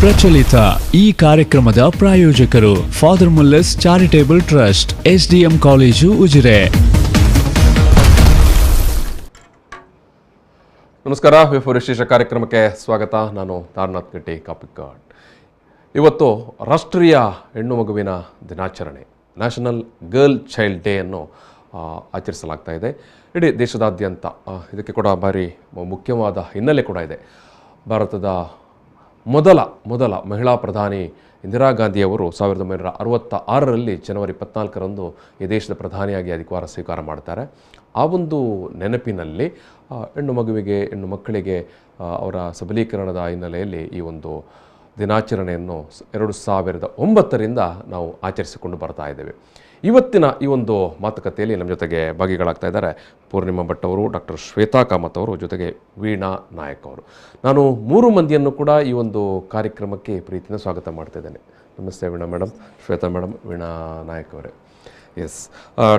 ಪ್ರಚಲಿತ ಈ ಕಾರ್ಯಕ್ರಮದ ಪ್ರಾಯೋಜಕರು father Muller's charitable trust, SDM college, Ujire. ನಮಸ್ಕಾರ. V4 ವಿಶೇಷ ಕಾರ್ಯಕ್ರಮಕ್ಕೆ ಸ್ವಾಗತ. ನಾನು ತಾರನಾಥ್ ಗಟ್ಟಿ ಕಾಪಿಕಾಡ್. ಇವತ್ತು ರಾಷ್ಟ್ರೀಯ ಹೆಣ್ಣು ಮಗುವಿನ ದಿನಾಚರಣೆ, ನ್ಯಾಷನಲ್ ಗರ್ಲ್ ಚೈಲ್ಡ್ ಡೇ ಅನ್ನು ಆಚರಿಸಲಾಗ್ತಾ ಇದೆ ಇಡೀ ದೇಶದಾದ್ಯಂತ. ಇದಕ್ಕೆ ಕೂಡ ಭಾರಿ ಮುಖ್ಯವಾದ ಹಿನ್ನೆಲೆ ಕೂಡ ಇದೆ. ಭಾರತದ ಮೊದಲ ಮಹಿಳಾ ಪ್ರಧಾನಿ ಇಂದಿರಾ ಗಾಂಧಿಯವರು 1966ರಲ್ಲಿ ಜನವರಿ 14ರಂದು ಈ ದೇಶದ ಪ್ರಧಾನಿಯಾಗಿ ಅಧಿಕಾರ ಸ್ವೀಕಾರ ಮಾಡ್ತಾರೆ. ಆ ಒಂದು ನೆನಪಿನಲ್ಲಿ ಹೆಣ್ಣು ಮಕ್ಕಳಿಗೆ ಅವರ ಸಬಲೀಕರಣದ ಹಿನ್ನೆಲೆಯಲ್ಲಿ ಈ ಒಂದು ದಿನಾಚರಣೆಯನ್ನು 2009ರಿಂದ ನಾವು ಆಚರಿಸಿಕೊಂಡು ಬರ್ತಾ ಇದ್ದೇವೆ. ಇವತ್ತಿನ ಈ ಒಂದು ಮಾತುಕತೆಯಲ್ಲಿ ನಮ್ಮ ಜೊತೆಗೆ ಭಾಗಿಗಳಾಗ್ತಾ ಇದ್ದಾರೆ ಪೂರ್ಣಿಮಾ ಭಟ್ ಅವರು, ಡಾಕ್ಟರ್ ಶ್ವೇತಾ ಕಾಮತ್ ಅವರು, ಜೊತೆಗೆ ವೀಣಾ ನಾಯಕ್ ಅವರು. ನಾನು 3 ಮಂದಿಯನ್ನು ಕೂಡ ಈ ಒಂದು ಕಾರ್ಯಕ್ರಮಕ್ಕೆ ಪ್ರೀತಿಯಿಂದ ಸ್ವಾಗತ ಮಾಡ್ತಿದ್ದೇನೆ. ನಮಸ್ತೆ ವೀಣಾ ಮೇಡಮ್, ಶ್ವೇತಾ ಮೇಡಮ್, ವೀಣಾ ನಾಯಕ್ ಅವರೇ. ಎಸ್,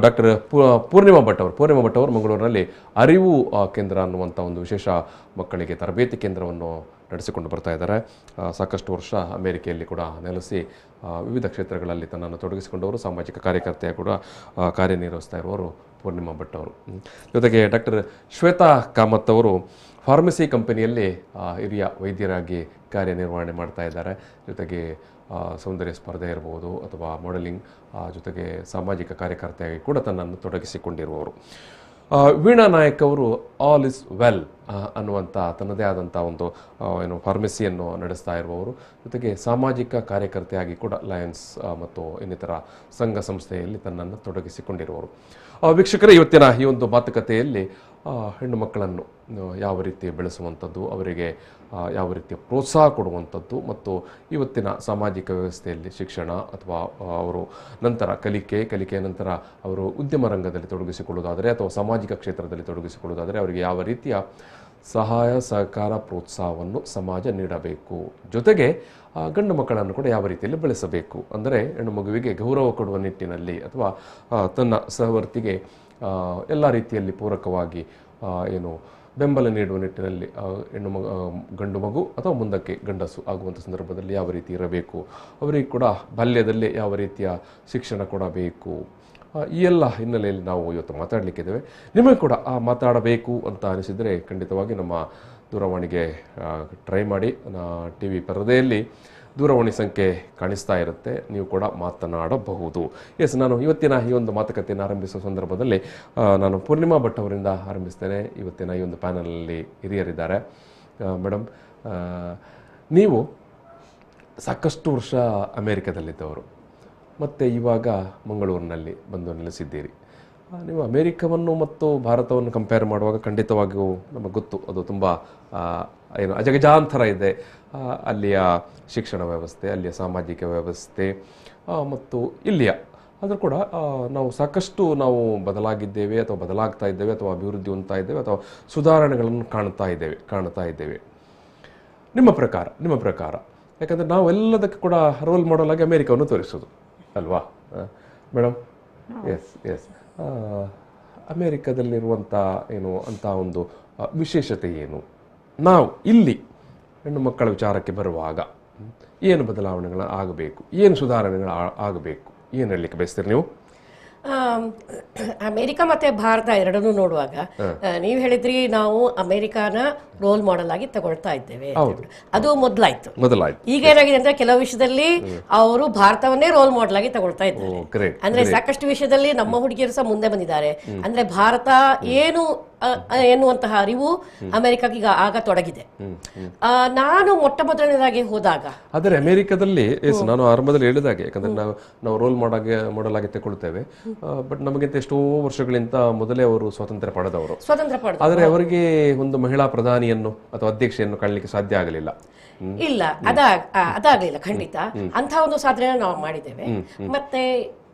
ಡಾಕ್ಟರ್ ಪೂರ್ಣಿಮಾ ಭಟ್ ಅವರು ಮಂಗಳೂರಿನಲ್ಲಿ ಅರಿವು ಕೇಂದ್ರ ಅನ್ನುವಂಥ ಒಂದು ವಿಶೇಷ ಮಕ್ಕಳಿಗೆ ತರಬೇತಿ ಕೇಂದ್ರವನ್ನು ನಡೆಸಿಕೊಂಡು ಬರ್ತಾ ಇದ್ದಾರೆ. ಸಾಕಷ್ಟು ವರ್ಷ ಅಮೇರಿಕೆಯಲ್ಲಿ ಕೂಡ ನೆಲೆಸಿ ವಿವಿಧ ಕ್ಷೇತ್ರಗಳಲ್ಲಿ ತನ್ನನ್ನು ತೊಡಗಿಸಿಕೊಂಡವರು, ಸಾಮಾಜಿಕ ಕಾರ್ಯಕರ್ತೆಯ ಕೂಡ ಕಾರ್ಯನಿರ್ವಹಿಸ್ತಾ ಇರುವವರು ಪೂರ್ಣಿಮಾ ಭಟ್ ಅವರು. ಜೊತೆಗೆ ಡಾಕ್ಟರ್ ಶ್ವೇತಾ ಕಾಮತ್ ಅವರು ಫಾರ್ಮಸಿ ಕಂಪನಿಯಲ್ಲಿ ಹಿರಿಯ ವೈದ್ಯರಾಗಿ ಕಾರ್ಯನಿರ್ವಹಣೆ ಮಾಡ್ತಾ ಇದ್ದಾರೆ. ಜೊತೆಗೆ ಸೌಂದರ್ಯ ಸ್ಪರ್ಧೆ ಇರ್ಬೋದು ಅಥವಾ ಮಾಡೆಲಿಂಗ್, ಜೊತೆಗೆ ಸಾಮಾಜಿಕ ಕಾರ್ಯಕರ್ತೆಯಾಗಿ ಕೂಡ ತನ್ನನ್ನು ತೊಡಗಿಸಿಕೊಂಡಿರುವವರು. ವೀಣಾ ನಾಯಕ್ ಅವರು ಆಲ್ ಇಸ್ ವೆಲ್ ಅನ್ನುವಂಥ ತನ್ನದೇ ಆದಂಥ ಒಂದು ಫಾರ್ಮಸಿಯನ್ನು ನಡೆಸ್ತಾ ಇರುವವರು. ಜೊತೆಗೆ ಸಾಮಾಜಿಕ ಕಾರ್ಯಕರ್ತೆಯಾಗಿ ಕೂಡ ಲಯನ್ಸ್ ಮತ್ತು ಇನ್ನಿತರ ಸಂಘ ಸಂಸ್ಥೆಯಲ್ಲಿ ತನ್ನನ್ನು ತೊಡಗಿಸಿಕೊಂಡಿರುವವರು. ವೀಕ್ಷಕರೇ, ಇವತ್ತಿನ ಈ ಒಂದು ಮಾತುಕತೆಯಲ್ಲಿ ಹೆಣ್ಣು ಮಕ್ಕಳನ್ನು ಯಾವ ರೀತಿ ಬೆಳೆಸುವಂಥದ್ದು, ಅವರಿಗೆ ಯಾವ ರೀತಿಯ ಪ್ರೋತ್ಸಾಹ ಕೊಡುವಂಥದ್ದು, ಮತ್ತು ಇವತ್ತಿನ ಸಾಮಾಜಿಕ ವ್ಯವಸ್ಥೆಯಲ್ಲಿ ಶಿಕ್ಷಣ ಅಥವಾ ಅವರು ನಂತರ ಕಲಿಕೆಯ ನಂತರ ಅವರು ಉದ್ಯಮ ರಂಗದಲ್ಲಿ ತೊಡಗಿಸಿಕೊಳ್ಳುವುದಾದರೆ ಅಥವಾ ಸಾಮಾಜಿಕ ಕ್ಷೇತ್ರದಲ್ಲಿ ತೊಡಗಿಸಿಕೊಳ್ಳುವುದಾದರೆ ಅವರಿಗೆ ಯಾವ ರೀತಿಯ ಸಹಾಯ ಸಹಕಾರ ಪ್ರೋತ್ಸಾಹವನ್ನು ಸಮಾಜ ನೀಡಬೇಕು, ಜೊತೆಗೆ ಗಂಡು ಮಕ್ಕಳನ್ನು ಕೂಡ ಯಾವ ರೀತಿಯಲ್ಲಿ ಬೆಳೆಸಬೇಕು, ಅಂದರೆ ಹೆಣ್ಣು ಮಗುವಿಗೆ ಗೌರವ ಕೊಡುವ ನಿಟ್ಟಿನಲ್ಲಿ ಅಥವಾ ತನ್ನ ಸಹವರ್ತಿಗೆ ಎಲ್ಲ ರೀತಿಯಲ್ಲಿ ಪೂರಕವಾಗಿ ಬೆಂಬಲ ನೀಡುವ ನಿಟ್ಟಿನಲ್ಲಿ ಗಂಡು ಮಗು ಅಥವಾ ಮುಂದಕ್ಕೆ ಗಂಡಸು ಆಗುವಂಥ ಸಂದರ್ಭದಲ್ಲಿ ಯಾವ ರೀತಿ ಇರಬೇಕು, ಅವರಿಗೆ ಕೂಡ ಬಾಲ್ಯದಲ್ಲೇ ಯಾವ ರೀತಿಯ ಶಿಕ್ಷಣ ಕೊಡಬೇಕು, ಈ ಎಲ್ಲ ಹಿನ್ನೆಲೆಯಲ್ಲಿ ನಾವು ಇವತ್ತು ಮಾತಾಡಲಿಕ್ಕಿದ್ದೇವೆ. ನಿಮಗೆ ಕೂಡ ಮಾತಾಡಬೇಕು ಅಂತ ಅನಿಸಿದರೆ ಖಂಡಿತವಾಗಿ ನಮ್ಮ ದೂರವಾಣಿಗೆ ಟ್ರೈ ಮಾಡಿ. TV ಪರದೆಯಲ್ಲಿ ದೂರವಾಣಿ ಸಂಖ್ಯೆ ಕಾಣಿಸ್ತಾ ಇರುತ್ತೆ, ನೀವು ಕೂಡ ಮಾತನಾಡಬಹುದು. ಎಸ್, ನಾನು ಇವತ್ತಿನ ಈ ಒಂದು ಮಾತುಕತೆಯನ್ನು ಆರಂಭಿಸುವ ಸಂದರ್ಭದಲ್ಲಿ ನಾನು ಪೂರ್ಣಿಮಾ ಭಟ್ ಅವರಿಂದ ಆರಂಭಿಸ್ತೇನೆ. ಇವತ್ತಿನ ಈ ಒಂದು ಪ್ಯಾನಲಲ್ಲಿ ಹಿರಿಯರಿದ್ದಾರೆ. ಮೇಡಮ್, ನೀವು ಸಾಕಷ್ಟು ವರ್ಷ ಅಮೇರಿಕಾದಲ್ಲಿದ್ದವರು, ಮತ್ತು ಇವಾಗ ಮಂಗಳೂರಿನಲ್ಲಿ ಬಂದು ನೆಲೆಸಿದ್ದೀರಿ. ನೀವು ಅಮೇರಿಕವನ್ನು ಮತ್ತು ಭಾರತವನ್ನು ಕಂಪೇರ್ ಮಾಡುವಾಗ ಖಂಡಿತವಾಗಿಯೂ ನಮಗೆ ಗೊತ್ತು, ಅದು ತುಂಬ ಅಜಗಜಾಂತರ ಇದೆ. ಅಲ್ಲಿಯ ಶಿಕ್ಷಣ ವ್ಯವಸ್ಥೆ, ಅಲ್ಲಿಯ ಸಾಮಾಜಿಕ ವ್ಯವಸ್ಥೆ ಮತ್ತು ಇಲ್ಲಿಯ ಆದರೂ ಕೂಡ ನಾವು ಸಾಕಷ್ಟು ಬದಲಾಗಿದ್ದೇವೆ ಅಥವಾ ಬದಲಾಗ್ತಾ ಇದ್ದೇವೆ ಅಥವಾ ಅಭಿವೃದ್ಧಿ ಹೊಂದ್ತಾ ಇದ್ದೇವೆ ಅಥವಾ ಸುಧಾರಣೆಗಳನ್ನು ಕಾಣ್ತಾ ಇದ್ದೇವೆ. ನಿಮ್ಮ ಪ್ರಕಾರ ಯಾಕಂದರೆ ನಾವು ಎಲ್ಲದಕ್ಕೆ ಕೂಡ ರೋಲ್ ಮಾಡಲ್ ಆಗಿ ಅಮೇರಿಕವನ್ನು ತೋರಿಸೋದು ಅಲ್ವಾ ಮೇಡಮ್? ಎಸ್. ಅಮೇರಿಕದಲ್ಲಿರುವಂಥ ಅಂಥ ಒಂದು ವಿಶೇಷತೆ ಏನು? ನಾವು ಇಲ್ಲಿ ಹೆಣ್ಣು ಮಕ್ಕಳ ವಿಚಾರಕ್ಕೆ ಬರುವಾಗ ಏನು ಬದಲಾವಣೆಗಳು ಆಗಬೇಕು, ಏನು ಸುಧಾರಣೆಗಳು ಆಗಬೇಕು, ಏನು ಹೇಳಲಿಕ್ಕೆ ಬಯಸ್ತೀರಿ ನೀವು? ಅಮೆರಿಕ ಮತ್ತೆ ಭಾರತ ಎರಡನ್ನೂ ನೋಡುವಾಗ ನೀವು ಹೇಳಿದ್ರಿ ನಾವು ಅಮೆರಿಕಾನ ರೋಲ್ ಮಾಡೆಲ್ ಆಗಿ ತಗೊಳ್ತಾ ಇದ್ದೇವೆ, ಅದು ಮೊದಲಾಯ್ತು. ಈಗ ಏನಾಗಿದೆ ಅಂದ್ರೆ ಕೆಲವು ವಿಷಯದಲ್ಲಿ ಅವರು ಭಾರತವನ್ನೇ ರೋಲ್ ಮಾಡೆಲ್ ಆಗಿ ತಗೊಳ್ತಾ ಇದ್ದಾರೆ. ಅಂದ್ರೆ ಸಾಕಷ್ಟು ವಿಷಯದಲ್ಲಿ ನಮ್ಮ ಹುಡುಗಿಯರು ಸಹ ಮುಂದೆ ಬಂದಿದ್ದಾರೆ. ಅಂದ್ರೆ ಭಾರತ ಏನು ಎನ್ನುವಂತಹ ಅರಿವು ಅಮೆರಿಕಕ್ಕೆ ಈಗ ಆಗ ತೊಡಗಿದೆ. ನಾನು ಮೊಟ್ಟ ಮೊದಲನೇದಾಗಿ ಹೋದಾಗ ಆದರೆ ಅಮೆರಿಕದಲ್ಲಿ ನಾನು ಆರಂಭದಲ್ಲಿ ಹೇಳಿದಾಗೆ, ಯಾಕಂದ್ರೆ ನಾವು ರೋಲ್ ಮಾಡೆಲ್ ಆಗಿ ತಗೊಳ್ತೇವೆ, ಬಟ್ ನಮಗಿಂತ ಎಷ್ಟೋ ವರ್ಷಗಳಿಂದ ಮೊದಲೇ ಅವರು ಸ್ವಾತಂತ್ರ್ಯ ಪಡೆದವರು. ಆದರೆ ಅವರಿಗೆ ಒಂದು ಮಹಿಳಾ ಪ್ರಧಾನಿಯನ್ನು ಅಥವಾ ಅಧ್ಯಕ್ಷೆಯನ್ನು ಕಾಣಲಿಕ್ಕೆ ಸಾಧ್ಯ ಆಗಲಿಲ್ಲ. ಇಲ್ಲ, ಅದಾಗಲಿಲ್ಲ ಖಂಡಿತ. ಅಂತ ಒಂದು ಸಾಧನೆ ನಾವು ಮಾಡಿದ್ದೇವೆ. ಮತ್ತೆ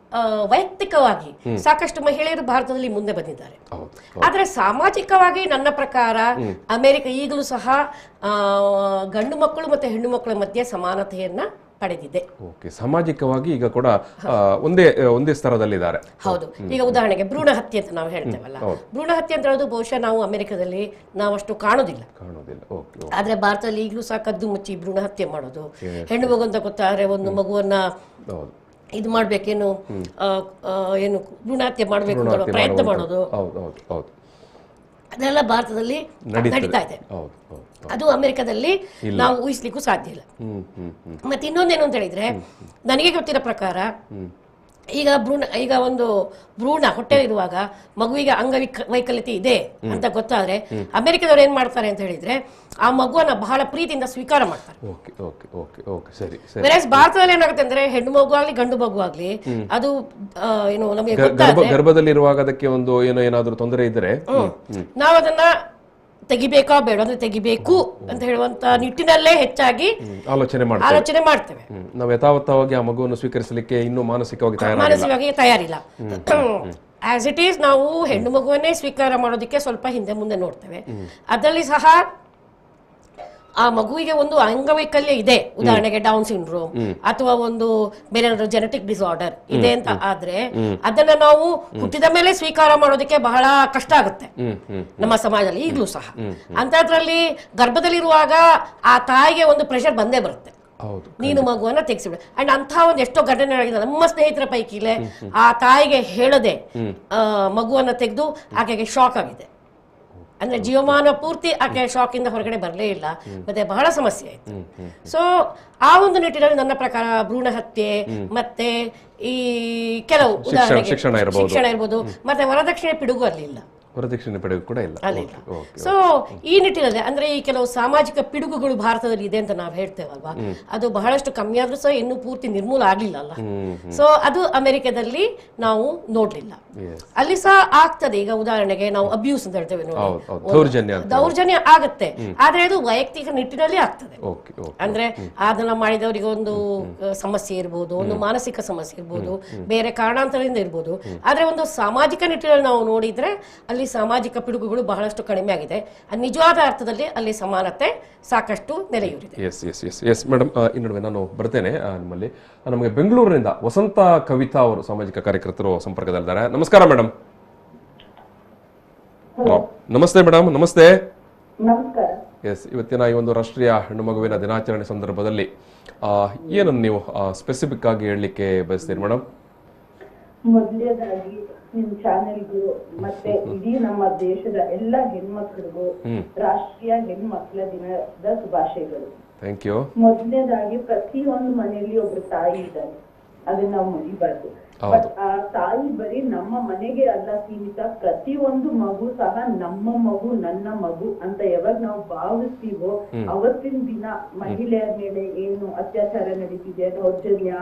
ವೈಯಕ್ತಿಕವಾಗಿ ಸಾಕಷ್ಟು ಮಹಿಳೆಯರು ಭಾರತದಲ್ಲಿ ಮುಂದೆ ಬಂದಿದ್ದಾರೆ. ಆದ್ರೆ ಸಾಮಾಜಿಕವಾಗಿ ನನ್ನ ಪ್ರಕಾರ ಅಮೆರಿಕ ಈಗಲೂ ಸಹ ಗಂಡು ಮಕ್ಕಳು ಮತ್ತೆ ಹೆಣ್ಣು ಮಕ್ಕಳ ಮಧ್ಯೆ ಸಮಾನತೆಯನ್ನ ಪಡೆದಿದೆ. ಓಕೆ, ಸಾಮಾಜಿಕವಾಗಿ ಈಗ ಕೂಡ ಒಂದೇ ಸ್ತರದಲ್ಲಿದ್ದಾರೆ. ಹೌದು. ಈಗ ಉದಾಹರಣೆಗೆ ಭ್ರೂಣ ಹತ್ಯೆ ಅಂತ ನಾವು ಹೇಳ್ತೇವಲ್ಲ, ಭ್ರೂಣ ಹತ್ಯೆ ಅಂತ ಹೇಳೋದು ಬಹುಶಃ ನಾವು ಅಮೆರಿಕದಲ್ಲಿ ನಾವಷ್ಟು ಕಾಣೋದಿಲ್ಲ. ಆದ್ರೆ ಭಾರತದಲ್ಲಿ ಈಗಲೂ ಸಹ ಕದ್ದು ಮುಚ್ಚಿ ಭ್ರೂಣ ಹತ್ಯೆ ಮಾಡೋದು, ಹೆಣ್ಣು ಮಗು ಅಂತ ಗೊತ್ತಾದ್ರೆ ಒಂದು ಮಗುವನ್ನ ಇದು ಮಾಡ್ಬೇಕೇನು ಏನು ಭ್ರೂಣ ಹತ್ಯೆ ಮಾಡ್ಬೇಕು ಅಂತ ಪ್ರಯತ್ನ ಮಾಡೋದು, ಅದೆಲ್ಲ ಭಾರತದಲ್ಲಿ ನಡೀತಾ ಇದೆ. ಅದು ಅಮೆರಿಕದಲ್ಲಿ ನಾವು ಊಹಿಸ್ಲಿಕ್ಕೂ ಸಾಧ್ಯ ಇಲ್ಲ. ಮತ್ತೆ ಇನ್ನೊಂದೇನು ಅಂತ ಹೇಳಿದ್ರೆ, ನನಗೆ ಗೊತ್ತಿರೋ ಪ್ರಕಾರ ಈಗ ಒಂದು ಭ್ರೂಣ ಹೊಟ್ಟೆಲಿರುವಾಗ ಮಗುವಿಗೆ ಅಂಗವೈಕಲ್ಯತೆ ಇದೆ ಅಂತ ಗೊತ್ತಾದ್ರೆ ಅಮೆರಿಕದವ್ರು ಏನ್ ಮಾಡ್ತಾರೆ ಅಂತ ಹೇಳಿದ್ರೆ ಆ ಮಗುವನ್ನ ಬಹಳ ಪ್ರೀತಿಯಿಂದ ಸ್ವೀಕಾರ ಮಾಡ್ತಾರೆ. ಭಾರತದಲ್ಲಿ ಏನಾಗುತ್ತೆ ಅಂದ್ರೆ ಹೆಣ್ಣು ಮಗು ಆಗ್ಲಿ ಗಂಡು ಮಗು ಆಗ್ಲಿ ಅದು ಏನು ನಮಗೆ ಗರ್ಭದಲ್ಲಿರುವಾಗ ಅದಕ್ಕೆ ಒಂದು ಏನಾದ್ರೂ ತೊಂದರೆ ಇದ್ರೆ ನಾವು ಅದನ್ನ ತೆಗಿಬೇಕಾ ಬೇಡ ಅಂದ್ರೆ ತೆಗಿಬೇಕು ಅಂತ ಹೇಳುವಂತ ನಿಟ್ಟಿನಲ್ಲೇ ಹೆಚ್ಚಾಗಿ ಆಲೋಚನೆ ಮಾಡ್ತೇವೆ. ನಾವು ಯಥಾವತ್ತವಾಗಿ ಆ ಮಗುವನ್ನು ಸ್ವೀಕರಿಸಲಿಕ್ಕೆ ಇನ್ನೂ ಮಾನಸಿಕವಾಗಿ ತಯಾರಿಲ್ಲ. ಆಸ್ ಇಟ್ ಈಸ್ ನಾವು ಹೆಣ್ಣು ಮಗುವನ್ನೇ ಸ್ವೀಕಾರ ಮಾಡೋದಕ್ಕೆ ಸ್ವಲ್ಪ ಹಿಂದೆ ಮುಂದೆ ನೋಡ್ತೇವೆ. ಅದರಲ್ಲಿ ಸಹ ಆ ಮಗುವಿಗೆ ಒಂದು ಅಂಗವೈಕಲ್ಯ ಇದೆ, ಉದಾಹರಣೆಗೆ ಡೌನ್ ಸಿಂಡ್ರೋಮ್ ಅಥವಾ ಒಂದು ಬೇರೆ ಏನಾದ್ರು ಜೆನೆಟಿಕ್ ಡಿಸಾರ್ಡರ್ ಇದೆ ಅಂತ ಆದ್ರೆ ಅದನ್ನ ನಾವು ಹುಟ್ಟಿದ ಮೇಲೆ ಸ್ವೀಕಾರ ಮಾಡೋದಕ್ಕೆ ಬಹಳ ಕಷ್ಟ ಆಗುತ್ತೆ ನಮ್ಮ ಸಮಾಜದಲ್ಲಿ ಈಗಲೂ ಸಹ. ಅಂತದ್ರಲ್ಲಿ ಗರ್ಭದಲ್ಲಿರುವಾಗ ಆ ತಾಯಿಗೆ ಒಂದು ಪ್ರೆಷರ್ ಬಂದೇ ಬರುತ್ತೆ, ನೀನು ಮಗುವನ್ನ ತೆಗೆಸಿಬಿಡು. ಅಂಡ್ ಅಂತ ಒಂದು ಎಷ್ಟೋ ಘಟನೆ ಆಗಿದೆ ನಮ್ಮ ಸ್ನೇಹಿತರ ಪೈಕಿಲೆ ಆ ತಾಯಿಗೆ ಹೇಳದೆ ಮಗುವನ್ನ ತೆಗೆದು ಆಕೆಗೆ ಶಾಕ್ ಆಗಿದೆ. ಅಂದ್ರೆ ಜೀವಮಾನ ಪೂರ್ತಿ ಆಕೆ ಶಾಕ್ ಇಂದ ಹೊರಗಡೆ ಬರಲೇ ಇಲ್ಲ, ಮತ್ತೆ ಬಹಳ ಸಮಸ್ಯೆ ಆಯ್ತು. ಸೊ ಆ ಒಂದು ನಿಟ್ಟಿನಲ್ಲಿ ನನ್ನ ಪ್ರಕಾರ ಭ್ರೂಣ ಹತ್ಯೆ ಮತ್ತೆ ಈ ಕೆಲವು ಉದಾಹರಣೆಗೆ ಶಿಕ್ಷಣ ಇರ್ಬೋದು, ಮತ್ತೆ ವರದಕ್ಷಿಣೆ ಪಿಡುಗು ಅಲ್ಲಿ ಇಲ್ಲ, ವರದಕ್ಷಿಣೆ ಪಡೆಯಲು ಕೂಡ ಇಲ್ಲ. ಸೊ ಈ ನಿಟ್ಟಿನಲ್ಲಿ ಅಂದ್ರೆ ಈ ಕೆಲವು ಸಾಮಾಜಿಕ ಪಿಡುಗುಗಳು ಭಾರತದಲ್ಲಿ ಇದೆ ಅಂತ ನಾವು ಹೇಳ್ತೇವಲ್ವಾ, ಅದು ಬಹಳಷ್ಟು ಕಮ್ಮಿ ಆದ್ರೂ ಸಹ ಇನ್ನೂ ಪೂರ್ತಿ ನಿರ್ಮೂಲ ಆಗ್ಲಿಲ್ಲ ಅಲ್ಲ. ಸೊ ಅದು ಅಮೆರಿಕದಲ್ಲಿ ನಾವು ನೋಡ್ಲಿಲ್ಲ, ಅಲ್ಲಿ ಸಹ ಆಗ್ತದೆ. ಈಗ ಉದಾಹರಣೆಗೆ ನಾವು ಅಬ್ಯೂಸ್ ಅಂತ ಹೇಳ್ತೇವೆ ನೋಡಿ, ದೌರ್ಜನ್ಯ ಆಗತ್ತೆ, ಆದ್ರೆ ಅದು ವೈಯಕ್ತಿಕ ನಿಟ್ಟಿನಲ್ಲಿ ಆಗ್ತದೆ. ಅಂದ್ರೆ ಅದನ್ನ ಮಾಡಿದವರಿಗೆ ಒಂದು ಸಮಸ್ಯೆ ಇರ್ಬೋದು, ಒಂದು ಮಾನಸಿಕ ಸಮಸ್ಯೆ ಇರ್ಬೋದು, ಬೇರೆ ಕಾರಣಾಂತರದಿಂದ ಇರ್ಬೋದು. ಆದ್ರೆ ಒಂದು ಸಾಮಾಜಿಕ ನಿಟ್ಟಿನಲ್ಲಿ ನಾವು ನೋಡಿದ್ರೆ ಅಲ್ಲಿ ಸಾಮಾಜಿಕ ಪಿಡುಗುಗಳು ಬಹಳಷ್ಟು ಕಡಿಮೆ ಆಗಿದೆ. ನಿಜವಾದ ಅರ್ಥದಲ್ಲಿ ಅಲ್ಲಿ ಸಮಾನತೆ ಸಾಕಷ್ಟು ನೆಲೆಯೂರಿದೆ. ಎಸ್ ಮೇಡಮ್, ಇನ್ನೊಂದು ನಾನು ಬರ್ತೇನೆ ನಿಮ್ಮಲ್ಲಿ. ನಮಗೆ ಬೆಂಗಳೂರಿನಿಂದ ವಸಂತ ಕವಿತಾ ಅವರು ಸಾಮಾಜಿಕ ಕಾರ್ಯಕರ್ತರು ಸಂಪರ್ಕದಲ್ಲಿದ್ದಾರೆ. ನಮಸ್ಕಾರ ಮೇಡಮ್. ನಮಸ್ತೆ ಮೇಡಮ್. ನಮಸ್ತೆ. ಎಸ್, ಇವತ್ತಿನ ಈ ಒಂದು ರಾಷ್ಟ್ರೀಯ ಹೆಣ್ಣು ಮಗುವಿನ ದಿನಾಚರಣೆ ಸಂದರ್ಭದಲ್ಲಿ ಏನನ್ನು ನೀವು ಸ್ಪೆಸಿಫಿಕ್ ಆಗಿ ಹೇಳಲಿಕ್ಕೆ ಬಯಸ್ತೀರಿ ಮೇಡಮ್? ಮೊದಲನೇದಾಗಿ ನಿಮ್ ಚಾನೆಲ್ಗೂ ಮತ್ತೆ ಇಡೀ ನಮ್ಮ ದೇಶದ ಎಲ್ಲ ಹೆಣ್ಮಕ್ಳಿಗೂ ರಾಷ್ಟ್ರೀಯ ಹೆಣ್ಮಕ್ಳ ದಿನದ ಶುಭಾಶಯಗಳು. Thank you. ಮೊದಲನೇದಾಗಿ ಪ್ರತಿಯೊಂದು ಮನೆಯಲ್ಲಿ ಒಬ್ರು ತಾಯಿ ಇದ್ದಾರೆ, ಅದನ್ನ ನಾವು ಮರಿಬಾರ್ದು. ಬಟ್ ಆ ತಾಯಿ ಬರೀ ನಮ್ಮ ಮನೆಗೆ ಅಲ್ಲ ಸೀಮಿತ, ಪ್ರತಿಯೊಂದು ಮಗು ಸಹ ನಮ್ಮ ಮಗು ನನ್ನ ಮಗು ಅಂತ ಯಾವಾಗ ನಾವು ಭಾವಿಸ್ತೀವೋ ಅವತ್ತಿನ ದಿನ ಮಹಿಳೆಯರ ಮೇಲೆ ಏನು ಅತ್ಯಾಚಾರ ನಡೀತಿದೆ, ದೌರ್ಜನ್ಯ,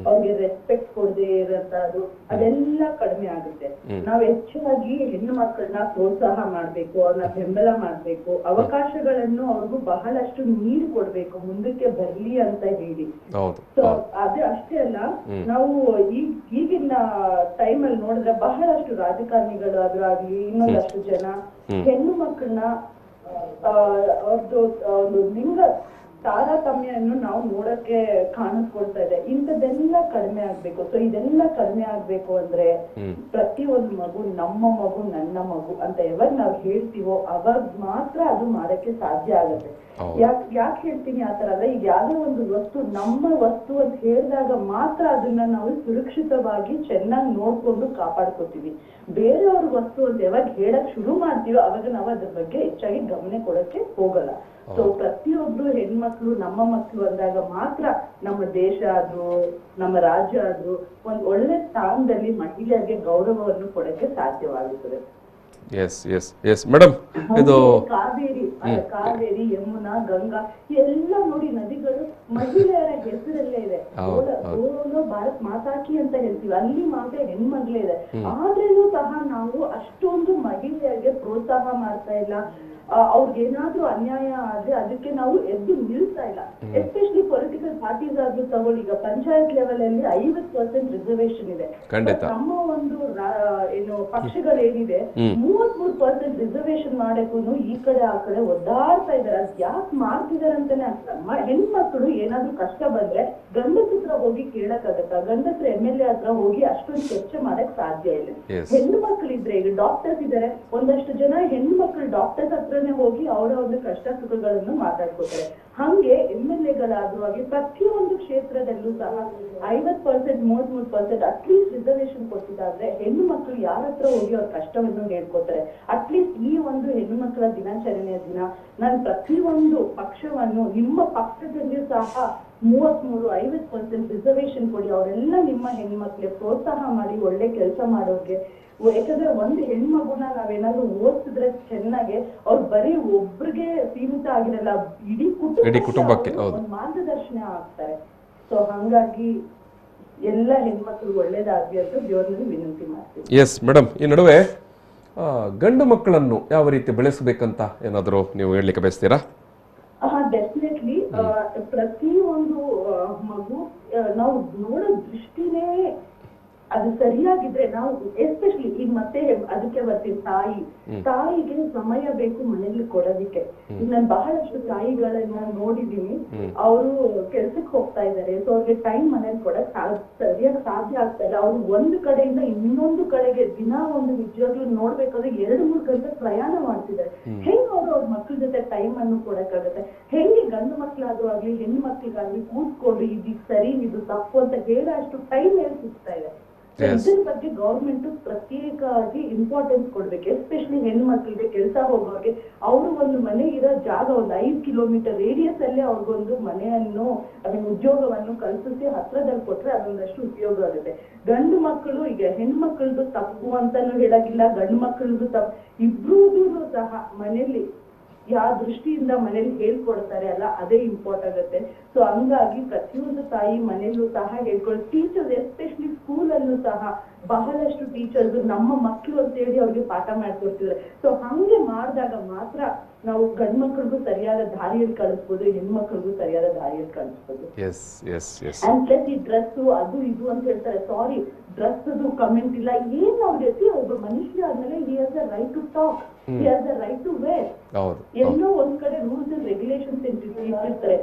ಅವ್ರಿಗೆ ರೆಸ್ಪೆಕ್ಟ್ ಕೊಡದೆ ಇರೋದು ಅದೆಲ್ಲ ಕಡಿಮೆ ಆಗುತ್ತೆ. ನಾವ್ ಹೆಚ್ಚಾಗಿ ಹೆಣ್ಣು ಮಕ್ಕಳನ್ನ ಪ್ರೋತ್ಸಾಹ ಮಾಡ್ಬೇಕು, ಅವ್ರನ್ನ ಬೆಂಬಲ ಮಾಡ್ಬೇಕು, ಅವಕಾಶಗಳನ್ನು ಅವ್ರಿಗೂ ಬಹಳಷ್ಟು ನೀರು ಕೊಡ್ಬೇಕು, ಮುಂದಕ್ಕೆ ಬರ್ಲಿ ಅಂತ ಹೇಳಿ. ಸೊ ಅದೇ ಅಷ್ಟೇ ಅಲ್ಲ, ನಾವು ಈಗಿನ ಟೈಮ್ ಅಲ್ಲಿ ನೋಡಿದ್ರೆ ಬಹಳಷ್ಟು ರಾಜಕಾರಣಿಗಳು ಅದ್ರಾಗ್ಲಿ ಇನ್ನೊಂದಷ್ಟು ಜನ ಹೆಣ್ಣು ಮಕ್ಕಳನ್ನ ಅವ್ರದ್ದು ಒಂದು ಲಿಂಗ ತಾರತಮ್ಯವನ್ನು ನಾವು ನೋಡಕ್ಕೆ ಕಾಣಿಸ್ಕೊಳ್ತಾ ಇದೆ. ಇಂಥದ್ದೆಲ್ಲ ಕಡಿಮೆ ಆಗ್ಬೇಕು. ಸೊ ಇದೆಲ್ಲ ಕಡಿಮೆ ಆಗ್ಬೇಕು ಅಂದ್ರೆ ಪ್ರತಿಯೊಂದು ಮಗು ನಮ್ಮ ಮಗು ನನ್ನ ಮಗು ಅಂತ ಯಾವಾಗ ನಾವ್ ಹೇಳ್ತೀವೋ ಅವಾಗ ಮಾತ್ರ ಅದು ಮಾಡಕ್ಕೆ ಸಾಧ್ಯ ಆಗತ್ತೆ. ಯಾಕೆ ಹೇಳ್ತೀನಿ ಆತರ ಅಂದ್ರೆ, ಈಗ ಯಾವ್ದೋ ಒಂದು ವಸ್ತು ನಮ್ಮ ವಸ್ತು ಅಂತ ಹೇಳಿದಾಗ ಮಾತ್ರ ಅದನ್ನ ನಾವು ಸುರಕ್ಷಿತವಾಗಿ ಚೆನ್ನಾಗಿ ನೋಡ್ಕೊಂಡು ಕಾಪಾಡ್ಕೋತೀವಿ. ಬೇರೆಯವ್ರ ವಸ್ತು ಅಂತ ಯಾವಾಗ ಹೇಳಕ್ ಶುರು ಮಾಡ್ತೀವೋ ಅವಾಗ ನಾವು ಅದ್ರ ಬಗ್ಗೆ ಹೆಚ್ಚಾಗಿ ಗಮನ ಕೊಡಕ್ಕೆ ಹೋಗಲ್ಲ. ಸೊ ಪ್ರತಿಯೊಬ್ರು ಹೆಣ್ಮಕ್ಳು ನಮ್ಮ ಮಕ್ಳು ಅಂದಾಗ ಮಾತ್ರ ನಮ್ಮ ದೇಶ ಆದ್ರೂ ನಮ್ಮ ರಾಜ್ಯ ಆದ್ರೂ ಒಂದ್ ಒಳ್ಳೆ ಸ್ಥಾನದಲ್ಲಿ ಮಹಿಳೆಯರಿಗೆ ಗೌರವವನ್ನು ಕೊಡಕ್ಕೆ ಸಾಧ್ಯವಾಗುತ್ತದೆ. ಮೇಡಮ್, ಇದು ಕಾವೇರಿ, ಯಮುನಾ, ಗಂಗಾ ಎಲ್ಲ ನೋಡಿ ನದಿಗಳು ಮಹಿಳೆಯರ ಹೆಸರಲ್ಲೇ ಇದೆ. ಭಾರತ್ ಮಾತಾಕಿ ಅಂತ ಹೇಳ್ತೀವಿ, ಅಲ್ಲಿ ಮಾತ್ರ ಹೆಣ್ಮಗ್ಳೇ ಇದೆ. ಆದ್ರೂ ಸಹ ನಾವು ಅಷ್ಟೊಂದು ಮಹಿಳೆಯರಿಗೆ ಪ್ರೋತ್ಸಾಹ ಮಾಡ್ತಾ ಇಲ್ಲ. ಅವ್ರಿಗೆ ಏನಾದ್ರೂ ಅನ್ಯಾಯ ಆದ್ರೆ ಅದಕ್ಕೆ ನಾವು ಎದ್ದು ನಿಲ್ತಾ ಇಲ್ಲ. ಎಸ್ಪೆಷಲಿ ಪೊಲಿಟಿಕಲ್ ಪಾರ್ಟೀಸ್ ಆದ್ರೂ ತಗೊಳ್ಳಿ, ಈಗ ಪಂಚಾಯತ್ ಲೆವೆಲ್ ಅಲ್ಲಿ 50% ರಿಸರ್ವೇಶನ್ ಇದೆ. ನಮ್ಮ ಒಂದು ಏನು ಪಕ್ಷಗಳೇನಿದೆ 33% ರಿಸರ್ವೇಶನ್ ಮಾಡಕ್ಕೂ ಈ ಕಡೆ ಆ ಕಡೆ ಒದ್ದಾಡ್ತಾ ಇದಾರೆ. ಅದ್ ಯಾಕೆ ಮಾಡ್ತಿದಾರೆ ಅಂತಾನೆ ಅರ್ಥ. ಹೆಣ್ಮಕ್ಳು ಏನಾದ್ರೂ ಕಷ್ಟ ಬಂದ್ರೆ ಗಂಡಸ ಹತ್ರ ಹೋಗಿ ಕೇಳಕ್ಕಾಗತ್ತ? ಗಂಡಸ್ರ MLA ಹತ್ರ ಹೋಗಿ ಅಷ್ಟೊಂದು ಚರ್ಚೆ ಮಾಡಕ್ ಸಾಧ್ಯ ಇಲ್ಲ. ಹೆಣ್ಣು ಮಕ್ಳಿದ್ರೆ, ಈಗ ಡಾಕ್ಟರ್ಸ್ ಇದಾರೆ, ಒಂದಷ್ಟು ಜನ ಹೆಣ್ಣು ಮಕ್ಳು ಡಾಕ್ಟರ್ಸ್ ಹತ್ರನೇ ಹೋಗಿ ಅವರ ಒಂದು ಕಷ್ಟ ಸುಖಗಳನ್ನು ಮಾತಾಡ್ಕೋತಾರೆ. ಹಂಗೆ MLAಗಳಾದ್ರೂ ಆಗಿ ಪ್ರತಿಯೊಂದು ಕ್ಷೇತ್ರದಲ್ಲೂ ಸಹ 50% 33% ಅಟ್ಲೀಸ್ಟ್ ರಿಸರ್ವೇಶನ್ ಕೊಟ್ಟಿದ್ದಾದ್ರೆ ಹೆಣ್ಣು ಮಕ್ಕಳು ಯಾರ ಹತ್ರ ಹೋಗಿ ಅವ್ರ ಕಷ್ಟವನ್ನು ಹೇಳ್ಕೊತಾರೆ. ಅಟ್ಲೀಸ್ಟ್ ಈ ಒಂದು ಹೆಣ್ಣು ಮಕ್ಕಳ ದಿನಾಚರಣೆಯ ದಿನ ನಾನು ಪ್ರತಿಯೊಂದು ಪಕ್ಷವನ್ನು, ನಿಮ್ಮ ಪಕ್ಷದಲ್ಲಿಯೂ ಸಹ 33-50% ರಿಸರ್ವೇಶನ್ ಕೊಡಿ, ಅವರೆಲ್ಲ ನಿಮ್ಮ ಹೆಣ್ಮಕ್ಳಿಗೆ ಪ್ರೋತ್ಸಾಹ ಮಾಡಿ ಒಳ್ಳೆ ಕೆಲಸ ಮಾಡೋರ್ಗೆ. ಯಾಕಂದ್ರೆ ಒಂದು ಹೆಣ್ಮಗುನ ನಾವೇನಾದ್ರೂ ಓದಿಸಿದ್ರೆ ಚೆನ್ನಾಗಿ ಅವ್ರು ಬರೀ ಒಬ್ರಿಗೆ ಸೀಮಿತ ಆಗಿರಲ್ಲ, ಇಡೀ ಕುಟುಂಬಕ್ಕೆ ಒಂದು ಮಾರ್ಗದರ್ಶನ ಆಗ್ತಾರೆ. ಸೊ ಹಂಗಾಗಿ ಎಲ್ಲ ಹೆಣ್ಮಕ್ಳು ಒಳ್ಳೇದಾಗ್ಲಿ ಅಂತ ದೇವ್ರನ್ನ ವಿನಂತಿ ಮಾಡ್ತೀವಿ. ಎಸ್ ಮೇಡಮ್, ಈ ನಡುವೆ ಗಂಡು ಮಕ್ಕಳನ್ನು ಯಾವ ರೀತಿ ಬೆಳೆಸಬೇಕಂತ ಏನಾದರೂ ನೀವು ಹೇಳಲಿಕ್ಕೆ ಬಯಸ್ತೀರಾ? ಡೆಫಿನೆಟ್ಲಿ. ಪ್ರತಿಯೊಂದು ಮಗು ನಾವು ನೋಡೋ ದೃಷ್ಟಿನೇ ಅದು ಸರಿಯಾಗಿದ್ರೆ ನಾವು ಎಸ್ಪೆಷಲಿ ಈಗ ಮತ್ತೆ ಅದಕ್ಕೆ ಬರ್ತೀನಿ, ತಾಯಿಗೆ ಸಮಯ ಬೇಕು ಮನೇಲಿ ಕೊಡೋದಿಕ್ಕೆ. ಈಗ ನಾನು ಬಹಳಷ್ಟು ತಾಯಿಗಳನ್ನ ನೋಡಿದೀನಿ, ಅವರು ಕೆಲ್ಸಕ್ಕೆ ಹೋಗ್ತಾ ಇದಾರೆ, ಸೊ ಅವ್ರಿಗೆ ಟೈಮ್ ಮನೇಲಿ ಕೊಡಕ್ ಸರಿಯಾಗಿ ಸಾಧ್ಯ ಆಗ್ತಾ ಇಲ್ಲ. ಅವ್ರು ಒಂದು ಕಡೆಯಿಂದ ಇನ್ನೊಂದು ಕಡೆಗೆ ದಿನ ಒಂದು ನಿಜವಾಗ್ಲೂ ನೋಡ್ಬೇಕಾದ್ರೆ 2-3 ಗಂಟೆ ಪ್ರಯಾಣ ಮಾಡ್ತಿದ್ದಾರೆ. ಹೆಂಗ್ ಅವ್ರ ಮಕ್ಳ ಜೊತೆ ಟೈಮ್ ಅನ್ನು ಕೊಡಕ್ಕಾಗತ್ತೆ? ಹೆಂಗೆ ಗಂಡು ಮಕ್ಳಾದ್ರೂ ಆಗ್ಲಿ ಹೆಣ್ಣು ಮಕ್ಳಿಗಾಗ್ಲಿ ಕೂತ್ಕೊಂಡು ಇದು ಸರಿ ಇದು ತಪ್ಪು ಅಂತ ಹೇಳೋ ಅಷ್ಟು ಟೈಮ್ ಎಲ್ಲಿ ಸಿಗ್ತಾ ಇದೆ? ಇದ್ರ ಬಗ್ಗೆ ಗವರ್ಮೆಂಟ್ ಪ್ರತ್ಯೇಕವಾಗಿ ಇಂಪಾರ್ಟೆನ್ಸ್ ಕೊಡ್ಬೇಕು. ಎಸ್ಪೆಷಲಿ ಹೆಣ್ಣು ಮಕ್ಕಳಿಗೆ ಕೆಲಸ ಹೋಗೋರಿಗೆ ಅವರು ಒಂದು ಮನೆ ಇರೋ ಜಾಗ ಒಂದು 5 ಕಿಲೋಮೀಟರ್ ರೇಡಿಯಸ್ ಅಲ್ಲೇ ಅವ್ರಿಗೊಂದು ಮನೆಯನ್ನು ಉದ್ಯೋಗವನ್ನು ಕಲ್ಪಿಸಿ ಹತ್ರದಲ್ಲಿ ಕೊಟ್ರೆ ಅದೊಂದಷ್ಟು ಉಪಯೋಗ ಆಗುತ್ತೆ. ಗಂಡು ಮಕ್ಕಳು, ಈಗ ಹೆಣ್ಮಕ್ಳದು ತಪ್ಪು ಅಂತಾನು ಹೇಳಾಗಿಲ್ಲ, ಗಂಡು ಮಕ್ಕಳದು ತಪ್ಪು, ಇಬ್ರೂದು ಸಹ ಮನೇಲಿ ಯಾವ ದೃಷ್ಟಿಯಿಂದ ಮನೇಲಿ ಹೇಳ್ಕೊಡ್ತಾರೆ ಅಲ್ಲ ಅದೇ ಇಂಪಾರ್ಟ್ ಆಗುತ್ತೆ. ಸೊ ಹಂಗಾಗಿ ಪ್ರತಿಯೊಂದು ತಾಯಿ ಮನೇಲೂ ಸಹ ಹೇಳ್ಕೊಳ್ಳಿ. ಟೀಚರ್ಸ್ ಎಸ್ಪೆಷಲಿ ಸ್ಕೂಲಲ್ಲೂ ಸಹ ಬಹಳಷ್ಟು ಟೀಚರ್ಸ್ ನಮ್ಮ ಮಕ್ಕಳು ಅಂತ ಹೇಳಿ ಅವ್ರಿಗೆ ಪಾಠ ಮಾಡ್ಕೊಡ್ತಿದ್ದಾರೆ. ಸೊ ಹಂಗೆ ಮಾಡಿದಾಗ ಮಾತ್ರ ನಾವು ಗಂಡು ಮಕ್ಕಳಿಗೂ ಸರಿಯಾದ ದಾರಿಯಲ್ಲಿ ಕಳಿಸ್ಬೋದು, ಹೆಣ್ಮಕ್ಳಿಗೂ ಸರಿಯಾದ ದಾರಿಯಲ್ಲಿ ಕಳಿಸ್ಬೋದು. ಅಂಡ್ ಪ್ಲಸ್ ಈ ಡ್ರೆಸ್ ಅದು ಇದು ಅಂತ ಹೇಳ್ತಾರೆ, ಸಾರಿ ಡ್ರೆಸ್ ಅದು ಕಮೆಂಟ್ ಇಲ್ಲ, ಏನ್ ಅವ್ರಿಗೆ ಒಬ್ಬ ಮನುಷ್ಯ ಆದ್ಮೇಲೆ he has a right to talk, he has a right to wear. ಎಲ್ಲೋ ಒಂದ್ ಕಡೆ ರೂಲ್ಸ್ ಅಂಡ್ ರೆಗ್ಯುಲೇಷನ್ಸ್ ಇಟ್ಟಿರ್ತಾರೆ.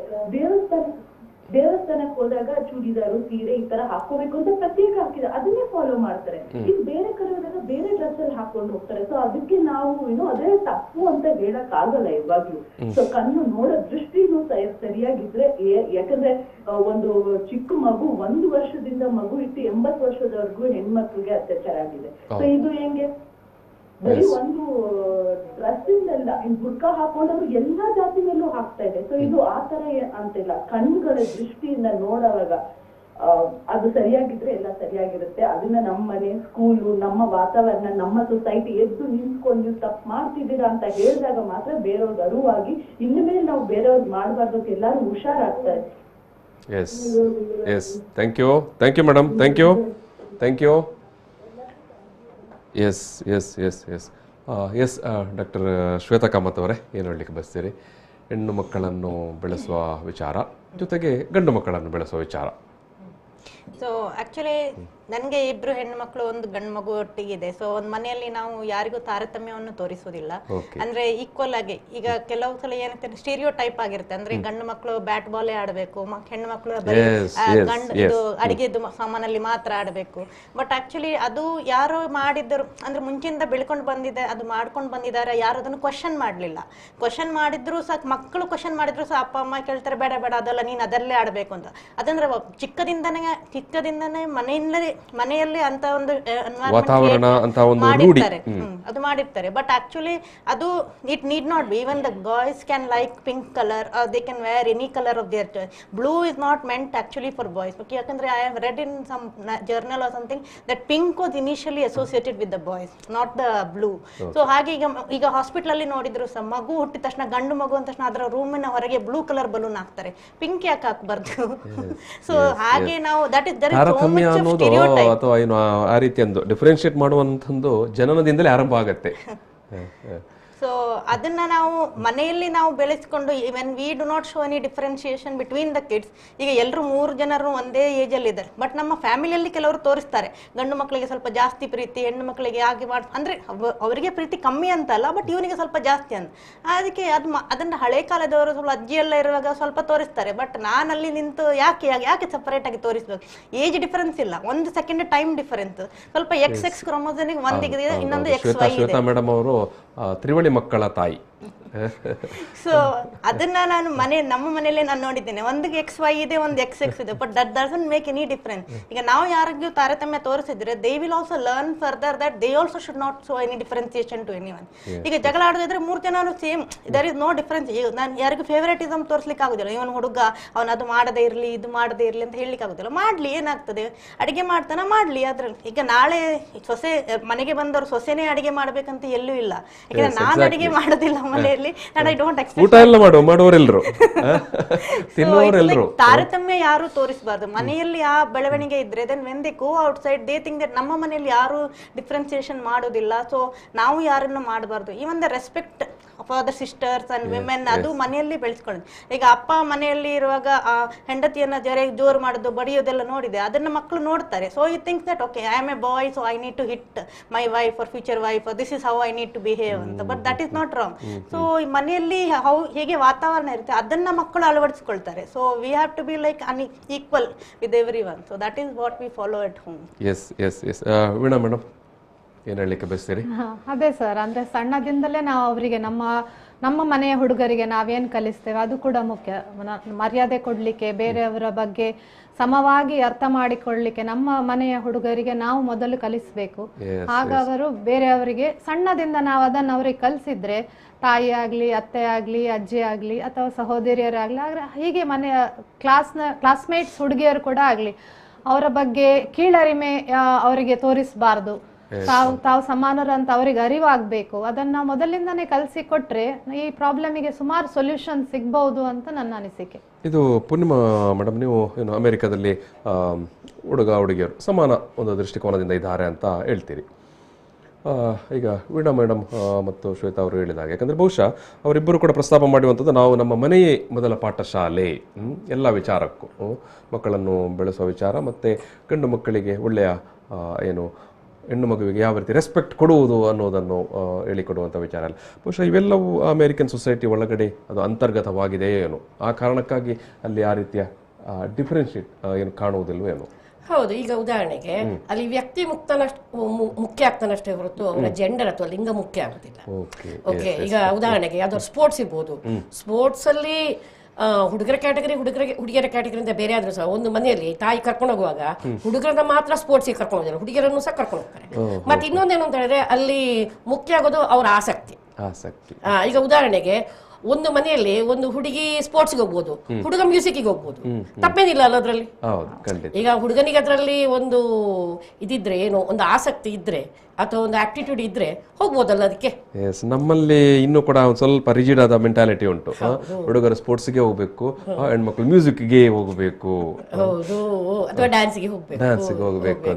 ದೇವಸ್ಥಾನಕ್ಕೆ ಹೋದಾಗ ಚೂಡಿದಾರು ಸೀರೆ ಈ ತರ ಹಾಕೋಬೇಕು ಅಂತ ಪ್ರತ್ಯೇಕ ಹಾಕಿದ್ರೆ ಅದನ್ನೇ ಫಾಲೋ ಮಾಡ್ತಾರೆ. ಈಗ ಬೇರೆ ಕಡೆ ಹೋದಾಗ ಬೇರೆ ಡ್ರೆಸ್ ಅಲ್ಲಿ ಹಾಕೊಂಡು ಹೋಗ್ತಾರೆ. ಸೊ ಅದಕ್ಕೆ ನಾವು ಅದೇ ತಪ್ಪು ಅಂತ ಹೇಳಕ್ ಆಗಲ್ಲ ಇವಾಗ್ಲೂ. ಸೊ ಕಣ್ಣು ನೋಡೋ ದೃಷ್ಟಿನೂ ಸರಿಯಾಗಿದ್ರೆ, ಯಾಕಂದ್ರೆ ಒಂದು ಚಿಕ್ಕ ಮಗು 1 ವರ್ಷದಿಂದ ಮಗು ಇಟ್ಟು 80 ವರ್ಷದವರೆಗೂ ಹೆಣ್ಮಕ್ಳಿಗೆ ಅತ್ಯಾಚಾರ ಆಗಿದೆ. ಸೊ ಇದು ಹೆಂಗೆ? ಬರೀ ಒಂದು ಡ್ರೆಸ್ ಇಂದಲ್ಲ, ಬುರ್ಕಾ ಹಾಕೊಂಡವ್ರು ಎಲ್ಲಾ ಜಾತಿ ಮೇಲೂ ಹಾಕ್ತಾ ಇದೆ. ಸೊ ಇದು ಆತರ ಅಂತಿಲ್ಲ, ಕಣ್ಣುಗಳ ದೃಷ್ಟಿಯಿಂದ ನೋಡುವಾಗ ಅದು ಸರಿಯಾಗಿದ್ರೆ ಎಲ್ಲ ಸರಿಯಾಗಿರುತ್ತೆ. ಅದನ್ನ ನಮ್ಮ ಮನೆ, ಸ್ಕೂಲು, ನಮ್ಮ ವಾತಾವರಣ, ನಮ್ಮ ಸೊಸೈಟಿ ಎದ್ದು ನಿಂತ್ಕೊಂಡು ನೀವು ತಪ್ಪು ಮಾಡ್ತಿದ್ದೀರಾ ಅಂತ ಹೇಳಿದಾಗ ಮಾತ್ರ ಬೇರೆಯವ್ರಿಗೆ ಅರಿವಾಗಿ ಇನ್ನು ಮೇಲೆ ನಾವು ಬೇರೆಯವ್ರಿಗೆ ಮಾಡಬಾರ್ದು ಅಂತ ಎಲ್ಲರೂ ಹುಷಾರಾಗ್ತಾರೆ. Thank you madam, thank you. Yes doctor Shweta Kamath ಅವರೇ, ಏನು ಹೇಳಲಿಕ್ಕೆ ಬಯಸ್ತೀರಿ? ಹೆಣ್ಣು ಮಕ್ಕಳನ್ನು ಬೆಳೆಸುವ ವಿಚಾರ ಜೊತೆಗೆ ಗಂಡು ಮಕ್ಕಳನ್ನು ಬೆಳೆಸುವ ವಿಚಾರ. ಸೊ ಆಕ್ಚುಲಿ ನನಗೆ 2 ಹೆಣ್ಣು ಮಕ್ಕಳು 1 ಗಂಡು ಮಗು ಒಟ್ಟಿಗಿದೆ. ಸೊ ಒಂದು ಮನೆಯಲ್ಲಿ ನಾವು ಯಾರಿಗೂ ತಾರತಮ್ಯವನ್ನು ತೋರಿಸುವುದಿಲ್ಲ, ಅಂದ್ರೆ ಈಕ್ವಲ್ ಆಗಿ. ಈಗ ಕೆಲವು ಸಲ ಏನಂತ ಸ್ಟೀರಿಯೋ ಟೈಪ್ ಆಗಿರುತ್ತೆ, ಅಂದ್ರೆ ಗಂಡು ಮಕ್ಕಳು ಬ್ಯಾಟ್ ಬಾಲೇ ಆಡಬೇಕು, ಹೆಣ್ಣು ಮಕ್ಕಳು ಇದು ಅಡಿಗೆದು ಸಾಮಾನಲ್ಲಿ ಮಾತ್ರ ಆಡಬೇಕು. ಬಟ್ ಆಕ್ಚುಲಿ ಅದು ಯಾರೋ ಮಾಡಿದ್ರು, ಅಂದ್ರೆ ಮುಂಚೆಯಿಂದ ಬೆಳ್ಕೊಂಡು ಬಂದಿದೆ, ಅದು ಮಾಡ್ಕೊಂಡು ಬಂದಿದ್ದಾರೆ, ಯಾರು ಅದನ್ನು ಕ್ವಶನ್ ಮಾಡಲಿಲ್ಲ. ಕ್ವಶನ್ ಮಾಡಿದ್ರು ಸಹ, ಮಕ್ಕಳು ಕ್ವಶನ್ ಮಾಡಿದ್ರು ಸಹ ಅಪ್ಪ ಅಮ್ಮ ಕೇಳ್ತಾರೆ, ಬೇಡ ಬೇಡ ಅದಲ್ಲ, ನೀನು ಅದರಲ್ಲೇ ಆಡಬೇಕು ಅಂತ. ಅದಂದ್ರೆ ಚಿಕ್ಕದಿಂದನೇ ಮನೆಯಲ್ಲಿ ಅಂತ ಒಂದು ಮಾಡಿರ್ತಾರೆ, ಅದು ಮಾಡಿರ್ತಾರೆ. ಬಟ್ ಆಕ್ಚುಲಿ ಅದು it need not be. Even the boys can like pink colour, they can wear any colour of their choice. Blue is not meant actually for boys. ಯಾಕಂದ್ರೆ I have read in some journal or something that pink was initially associated with the boys, not the blue. So ಹಾಗೆ ಈಗ hospital ಅಲ್ಲಿ ನೋಡಿದ್ರು ಸಹ ಮಗು ಹುಟ್ಟಿದ ತಕ್ಷಣ, ಗಂಡು ಮಗು ಅಂದ ತಕ್ಷಣ ಅದರ ರೂಮಿನ ಹೊರಗೆ ಬ್ಲೂ ಕಲರ್ ಬಲೂನ್ ಹಾಕ್ತಾರೆ, ಪಿಂಕ್ ಯಾಕೆ ಹಾಕಬಾರ್ದು? ಸೊ ಹಾಗೆ ನಾವು ದಟ್ ಇಸ್ ತಾರತಮ್ಯ ಅನ್ನೋದು ಅಥವಾ ಏನು ಆ ರೀತಿ ಒಂದು ಡಿಫರೆನ್ಶಿಯೇಟ್ ಮಾಡುವಂಥದ್ದು ಜನನದಿಂದಲೇ ಆರಂಭ ಆಗತ್ತೆ. ಸೊ ಅದನ್ನ ನಾವು ಮನೆಯಲ್ಲಿ ನಾವು ಬೆಳೆಸ್ಕೊಂಡು ಇವನ್ V do not show any differentiation between the kids. ಈಗ ಎಲ್ಲರೂ 3 ಜನರು ಒಂದೇ ಏಜ್ ಅಲ್ಲಿ ಇದ್ದಾರೆ, ಬಟ್ ನಮ್ಮ ಫ್ಯಾಮಿಲಿಯಲ್ಲಿ ಕೆಲವರು ತೋರಿಸ್ತಾರೆ ಗಂಡು ಮಕ್ಕಳಿಗೆ ಸ್ವಲ್ಪ ಜಾಸ್ತಿ ಪ್ರೀತಿ, ಹೆಣ್ಣು ಮಕ್ಕಳಿಗೆ ಹಾಗೆ ಅಂದ್ರೆ ಅವರಿಗೆ ಪ್ರೀತಿ ಕಮ್ಮಿ ಅಂತ ಅಲ್ಲ, ಬಟ್ ಇವನಿಗೆ ಸ್ವಲ್ಪ ಜಾಸ್ತಿ ಅಂತ. ಅದಕ್ಕೆ ಅದನ್ನ ಹಳೆ ಕಾಲದವರು ಸ್ವಲ್ಪ ಅಜ್ಜಿ ಎಲ್ಲ ಇರುವಾಗ ಸ್ವಲ್ಪ ತೋರಿಸ್ತಾರೆ, ಬಟ್ ನಾನಲ್ಲಿ ನಿಂತು ಯಾಕೆ ಸಪರೇಟ್ ಆಗಿ ತೋರಿಸ್ಬೇಕು? ಏಜ್ ಡಿಫರೆನ್ಸ್ ಇಲ್ಲ, 1 ಸೆಕೆಂಡ್ ಟೈಮ್ ಡಿಫರೆನ್ಸ್. ಸ್ವಲ್ಪ XX ಕ್ರೋಮೋಸೋಮಿಗೆ ಒಂದಿಗಿದೆ, ಇನ್ನೊಂದು XY ಇದೆ. ಮೇಡಮ್ ಅವರು ತ್ರಿವಳಿ ಮಕ್ಕಳ ತಾಯಿ. ಸೊ ಅದನ್ನ ನಾನು ನಮ್ಮ ಮನೆಯಲ್ಲೇ ನಾನು ನೋಡಿದ್ದೇನೆ, ಒಂದಿಗೆ XY ಇದೆ, ಒಂದು XX ಇದೆ, but that doesn't make any difference. ಈಗ ನಾವು ಯಾರಿಗೂ ತಾರತಮ್ಯ ತೋರಿಸಿದ್ರೆ they will also learn further that they also should not show any differentiation to anyone. ಈಗ ಜಗಳ ಆಡೋದಿದ್ರೆ 3 ಜನರು same, there is no difference. ಈಗ ನಾನು ಯಾರಿಗೂ ಫೇವರೇಟಿಸಮ್ ತೋರಿಸ್ಲಿಕ್ಕೆ ಆಗುದಿಲ್ಲ. ಇವನು ಹುಡುಗ ಅವನು ಅದು ಮಾಡದೇ ಇರಲಿ ಇದು ಮಾಡದೇ ಇರಲಿ ಅಂತ ಹೇಳಲಿಕ್ಕೆ ಆಗುದಿಲ್ಲ. ಮಾಡ್ಲಿ, ಏನಾಗ್ತದೆ, ಅಡಿಗೆ ಮಾಡ್ತಾನ ಮಾಡ್ಲಿ. ಅದ್ರಲ್ಲಿ ಈಗ ನಾಳೆ ಸೊಸೆ ಮನೆಗೆ ಬಂದವರು ಸೊಸೆನೇ ಅಡಿಗೆ ಮಾಡ್ಬೇಕಂತ ಎಲ್ಲೂ ಇಲ್ಲ. ಯಾಕಂದ್ರೆ ನಾನು ಅಡಿಗೆ ಮಾಡೋದಿಲ್ಲ ಮನೆಯಲ್ಲಿ, ಊಟ ಎಲ್ಲ ಮಾಡುವವರೆಲ್ಲರೂ ತಾರತಮ್ಯ ಯಾರು ತೋರಿಸಬಾರ್ದು. ಮನೆಯಲ್ಲಿ ಆ ಬೆಳವಣಿಗೆ ಇದ್ರೆ then when they go outside they think that ನಮ್ಮ ಮನೆಯಲ್ಲಿ ಯಾರು ಡಿಫ್ರೆನ್ಸಿಯೇಷನ್ ಮಾಡೋದಿಲ್ಲ, ಸೊ ನಾವು ಯಾರನ್ನು ಮಾಡಬಾರ್ದು. Even the respect for the sisters and women ಅದು ಮನೆಯಲ್ಲಿ ಬೆಳೆಸ್ಕೊಳ್ಳೋದು. ಈಗ ಅಪ್ಪ ಮನೆಯಲ್ಲಿ ಇರುವಾಗ ಹೆಂಡತಿಯನ್ನ ಜೋರು ಮಾಡೋದು ಬಡಿಯೋದೆಲ್ಲ ನೋಡಿದೆ, ಅದನ್ನ ಮಕ್ಕಳು ನೋಡ್ತಾರೆ. So you think that okay I am a boy, so I need to hit my wife or future wife, this is how I need to behave ಅಂತ. But that is not wrong. So ಮನೆಯಲ್ಲಿ ಹೇಗೆ ವಾತಾವರಣ ಇರುತ್ತೆ ಅದನ್ನ ಮಕ್ಕಳು ಅಳವಡಿಸ್ಕೊಳ್ತಾರೆ. So we have to be like equal with everyone. So that is what we follow at home. Yes yes yes Veena madam, ಏನು ಹೇಳಲಿಕ್ಕೆ ಬಯಸ್ತೀರಿ? ಅದೇ ಸರ್, ಅಂದ್ರೆ ಸಣ್ಣದಿಂದಲೇ ನಾವು ಅವರಿಗೆ ನಮ್ಮ ಮನೆಯ ಹುಡುಗರಿಗೆ ನಾವೇನ್ ಕಲಿಸ್ತೇವೆ ಅದು ಕೂಡ ಮುಖ್ಯ. ಮರ್ಯಾದೆ ಕೊಡ್ಲಿಕ್ಕೆ, ಬೇರೆಯವರ ಬಗ್ಗೆ ಸಮವಾಗಿ ಅರ್ಥ ಮಾಡಿಕೊಳ್ಳಿಕ್ಕೆ ನಮ್ಮ ಮನೆಯ ಹುಡುಗರಿಗೆ ನಾವು ಮೊದಲು ಕಲಿಸ್ಬೇಕು. ಆಗ ಅವರು ಬೇರೆಯವರಿಗೆ ಸಣ್ಣದಿಂದ ನಾವು ಅದನ್ನು ಅವರಿಗೆ ಕಲಿಸಿದ್ರೆ, ತಾಯಿ ಆಗ್ಲಿ, ಅತ್ತೆ ಆಗ್ಲಿ, ಅಜ್ಜಿ ಆಗ್ಲಿ ಅಥವಾ ಸಹೋದರಿಯರಾಗ್ಲಿ, ಹೀಗೆ ಮನೆಯ ಕ್ಲಾಸ್ಮೇಟ್ಸ್ ಹುಡುಗಿಯರು ಕೂಡ ಆಗ್ಲಿ, ಅವರ ಬಗ್ಗೆ ಕೀಳರಿಮೆ ಅವರಿಗೆ ತೋರಿಸಬಾರ್ದು. ತಾವು ಸಮಾನರು ಅಂತ ಅವರಿಗೆ ಅರಿವಾಗಬೇಕು. ಅದನ್ನ ಮೊದಲಿಂದಾನೇ ಕಲಿಸಿ ಕೊಟ್ರೆ ಈ ಪ್ರಾಬ್ಲಮಿಗೆ ಸುಮಾರು ಸೊಲ್ಯೂಷನ್ ಸಿಗ್ಬಹುದು ಅಂತ ನನ್ನ ಅನಿಸಿಕೆ. ಇದು ಪೂರ್ಣಿಮಾ ಮೇಡಮ್, ನೀವು ಏನು ಅಮೆರಿಕದಲ್ಲಿ ಹುಡುಗ ಹುಡುಗಿಯರು ಸಮಾನ ಒಂದು ದೃಷ್ಟಿಕೋನದಿಂದ ಇದ್ದಾರೆ ಅಂತ ಹೇಳ್ತೀರಿ. ಈಗ ವೀಣಾ ಮೇಡಮ್ ಮತ್ತು ಶ್ವೇತಾ ಅವರು ಹೇಳಿದಾಗ, ಯಾಕಂದರೆ ಬಹುಶಃ ಅವರಿಬ್ಬರು ಕೂಡ ಪ್ರಸ್ತಾಪ ಮಾಡುವಂಥದ್ದು ನಾವು ನಮ್ಮ ಮನೆಯೇ ಮೊದಲ ಪಾಠಶಾಲೆ ಎಲ್ಲ ವಿಚಾರಕ್ಕೂ, ಮಕ್ಕಳನ್ನು ಬೆಳೆಸುವ ವಿಚಾರ ಮತ್ತು ಗಂಡು ಮಕ್ಕಳಿಗೆ ಒಳ್ಳೆಯ ಏನು ಹೆಣ್ಣು ಮಗುವಿಗೆ ಯಾವ ರೀತಿ ರೆಸ್ಪೆಕ್ಟ್ ಕೊಡುವುದು ಅನ್ನೋದನ್ನು ಹೇಳಿಕೊಡುವಂಥ ವಿಚಾರ ಅಲ್ಲ. ಬಹುಶಃ ಇವೆಲ್ಲವೂ ಅಮೇರಿಕನ್ ಸೊಸೈಟಿ ಒಳಗಡೆ ಅದು ಅಂತರ್ಗತವಾಗಿದೆ ಏನು, ಆ ಕಾರಣಕ್ಕಾಗಿ ಅಲ್ಲಿ ಆ ರೀತಿಯ ಡಿಫ್ರೆನ್ಷಿಯೇಟ್ ಏನು ಕಾಣುವುದಿಲ್ವ ಏನು? ಹೌದು. ಈಗ ಉದಾಹರಣೆಗೆ ಅಲ್ಲಿ ವ್ಯಕ್ತಿ ಮುಖ್ಯ ಆಗ್ತಾನಷ್ಟೇ ಹೊರತು ಅವರ ಜೆಂಡರ್ ಅಥವಾ ಲಿಂಗ ಮುಖ್ಯ ಆಗುದಿಲ್ಲ. ಓಕೆ, ಈಗ ಉದಾಹರಣೆಗೆ ಯಾವ್ದಾದ್ರು ಸ್ಪೋರ್ಟ್ಸ್ ಇರ್ಬೋದು, ಸ್ಪೋರ್ಟ್ಸ್ ಅಲ್ಲಿ ಹುಡುಗರ ಕ್ಯಾಟಗರಿ ಹುಡುಗಿಯರ ಕ್ಯಾಟಗರಿ ಅಂತ ಬೇರೆ ಆದ್ರೂ ಸಹ ಒಂದು ಮನೆಯಲ್ಲಿ ತಾಯಿ ಕರ್ಕೊಂಡು ಹೋಗುವಾಗ ಹುಡುಗರನ್ನ ಮಾತ್ರ ಸ್ಪೋರ್ಟ್ಸ್ಗೆ ಕರ್ಕೊಂಡು ಹೋಗ್ತಾರೆ, ಹುಡುಗಿಯರನ್ನು ಸಹ ಕರ್ಕೊಂಡು ಹೋಗ್ತಾರೆ. ಮತ್ತೆ ಇನ್ನೊಂದೇನು ಅಂತ ಹೇಳಿದ್ರೆ ಅಲ್ಲಿ ಮುಖ್ಯ ಆಗೋದು ಅವರ ಆಸಕ್ತಿ. ಈಗ ಉದಾಹರಣೆಗೆ ಒಂದು ಮನೆಯಲ್ಲಿ ಒಂದು ಹುಡುಗಿ ಸ್ಪೋರ್ಟ್ಸ್ಗೆ ಹೋಗ್ಬೋದು, ಹುಡುಗ ಮ್ಯೂಸಿಕ್ಗೆ ಹೋಗ್ಬೋದು, ತಪ್ಪೇನಿಲ್ಲ ಅಲ್ಲ ಅದ್ರಲ್ಲಿ. ಈಗ ಹುಡುಗನಿಗೆ ಅದರಲ್ಲಿ ಒಂದು ಇದಿದ್ರೆ, ಏನು ಒಂದು ಆಸಕ್ತಿ ಇದ್ರೆ ಅಥವಾ ಒಂದು ಆಪ್ಟಿಟ್ಯೂಡ್ ಇದ್ರೆ ಹೋಗ್ಬೋದಲ್ಲ ಅದಕ್ಕೆ. ನಮ್ಮಲ್ಲಿ ಇನ್ನೂ ಕೂಡ ಒಂದು ಸ್ವಲ್ಪ ರಿಜಿಡ್ ಆದ ಮೆಂಟಾಲಿಟಿ ಉಂಟು. ಹುಡುಗರು ಸ್ಪೋರ್ಟ್ಸ್ಗೆ ಹೋಗ್ಬೇಕು, ಹೆಣ್ಮಕ್ಳು ಮ್ಯೂಸಿಕ್ಗೆ ಹೋಗಬೇಕು, ಹೌದು, ಅಥವಾ ಡ್ಯಾನ್ಸ್ಗೆ ಹೋಗ್ಬೇಕು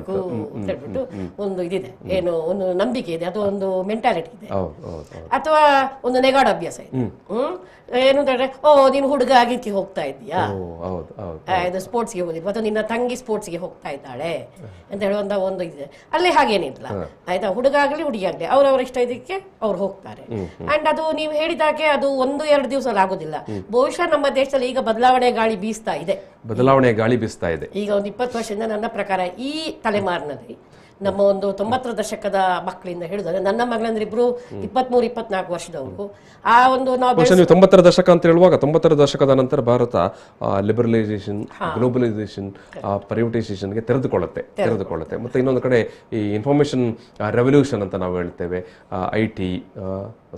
ಅಂತ ಹೇಳ್ಬಿಟ್ಟು ಒಂದು ಇದಿದೆ, ಏನು ಒಂದು ನಂಬಿಕೆ ಇದೆ, ಅಥವಾ ಒಂದು ಮೆಂಟಾಲಿಟಿ ಇದೆ, ಅಥವಾ ಒಂದು ನೆಗಾಡ ಅಭ್ಯಾಸ ಇದೆ. ಏನು ಹೇಳಿದ್ರೆ, ನೀನು ಹುಡುಗ ಆಗಿಕ್ಕೆ ಹೋಗ್ತಾ ಇದ್ದೀಯಾ, ಇದು ಸ್ಪೋರ್ಟ್ಸ್ಗೆ ಹೋಗಿದ್ವಿ, ಅಥವಾ ನಿನ್ನ ತಂಗಿ ಸ್ಪೋರ್ಟ್ಸ್ಗೆ ಹೋಗ್ತಾ ಇದ್ದಾಳೆ ಅಂತ ಹೇಳುವಂತ ಒಂದು ಇದೆ. ಅಲ್ಲಿ ಹಾಗೇನಿಲ್ಲ ಆಯ್ತಾ, ಹುಡುಗ ಆಗಲಿ ಹುಡುಗಿ ಆಗಲಿ ಅವರವರ ಇಷ್ಟ ಇದಕ್ಕೆ ಅವ್ರು ಹೋಗ್ತಾರೆ. ಅಂಡ್ ಅದು ನೀವು ಹೇಳಿದಾಗೆ ಅದು 1-2 ದಿವಸ ಆಗೋದಿಲ್ಲ. ಬಹುಶಃ ನಮ್ಮ ದೇಶದಲ್ಲಿ ಈಗ ಬದಲಾವಣೆ ಗಾಳಿ ಬೀಸ್ತಾ ಇದೆ. ಈಗ ಒಂದು 20 ವರ್ಷದಿಂದ ನನ್ನ ಪ್ರಕಾರ ಈ ತಲೆಮಾರಿನಲ್ಲಿ ನಮ್ಮ ಒಂದು 90ರ ದಶಕದ ಮಕ್ಕಳಿಂದ ಹೇಳಿದ್ರೆ, ನನ್ನ ಮಗಳಂದ್ರೆ ಇಬ್ರು 23-24 ವರ್ಷದವರು. ಆ ಒಂದು ನಾವು 90ರ ದಶಕ ಅಂತ ಹೇಳುವಾಗ 90ರ ದಶಕದ ನಂತರ ಭಾರತ ಲಿಬರಲೈಸೇಷನ್, ಗ್ಲೋಬಲೈಸೇಷನ್, ಪ್ರೈವೇಟೈಸೇಷನ್ಗೆ ತೆರೆದುಕೊಳ್ಳುತ್ತೆ. ಮತ್ತು ಇನ್ನೊಂದು ಕಡೆ ಈ ಇನ್ಫಾರ್ಮೇಷನ್ ರೆವಲ್ಯೂಷನ್ ಅಂತ ನಾವು ಹೇಳ್ತೇವೆ, IT,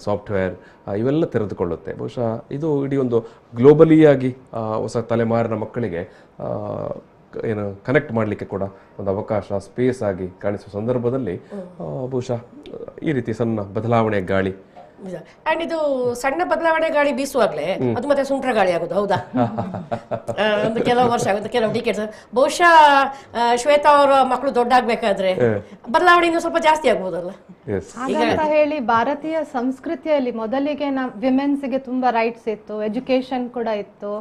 ಸಾಫ್ಟ್ವೇರ್ ಇವೆಲ್ಲ ತೆರೆದುಕೊಳ್ಳುತ್ತೆ. ಬಹುಶಃ ಇದು ಇಡೀ ಒಂದು ಗ್ಲೋಬಲಿಯಾಗಿ ಹೊಸ ತಲೆಮಾರಿನ ಮಕ್ಕಳಿಗೆ ಏನು ಕನೆಕ್ಟ್ ಮಾಡಲಿಕ್ಕೆ ಕೂಡ ಒಂದು ಅವಕಾಶ, ಸ್ಪೇಸ್ ಆಗಿ ಕಾಣಿಸುವ ಸಂದರ್ಭದಲ್ಲಿ ಬಹುಶಃ ಈ ರೀತಿ ಸಣ್ಣ ಬದಲಾವಣೆ ಗಾಳಿ ಅಂಡ್ ಇದು ಸಣ್ಣ ಬದಲಾವಣೆ ಗಾಳಿ ಬೀಸುವಾಗ್ಲೇ ಅದು ಮತ್ತೆ ಸುಂಟ್ರ ಗಾಳಿ ಆಗೋದು, ಹೌದಾ? ಒಂದು ಕೆಲವು ವರ್ಷ ಆಗುತ್ತೆ, ಕೆಲವು ಡಿಕೆಟ್ಸ್. ಬಹುಶಃ ಶ್ವೇತಾ ಅವರ ಮಕ್ಕಳು ದೊಡ್ಡ ಆಗ್ಬೇಕಾದ್ರೆ ಬದಲಾವಣೆ ಇನ್ನೂ ಸ್ವಲ್ಪ ಜಾಸ್ತಿ ಆಗ್ಬೋದಲ್ಲ. ಹಾಗಂತ ಹೇಳಿ ಭಾರತೀಯ ಸಂಸ್ಕೃತಿಯಲ್ಲಿ ಮೊದಲಿಗೆ ವಿಮೆನ್ಸ್ಗೆ ತುಂಬಾ ರೈಟ್ಸ್ ಇತ್ತು, ಎಜುಕೇಶನ್ ಕೂಡ ಇತ್ತು,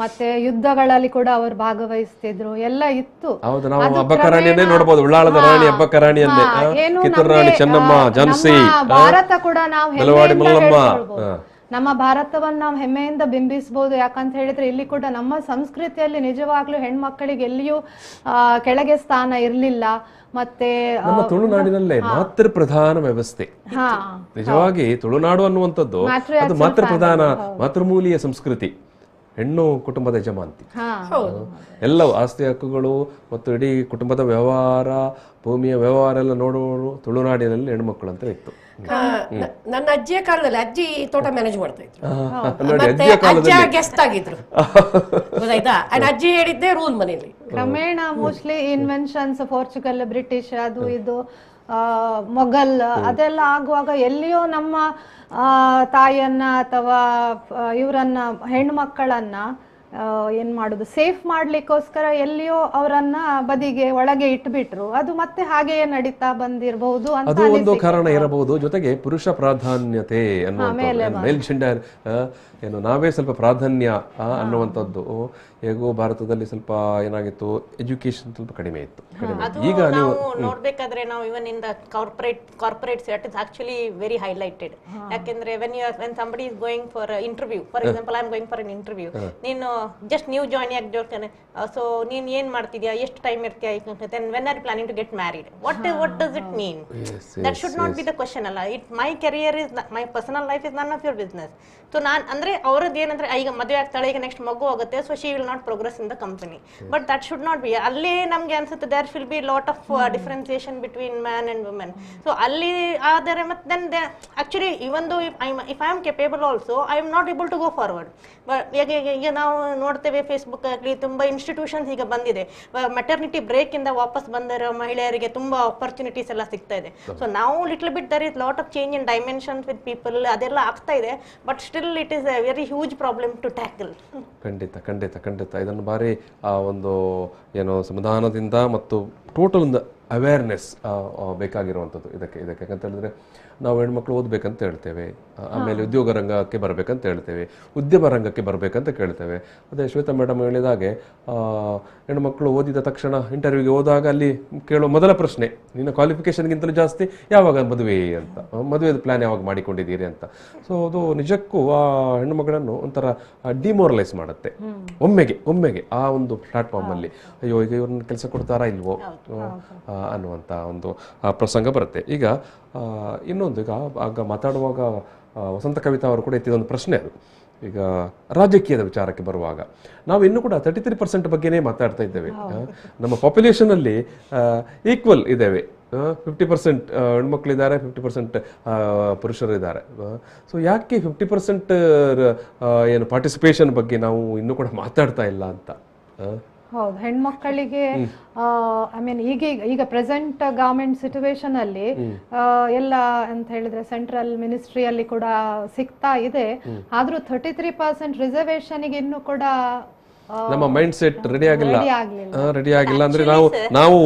ಮತ್ತೆ ಯುದ್ಧಗಳಲ್ಲಿ ಕೂಡ ಅವರು ಭಾಗವಹಿಸ್ತಿದ್ರು, ಎಲ್ಲ ಇತ್ತು. ಹೌದು, ನಾವು ಹಬ್ಬಕರಾಣಿಯನ್ನೇ ನೋಡಬಹುದು, ಉಳ್ಳಾಳದ ರಾಣಿ ಹಬ್ಬಕರಾಣಿಯನ್ನೇ, ಕಿತ್ತೂರು ರಾಣಿ ಚೆನ್ನಮ್ಮ, ಝಾನ್ಸಿ, ಭಾರತ ಕೂಡ ನಾವು ನಮ್ಮ ಭಾರತವನ್ನು ನಾವು ಹೆಮ್ಮೆಯಿಂದ ಬಿಂಬಿಸಬಹುದು. ಯಾಕಂತ ಹೇಳಿದ್ರೆ ಇಲ್ಲಿ ಕೂಡ ನಮ್ಮ ಸಂಸ್ಕೃತಿಯಲ್ಲಿ ನಿಜವಾಗ್ಲೂ ಹೆಣ್ಮಕ್ಕಳಿಗೆ ಎಲ್ಲಿಯೂ ಕೆಳಗೆ ಸ್ಥಾನ ಇರ್ಲಿಲ್ಲ. ಮತ್ತೆ ನಮ್ಮ ತುಳುನಾಡಿನಲ್ಲೇ ಮಾತೃ ಪ್ರಧಾನ ವ್ಯವಸ್ಥೆ, ನಿಜವಾಗಿ ತುಳುನಾಡು ಅನ್ನುವಂಥದ್ದು ಅದು ಮಾತೃ ಪ್ರಧಾನ, ಮಾತೃಮೂಲಿಯ ಸಂಸ್ಕೃತಿ. ಹೆಣ್ಣು ಕುಟುಂಬದ ಯಜಮಾಂತಿ, ಎಲ್ಲವೂ ಆಸ್ತಿ ಹಕ್ಕುಗಳು ಮತ್ತು ಇಡೀ ಕುಟುಂಬದ ವ್ಯವಹಾರ, ಭೂಮಿಯ ವ್ಯವಹಾರ ಎಲ್ಲ ನೋಡುವವರು ತುಳುನಾಡಿನಲ್ಲಿ ಹೆಣ್ಮಕ್ಳು ಅಂತ ಇತ್ತು. ನನ್ನ ಅಜ್ಜಿಯ ಕಾಲದಲ್ಲಿ ಅಜ್ಜಿ ತೋಟ ಮ್ಯಾನೇಜ್ ಮಾಡ್ತಾ ಇದ್ರು, ಅಜ್ಜ ಗೆಸ್ಟ್ ಆಗಿದ್ರು, ಗೊತ್ತಾಯ್ತಾ? ಅಜ್ಜಿ ಹೇಳಿದ್ದೆ ರೂಲ್ ಮನೆಯಲ್ಲಿ. ಕ್ರಮೇಣ ಮೋಸ್ಟ್ಲಿ ಇನ್ವೆನ್ಷನ್ಸ್, ಪೋರ್ಚುಗಲ್, ಬ್ರಿಟಿಷ್, ಅದು ಇದು ಮೊಘಲ್ ಅದೆಲ್ಲ ಆಗುವಾಗ ಎಲ್ಲಿಯೋ ನಮ್ಮ ತಾಯಿಯನ್ನ ಅಥವಾ ಇವರನ್ನ ಹೆಣ್ಮಕ್ಕಳನ್ನ ಏನ್ ಮಾಡುದು, ಸೇಫ್ ಮಾಡ್ಲಿಕ್ಕೋಸ್ಕರ ಎಲ್ಲಿಯೋ ಅವರನ್ನ ಬದಿಗೆ ಒಳಗೆ ಇಟ್ಬಿಟ್ರು. ಅದು ಮತ್ತೆ ಹಾಗೆಯೇ ನಡೀತಾ ಬಂದಿರಬಹುದು ಅಂತ ಅದು ಒಂದು ಕಾರಣ ಇರಬಹುದು. ಜೊತೆಗೆ ಪುರುಷ ಪ್ರಾಧಾನ್ಯತೆ ಅನ್ನುವಂಥದ್ದು, ಮೇಲ್ ಜೆಂಡರ್ ಏನು ನಾವೇ ಸ್ವಲ್ಪ ಪ್ರಾಧಾನ್ಯ ಅನ್ನುವಂಥದ್ದು. ಹೇಗೋ ಭಾರತದಲ್ಲಿ ಸ್ವಲ್ಪ ಏನಾಗಿತ್ತು, ಎಜುಕೇಶನ್ ಸ್ವಲ್ಪ ಕಡಿಮೆ ಇತ್ತು. ಈಗ ನೀವು ನೋಡ್ಬೇಕಾದ್ರೆ ನಾವು even in the corporates it is actually very highlighted. ಯಾಕೆಂದ್ರೆ when somebody is going for an interview, for example I am going for an interview, ನೀನು ಜಸ್ಟ್ ನ್ಯೂ ಜಾಯಿನ್ ಆಗಿರ್ತಾನೆ, ಸೊ ನೀನ್ ಏನ್ ಮಾಡ್ತಿದ್ಯಾ, ಎಷ್ಟು time ಇರ್ತೀಯಾ, then when are you planning to get married, what does it mean? That should not be the question ಅಲ್ಲ. My career is my personal life is none of your business. So ನಾನ್ ಅಂದ್ರೆ ಅವ್ರದ್ದು ಏನಂದ್ರೆ ಈಗ ಮದುವೆ ಆಗ್ತಾಳೆ, ಈಗ next ಮಗು ಆಗುತ್ತೆ, so she will not progress in the company. But that should not be. ಅಲ್ಲಿ ನಮ್ಗೆ ಅನ್ಸುತ್ತೆ there will be lot of differentiation between man and women. So ಅಲ್ಲಿ ಆದರೆ ಮತ್ತೆ then actually even though if I am capable also I am not able to go forward. ಈಗ ನಾವು ನೋಡ್ತೇವೆ Facebook ಆಗಲಿ ತುಂಬಾ ಇನ್ಸ್ಟಿಟ್ಯೂಷನ್ಸ್ ಈಗ ಬಂದಿದೆ, ಮೆಟರ್ನಿಟಿ ಬ್ರೇಕ್ ಇಂದ ವಾಪಸ್ ಬಂದಿರೋ ಮಹಿಳೆಯರಿಗೆ ತುಂಬಾ ಆಪರ್ಚುನಿಟೀಸ್ ಎಲ್ಲ ಸಿಗ್ತಾ ಇದೆ. ಸೊ ನಾವು little bit there is lot of change in dimensions with people, ಅದೆಲ್ಲ ಆಗ್ತಾ ಇದೆ. But still it is a very huge problem to tackle. ಖಂಡಿತ ಖಂಡಿತ ಖಂಡಿತ ಇದನ್ನು ಬಾರಿ ಒಂದು ಏನು ಸಮಾಧಾನದಿಂದ ಮತ್ತು ಟೋಟಲ್ ಒಂದು ಅವೇರ್ನೆಸ್ ಬೇಕಾಗಿರುವಂಥದ್ದು ಇದಕ್ಕೆ ಯಾಕಂತ ಹೇಳಿದ್ರೆ ನಾವು ಹೆಣ್ಮಕ್ಳು ಓದಬೇಕಂತ ಹೇಳ್ತೇವೆ, ಆಮೇಲೆ ಉದ್ಯೋಗ ರಂಗಕ್ಕೆ ಬರಬೇಕಂತ ಹೇಳ್ತೇವೆ, ಉದ್ಯಮ ರಂಗಕ್ಕೆ ಬರಬೇಕಂತ ಕೇಳ್ತೇವೆ. ಅದೇ ಶ್ವೇತಾ ಮೇಡಮ್ ಹೇಳಿದಾಗೆ ಹೆಣ್ಮಕ್ಳು ಓದಿದ ತಕ್ಷಣ ಇಂಟರ್ವ್ಯೂಗೆ ಹೋದಾಗ ಅಲ್ಲಿ ಕೇಳೋ ಮೊದಲ ಪ್ರಶ್ನೆ, ನಿನ್ನ ಕ್ವಾಲಿಫಿಕೇಷನ್ಗಿಂತಲೂ ಜಾಸ್ತಿ ಯಾವಾಗ ಮದುವೆ ಅಂತ, ಮದುವೆದ ಪ್ಲಾನ್ ಯಾವಾಗ ಮಾಡಿಕೊಂಡಿದ್ದೀರಿ ಅಂತ. ಸೊ ಅದು ನಿಜಕ್ಕೂ ಆ ಹೆಣ್ಣುಮಗಳನ್ನು ಒಂಥರ ಡಿಮೋರಲೈಸ್ ಮಾಡುತ್ತೆ ಒಮ್ಮೆಗೆ ಆ ಒಂದು ಪ್ಲಾಟ್ಫಾರ್ಮಲ್ಲಿ. ಅಯ್ಯೋ ಈಗ ಇವ್ರನ್ನ ಕೆಲಸ ಕೊಡ್ತಾರಾ ಇಲ್ವೋ ಅನ್ನುವಂಥ ಒಂದು ಪ್ರಸಂಗ ಬರುತ್ತೆ. ಈಗ ಇನ್ನೊಂದು, ಈಗ ಆಗ ಮಾತಾಡುವಾಗ ವಸಂತ ಕವಿತಾ ಅವರು ಕೂಡ ಎತ್ತಿದೊಂದು ಪ್ರಶ್ನೆ ಅದು. ಈಗ ರಾಜಕೀಯದ ವಿಚಾರಕ್ಕೆ ಬರುವಾಗ ನಾವು ಇನ್ನೂ ಕೂಡ 33% ಬಗ್ಗೆನೇ ಮಾತಾಡ್ತಾ ಇದ್ದೇವೆ. ನಮ್ಮ ಪಾಪ್ಯುಲೇಷನಲ್ಲಿ ಈಕ್ವಲ್ ಇದ್ದೇವೆ, 50% ಹೆಣ್ಮಕ್ಳಿದ್ದಾರೆ, 50% ಪುರುಷರಿದ್ದಾರೆ. ಸೊ ಯಾಕೆ 50% ಏನು ಪಾರ್ಟಿಸಿಪೇಷನ್ ಬಗ್ಗೆ ನಾವು ಇನ್ನೂ ಕೂಡ ಮಾತಾಡ್ತಾ ಇಲ್ಲ ಅಂತ? ಹೌದು, ಹೆಣ್ಮಕ್ಕಳಿಗೆ ಐ ಮೀನ್ ಈಗ ಪ್ರೆಸೆಂಟ್ ಗವರ್ಮೆಂಟ್ ಸಿಚುವೇಶನ್ ಅಲ್ಲಿ ಎಲ್ಲ ಅಂತ ಹೇಳಿದ್ರೆ ಸೆಂಟ್ರಲ್ ಮಿನಿಸ್ಟ್ರಿಯಲ್ಲಿ ಕೂಡ ಸಿಗ್ತಾ ಇದೆ. ಆದ್ರೂ 33% ರಿಸರ್ವೇಶನ್ಗೆ ಇನ್ನೂ ಕೂಡ ನಮ್ಮ ಮೈಂಡ್ ಸೆಟ್ ರೆಡಿ ಆಗಿಲ್ಲ ಅಂದ್ರೆ ನಾವು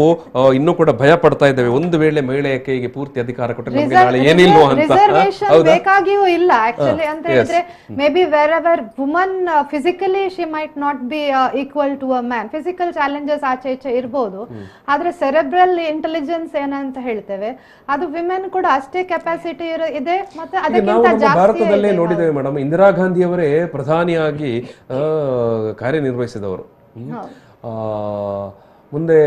ಇನ್ನೂ ಕೂಡ ಭಯ ಪಡ್ತಾ ಇದ್ದೇವೆ, ಒಂದು ವೇಳೆ ಮಹಿಳೆಯ ಕೈಗೆ ಪೂರ್ತಿ ಅಧಿಕಾರ ಕೊಟ್ಟರೆ ನಮಗೆ ನಾಳೆ ಏನಿಲ್ವೋ ಅಂತ. ರಿಸರ್ವೇಶನ್ ಬೇಕಾಗಿಯೂ ಇಲ್ಲ ಆಕ್ಚುಲಿ ಅಂತ ಹೇಳಿದ್ರೆ, maybe wherever woman physically she might not be equal to a man. Physical challenges ಆಚೆ ಈಚೆ ಇರ್ಬೋದು, ಆದ್ರೆ ಸೆರೆಬ್ರಲ್ ಇಂಟೆಲಿಜೆನ್ಸ್ ಏನಂತ ಹೇಳ್ತೇವೆ ಅದು ವಿಮೆನ್ ಕೂಡ ಅಷ್ಟೇ ಕೆಪಾಸಿಟಿ ಇದೆ. ಮತ್ತೆ ಅದಕ್ಕಿಂತ ಜಾಸ್ತಿ ಭಾರತದಲ್ಲೇ ನೋಡಿದ್ದೇವೆ ಮೇಡಮ್, ಇಂದಿರಾ ಗಾಂಧಿ ಅವರೇ ಪ್ರಧಾನಿಯಾಗಿ ಕಾರ್ಯನಿರ್ವಹಿಸಿದವರು. ಮುಂದೆ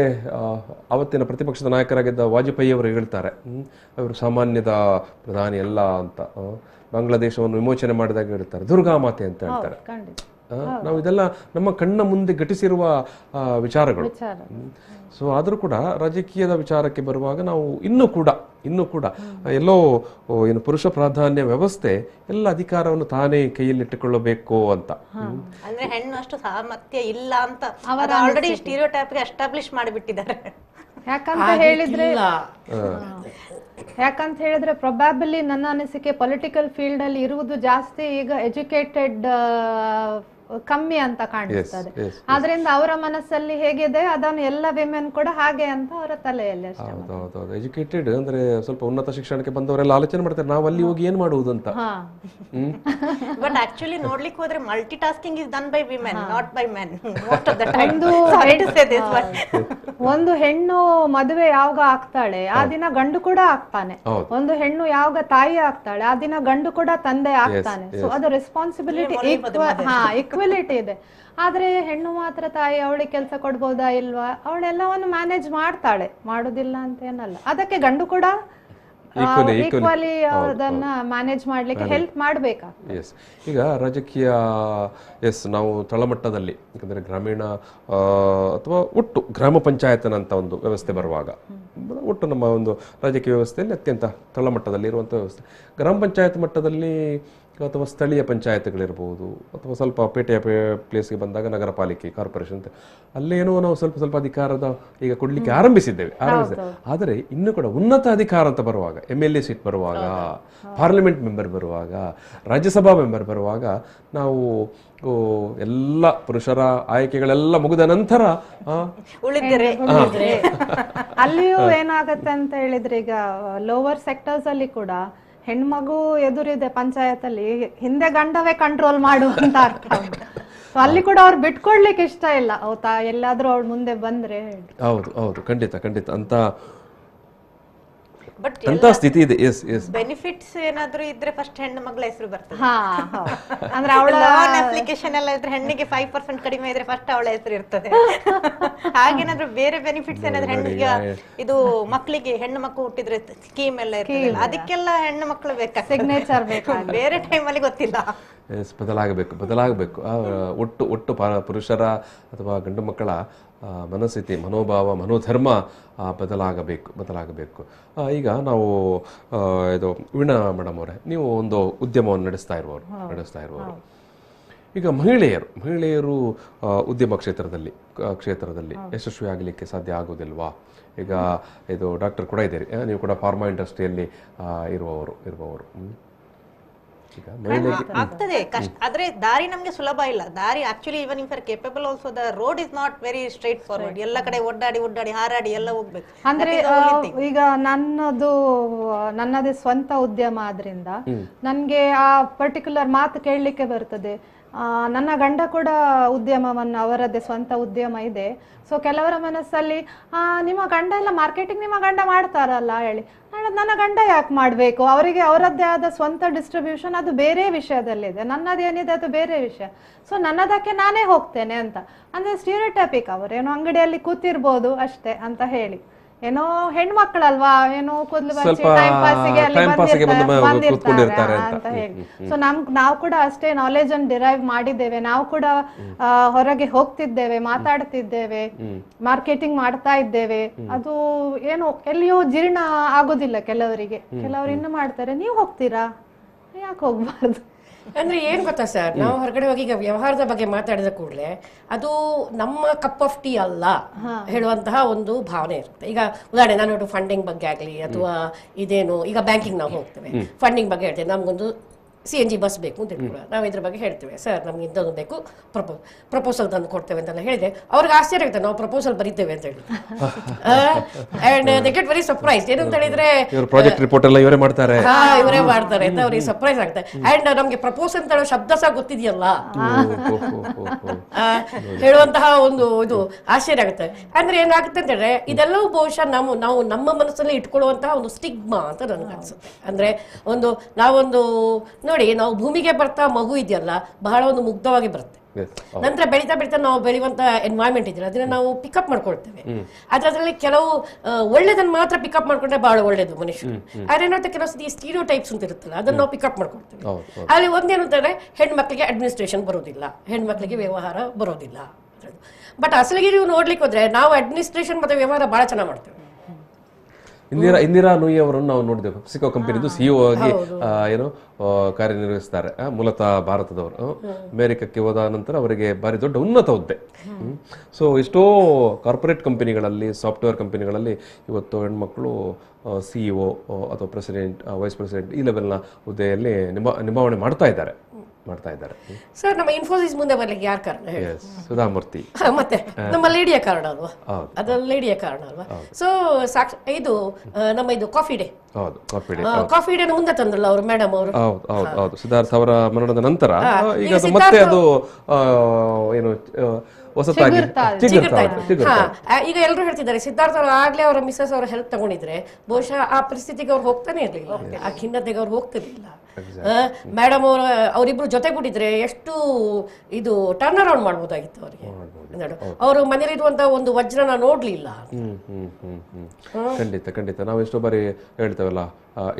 ಅವತ್ತಿನ ಪ್ರತಿಪಕ್ಷದ ನಾಯಕರಾಗಿದ್ದ ವಾಜಪೇಯಿ ಅವರು ಹೇಳ್ತಾರೆ, ಅವರು ಸಾಮಾನ್ಯದ ಪ್ರಧಾನಿ ಅಲ್ಲ ಅಂತ. ಬಾಂಗ್ಲಾದೇಶವನ್ನು ವಿಮೋಚನೆ ಮಾಡಿದಾಗ ಹೇಳ್ತಾರೆ ದುರ್ಗಾ ಮಾತೆ ಅಂತ ಹೇಳ್ತಾರೆ. ನಾವು ಇದೆಲ್ಲ ನಮ್ಮ ಕಣ್ಣ ಮುಂದೆ ಘಟಿಸಿರುವ ವಿಚಾರಗಳು. ಸೊ ಆದರೂ ಕೂಡ ರಾಜಕೀಯದ ವಿಚಾರಕ್ಕೆ ಬರುವಾಗ ನಾವು ಇನ್ನೂ ಕೂಡ ಎಲ್ಲೋ ಏನು ಪುರುಷ ಪ್ರಾಧಾನ್ಯ ವ್ಯವಸ್ಥೆ ಎಲ್ಲ ಅಧಿಕಾರವನ್ನು ತಾನೇ ಕೈಯಲ್ಲಿಟ್ಟುಕೊಳ್ಳಬೇಕು ಅಂತ. ಅಂದ್ರೆ ಹೆಣ್ಣು ಅಷ್ಟು ಸಾಮರ್ಥ್ಯ ಇಲ್ಲ ಅಂತ ಆಲ್ರೆಡಿ ಸ್ಟೀರಿಯೋಟೈಪ್ ಎಸ್ಟಾಬ್ಲಿಷ್ ಮಾಡಿಬಿಟ್ಟಿದ್ದಾರೆ. ಯಾಕಂತ ಹೇಳಿದ್ರೆ ಯಾಕಂತ ಹೇಳಿದ್ರೆ ಪ್ರೊಬ್ಯಾಬಲಿ ನನ್ನ ಅನಿಸಿಕೆ ಪೊಲಿಟಿಕಲ್ ಫೀಲ್ಡ್ ಅಲ್ಲಿ ಇರುವುದು ಜಾಸ್ತಿ ಈಗ ಎಜುಕೇಟೆಡ್ ಕಮ್ಮಿ ಅಂತ ಕಾಣಿಸ್ತದೆ. ಆದ್ರಿಂದ ಅವರ ಮನಸ್ಸಲ್ಲಿ ಹೇಗಿದೆ ಅದನ್ನು ಎಲ್ಲ ವಿಮೆನ್ ಕೂಡ ಹಾಗೆ ಅಂತ ಅವರ ತಲೆಯಲ್ಲಿ ಅಷ್ಟೇ. ಎಜುಕೇಟೆಡ್ ಅಂದ್ರೆ ಸ್ವಲ್ಪ ಉನ್ನತ ಶಿಕ್ಷಣಕ್ಕೆ ಬಂದವರೆಲ್ಲ ಆಲೋಚನೆ ಮಾಡ್ತಾರೆ ನಾವು ಅಲ್ಲಿ ಹೋಗಿ ಏನ್ ಮಾಡುವುದು ಅಂತ. ಬಟ್ ಆಕ್ಚುಲಿ ನೋಡ್ಲಿಕ್ಕೆ ಹೋದ್ರೆ multi tasking is done by women, not by men. ಒಂದು ಹೆಣ್ಣು ಮದುವೆ ಯಾವಾಗ ಆಗ್ತಾಳೆ ಆ ದಿನ ಗಂಡು ಕೂಡ ಆಗ್ತಾನೆ. ಒಂದು ಹೆಣ್ಣು ಯಾವಾಗ ತಾಯಿ ಆಗ್ತಾಳೆ ಆ ದಿನ ಗಂಡು ಕೂಡ ತಂದೆ ಆಗ್ತಾನೆ. ಸೊ ಅದು ರೆಸ್ಪಾನ್ಸಿಬಿಲಿಟಿ ಈಕ್ವಲಿಟಿ ಇದೆ. ಆದ್ರೆ ಹೆಣ್ಣು ಮಾತ್ರ ತಾಯಿ ಅವಳಿಗೆ ಕೆಲಸ ಕೊಡ್ಬೋದಾ ಇಲ್ವಾ, ಅವಳೆಲ್ಲವನ್ನು ಮ್ಯಾನೇಜ್ ಮಾಡ್ತಾಳೆ, ಮಾಡುದಿಲ್ಲ ಅಂತ ಏನಲ್ಲ. ಅದಕ್ಕೆ ಗಂಡು ಕೂಡ ಈಕ್ವಲಿ ಅದನ್ನ ಮ್ಯಾನೇಜ್ ಮಾಡ್ಲಿಕ್ಕೆ ಹೆಲ್ಪ್ ಮಾಡ್ಬೇಕಾಗ್ತದೆ. ಈಗ ರಾಜಕೀಯ ನಾವು ತಳಮಟ್ಟದಲ್ಲಿ ಯಾಕಂದ್ರೆ ಗ್ರಾಮೀಣ ಅಥವಾ ಒಟ್ಟು ಗ್ರಾಮ ಪಂಚಾಯತ್ನಂತ ಒಂದು ವ್ಯವಸ್ಥೆ ಬರುವಾಗ, ಒಟ್ಟು ನಮ್ಮ ಒಂದು ರಾಜಕೀಯ ವ್ಯವಸ್ಥೆಯಲ್ಲಿ ಅತ್ಯಂತ ತಳಮಟ್ಟದಲ್ಲಿ ಇರುವಂಥ ವ್ಯವಸ್ಥೆ, ಗ್ರಾಮ ಪಂಚಾಯತ್ ಮಟ್ಟದಲ್ಲಿ ಅಥವಾ ಸ್ಥಳೀಯ ಪಂಚಾಯತ್ಗಳಿರ್ಬೋದು ಅಥವಾ ಸ್ವಲ್ಪ ಪೇಟೆಯ ಪ್ಲೇಸ್ಗೆ ಬಂದಾಗ ನಗರ ಪಾಲಿಕೆ, ಕಾರ್ಪೊರೇಷನ್ ಅಂತ ಅಲ್ಲೇನೋ ನಾವು ಸ್ವಲ್ಪ ಅಧಿಕಾರದ ಈಗ ಕೊಡ್ಲಿಕ್ಕೆ ಆರಂಭಿಸಿದ್ದೇವೆ. ಆದರೆ ಇನ್ನೂ ಕೂಡ ಉನ್ನತ ಅಧಿಕಾರ ಅಂತ ಬರುವಾಗ, MLA ಸೀಟ್ ಬರುವಾಗ, ಪಾರ್ಲಿಮೆಂಟ್ ಮೆಂಬರ್ ಬರುವಾಗ, ರಾಜ್ಯಸಭಾ ಮೆಂಬರ್ ಬರುವಾಗ ನಾವು ಎಲ್ಲ ಪುರುಷರ ಆಯ್ಕೆಗಳೆಲ್ಲ ಮುಗಿದ ನಂತರ ಅಲ್ಲಿಯೂ ಏನಾಗತ್ತೆ ಅಂತ ಹೇಳಿದ್ರೆ ಈಗ ಲೋವರ್ ಸೆಕ್ಟರ್ಸ್ ಅಲ್ಲಿ ಕೂಡ ಹೆಣ್ಮಗು ಎದುರಿದೆ ಪಂಚಾಯತ್ ಅಲ್ಲಿ, ಹಿಂದೆ ಗಂಡವೇ ಕಂಟ್ರೋಲ್ ಮಾಡುವಂತ ಅರ್ಥ ಉಂಟು. ಅಲ್ಲಿ ಕೂಡ ಅವ್ರು ಬಿಟ್ಕೊಡ್ಲಿಕ್ಕೆ ಇಷ್ಟ ಇಲ್ಲ, ಹೌದಾ, ಎಲ್ಲಾದ್ರೂ ಅವ್ಳು ಮುಂದೆ ಬಂದ್ರೆ. ಹೌದು ಖಂಡಿತ ಅಂತ ಬಟ್ ಅಂತ ಸ್ಥಿತಿ ಇದೆ. ಬೆನಿಫಿಟ್ಸ್ ಏನಾದ್ರೂ ಇದ್ರೆ ಫಸ್ಟ್ ಹೆಣ್ಣು ಮಗಳ ಹೆಸರು ಬರ್ತದೆ. ಅಂದ್ರೆ ಅವಳ ಅಪ್ಲಿಕೇಶನ್ ಎಲ್ಲ ಇದ್ರೆ ಹೆಣ್ಣಿಗೆ 5% ಕಡಿಮೆ ಇದ್ರೆ ಫಸ್ಟ್ ಅವಳ ಹೆಸರು ಇರ್ತದೆ. ಹಾಗೇನಾದ್ರೂ ಬೇರೆ ಬೆನಿಫಿಟ್ಸ್ ಏನಾದ್ರೆ ಹೆಣ್ಣಿಗೆ ಇದು ಮಕ್ಕಳಿಗೆ ಹೆಣ್ಣು ಮಕ್ಕಳು ಹುಟ್ಟಿದ್ರೆ ಸ್ಕೀಮ್ ಎಲ್ಲ ಇರ್ತದೆ, ಅದಕ್ಕೆಲ್ಲ ಹೆಣ್ಣು ಮಕ್ಕಳು ಬೇಕಾ, ಸಿಗ್ನೇಚರ್ ಬೇಕು, ಬೇರೆ ಟೈಮಲ್ಲಿ ಗೊತ್ತಿಲ್ಲ. ಬದಲಾಗಬೇಕು. ಒಟ್ಟು ಪುರುಷರ ಅಥವಾ ಗಂಡು ಮಕ್ಕಳ ಮನಸ್ಥಿತಿ, ಮನೋಭಾವ, ಮನೋಧರ್ಮ ಬದಲಾಗಬೇಕು. ಈಗ ನಾವು ಇದು ವೀಣಾ ಮೇಡಮ್ ಅವರೇ, ನೀವು ಒಂದು ಉದ್ಯಮವನ್ನು ನಡೆಸ್ತಾ ಇರುವವರು, ಈಗ ಮಹಿಳೆಯರು ಉದ್ಯಮ ಕ್ಷೇತ್ರದಲ್ಲಿ ಯಶಸ್ವಿ ಆಗಲಿಕ್ಕೆ ಸಾಧ್ಯ ಆಗೋದಿಲ್ವಾ? ಈಗ ಇದು ಡಾಕ್ಟರ್ ಕೂಡ ಇದ್ದೀರಿ, ನೀವು ಕೂಡ ಫಾರ್ಮಾ ಇಂಡಸ್ಟ್ರಿಯಲ್ಲಿ ಇರುವವರು. ಆಗ್ತದೆ ಕಷ್ಟ, ಆದ್ರೆ ದಾರಿ ನಮ್ಗೆ ಸುಲಭ ಇಲ್ಲ. ದಾರಿ actually even if R capable also the road is not very straight forward. ಎಲ್ಲ ಕಡೆ ಒಡ್ಡಾಡಿ ಹಾರಾಡಿ ಎಲ್ಲ ಹೋಗ್ಬೇಕು. ಅಂದ್ರೆ ಈಗ ನನ್ನದೇ ಸ್ವಂತ ಉದ್ಯಮ ಆದ್ರಿಂದ ನನ್ಗೆ ಆ ಪರ್ಟಿಕ್ಯುಲರ್ ಮಾತು ಕೇಳಲಿಕ್ಕೆ ಬರ್ತದೆ. ನನ್ನ ಗಂಡ ಕೂಡ ಉದ್ಯಮವನ್ನು, ಅವರದ್ದೇ ಸ್ವಂತ ಉದ್ಯಮ ಇದೆ. ಸೊ ಕೆಲವರ ಮನಸ್ಸಲ್ಲಿ ನಿಮ್ಮ ಗಂಡ ಎಲ್ಲ ಮಾರ್ಕೆಟಿಂಗ್ ನಿಮ್ಮ ಗಂಡ ಮಾಡ್ತಾರಲ್ಲ ಹೇಳಿ, ನನ್ನ ಗಂಡ ಯಾಕೆ ಮಾಡಬೇಕು, ಅವರಿಗೆ ಅವರದ್ದೇ ಆದ ಸ್ವಂತ ಡಿಸ್ಟ್ರಿಬ್ಯೂಷನ್, ಅದು ಬೇರೆ ವಿಷಯದಲ್ಲಿದೆ, ನನ್ನದೇನಿದೆ ಅದು ಬೇರೆ ವಿಷಯ. ಸೊ ನನ್ನದಕ್ಕೆ ನಾನೇ ಹೋಗ್ತೇನೆ ಅಂತ ಅಂದ್ರೆ ಸ್ಟೀರಿಯೋಟೈಪಿಕ್. ಅವರೇನೋ ಅಂಗಡಿಯಲ್ಲಿ ಕೂತಿರ್ಬೋದು ಅಷ್ಟೇ ಅಂತ ಹೇಳಿ, ಏನೋ ಹೆಣ್ಮಕ್ಳಲ್ವಾ, ಏನೋ ಕೂದಲು ಬಚ್ಚಿ ಟೈಮ್ ಪಾಸಿಗೆ ಅಲ್ಲಿ ಬಂದಿರ್ತಾರೆ ಅಂತ ಹೇಳಿ. ಸೊ ನಾವು ಕೂಡ ಅಷ್ಟೇ ನಾಲೆಜ್ ಅನ್ನು ಡಿರೈವ್ ಮಾಡಿದ್ದೇವೆ. ನಾವು ಕೂಡ ಹೊರಗೆ ಹೋಗ್ತಿದ್ದೇವೆ, ಮಾತಾಡ್ತಿದ್ದೇವೆ, ಮಾರ್ಕೆಟಿಂಗ್ ಮಾಡ್ತಾ ಇದ್ದೇವೆ. ಅದು ಏನೋ ಎಲ್ಲಿಯೂ ಜೀರ್ಣ ಆಗೋದಿಲ್ಲ ಕೆಲವರಿಗೆ. ಕೆಲವರು ಇನ್ನು ಮಾಡ್ತಾರೆ, ನೀವು ಹೋಗ್ತೀರಾ, ಯಾಕೆ ಹೋಗ್ಬಾರ್ದು? ಅಂದ್ರೆ ಏನ್ ಗೊತ್ತಾ ಸರ್, ನಾವು ಹೊರಗಡೆ ಹೋಗಿ ಈಗ ವ್ಯವಹಾರದ ಬಗ್ಗೆ ಮಾತಾಡಿದ ಕೂಡಲೇ ಅದು ನಮ್ಮ ಕಪ್ ಆಫ್ ಟೀ ಅಲ್ಲ ಹೇಳುವಂತಹ ಒಂದು ಭಾವನೆ ಇರುತ್ತೆ. ಈಗ ಉದಾಹರಣೆ ನಾನು ಫಂಡಿಂಗ್ ಬಗ್ಗೆ ಆಗ್ಲಿ ಅಥವಾ ಇದೇನು, ಈಗ ಬ್ಯಾಂಕಿಂಗ್ ನಾವು ಹೋಗ್ತೇವೆ, ಫಂಡಿಂಗ್ ಬಗ್ಗೆ ಹೇಳ್ತೇವೆ, ನಮ್ಗೊಂದು CNG ಬಸ್ ಬೇಕು ಅಂತ ಇಟ್ಕೊಳ್ಳ, ನಾವು ಇದ್ರ ಬಗ್ಗೆ ಹೇಳ್ತೇವೆ, ಸರ್ ನಮ್ಗೆ ಇದೊಂದು ಬೇಕು, ಪ್ರಪೋಸಲ್ ತಂದು ಕೊಡ್ತೇವೆ ಅಂತೆಲ್ಲ ಹೇಳಿದ್ರೆ ಅವ್ರಿಗೆ ಆಶ್ಚರ್ಯ ಆಗುತ್ತೆ, ನಾವು ಪ್ರಪೋಸಲ್ ಬರೀತೇವೆ ಅಂತ ಹೇಳಿ. And they get very surprise. ಏನಂತ ಹೇಳಿದ್ರೆ ಪ್ರಾಜೆಕ್ಟ್ ರಿಪೋರ್ಟ್ ಎಲ್ಲ ಇವರೇ ಮಾಡ್ತಾರೆ ಅಂತ ಅವ್ರಿಗೆ ಸರ್ಪ್ರೈಸ್ ಆಗುತ್ತೆ. ಅಂಡ್ ನಮ್ಗೆ ಪ್ರಪೋಸಲ್ ಅಂತ ಹೇಳೋ ಶಬ್ದ ಸಹ ಗೊತ್ತಿದೆಯಲ್ಲ ಹೇಳುವಂತಹ ಒಂದು ಇದು ಆಶ್ಚರ್ಯ ಆಗುತ್ತೆ. ಅಂದ್ರೆ ಏನಾಗುತ್ತೆ ಅಂತ ಹೇಳಿದ್ರೆ ಇದೆಲ್ಲವೂ ಬಹುಶಃ ನಾವು ನಮ್ಮ ಮನಸ್ಸಲ್ಲಿ ಇಟ್ಕೊಳ್ಳುವಂತಹ ಒಂದು ಸ್ಟಿಗ್ಮಾ ಅಂತ ನನಗೆ ಅನ್ಸುತ್ತೆ. ಅಂದ್ರೆ ನಾವೊಂದು ನೋಡಿ, ನಾವು ಭೂಮಿಗೆ ಬರ್ತಾ ಮಗು ಇದೆಯಲ್ಲ ಬಹಳ ಒಂದು ಮುಗ್ಧವಾಗಿ ಬರುತ್ತೆ. ನಂತರ ಬೆಳೀತಾ ನಾವು ಬೆಳೆಯುವಂತ ಎನ್ವೈರನ್ಮೆಂಟ್ ಇದೆಯಲ್ಲ ಅದನ್ನ ನಾವು ಪಿಕಪ್ ಮಾಡ್ಕೊಳ್ತೇವೆ. ಅದರಲ್ಲಿ ಕೆಲವು ಒಳ್ಳೇದನ್ನ ಮಾತ್ರ ಪಿಕಪ್ ಮಾಡ್ಕೊಂಡ್ರೆ ಬಹಳ ಒಳ್ಳೇದು ಮನುಷ್ಯರು. ಅದೇನಂತ ಕೆಲವು ಸ್ಟೀರಿಯೋ ಟೈಪ್ಸ್ ಅಂತ ಇರುತ್ತಲ್ಲ ಅದನ್ನ ನಾವು ಪಿಕಪ್ ಮಾಡ್ಕೊಳ್ತೇವೆ. ಅಲ್ಲಿ ಒಂದೇನು ಅಂತಂದ್ರೆ ಹೆಣ್ಮಕ್ಳಿಗೆ ಅಡ್ಮಿನಿಸ್ಟ್ರೇಷನ್ ಬರೋದಿಲ್ಲ, ಹೆಣ್ಮಕ್ಳಿಗೆ ವ್ಯವಹಾರ ಬರೋದಿಲ್ಲ. ಬಟ್ ಅಸಲಿಗೆ ನೀವು ನೋಡ್ಲಿಕ್ಕೆ ಹೋದ್ರೆ ನಾವು ಅಡ್ಮಿನಿಸ್ಟ್ರೇಷನ್ ಮತ್ತೆ ವ್ಯವಹಾರ ಬಹಳ ಚೆನ್ನಾಗಿ ಮಾಡ್ತೇವೆ. ಇಂದಿರಾ ನೂಯಿ ಅವರನ್ನು ನಾವು ನೋಡಿದ್ದೇವೆ, ಪೆಪ್ಸಿಕೋ ಕಂಪನಿದು CEO ಆಗಿ ಕಾರ್ಯನಿರ್ವಹಿಸ್ತಾರೆ. ಮೂಲತಃ ಭಾರತದವರು, ಅಮೆರಿಕಕ್ಕೆ ಹೋದ ನಂತರ ಅವರಿಗೆ ಭಾರಿ ದೊಡ್ಡ ಉನ್ನತ ಹುದ್ದೆ. ಸೊ ಎಷ್ಟೋ ಕಾರ್ಪೊರೇಟ್ ಕಂಪನಿಗಳಲ್ಲಿ, ಸಾಫ್ಟ್ವೇರ್ ಕಂಪನಿಗಳಲ್ಲಿ ಇವತ್ತು ಹೆಣ್ಮಕ್ಳು CEO ಅಥವಾ ಪ್ರೆಸಿಡೆಂಟ್, ವೈಸ್ ಪ್ರೆಸಿಡೆಂಟ್ ಈ ಲೆವೆಲ್ನ ಹುದ್ದೆಯಲ್ಲಿ ನಿಭಾವಣೆ ಮಾಡ್ತಾ ಇದ್ದಾರೆ. ಸರ್, ನಮ್ಮ ಇನ್ಫೋಸಿಸ್ ಮುಂದೆ ಬರ್ಲಿಕ್ಕೆ ಯಾರು ಕಾರಣ? ಸುಧಾಮೂರ್ತಿ. ಮತ್ತೆ ನಮ್ಮ ಲೇಡಿಯ ಕಾರಣ ಅಲ್ವಾ? ಅದು ಲೇಡಿಯ ಕಾರಣ ಅಲ್ವಾ? ಸೊ ಇದು ನಮ್ಮ ಇದು ಕಾಫಿ ಡೇ ಮುಂದೆ ತಂದ್ರಲ್ಲ ಅವರು, ಮೇಡಮ್ ಅವರು. ಹೌದು, ಸಿದ್ಧಾರ್ಥ ಅವರ ಮರಣದ ನಂತರ ಈಗ ಅದು ಮತ್ತೆ ಅದು ಏನು ಹೊಸತಾಗಿ ಈಗ ಎಲ್ಲರೂ ಹೇಳ್ತಿದ್ದಾರೆ, ಸಿದ್ಧಾರ್ಥ ಅವರು ಆಗ್ಲೇ ಅವರ ಮಿಸಸ್ ಅವರ ಹೆಲ್ಪ್ ತಗೊಂಡಿದ್ರೆ ಬಹುಶಃ ಆ ಪರಿಸ್ಥಿತಿಗೆ ಅವ್ರು ಹೋಗ್ತಾನೆ ಇರ್ಲಿಲ್ಲ, ಆ ಖಿನ್ನತೆಗೆ ಅವ್ರು ಹೋಗ್ತಿರ್ಲಿಲ್ಲ. ಮೇಡಮ್ ಅವರಿಬ್ರು ಜೊತೆಗೂಡಿದ್ರೆ ಎಷ್ಟು ಇದು ಟರ್ನ್ ಅರೌಂಡ್ ಮಾಡ್ಬೋದಾಗಿತ್ತು ಅವರಿಗೆ. ಅವರು ಮನೇಲಿರುವಂತ ಒಂದು ವಜ್ರನ ನೋಡ್ಲಿಲ್ಲ. ಖಂಡಿತ ನಾವು ಎಷ್ಟೋ ಬಾರಿ ಹೇಳ್ತೇವಲ್ಲ,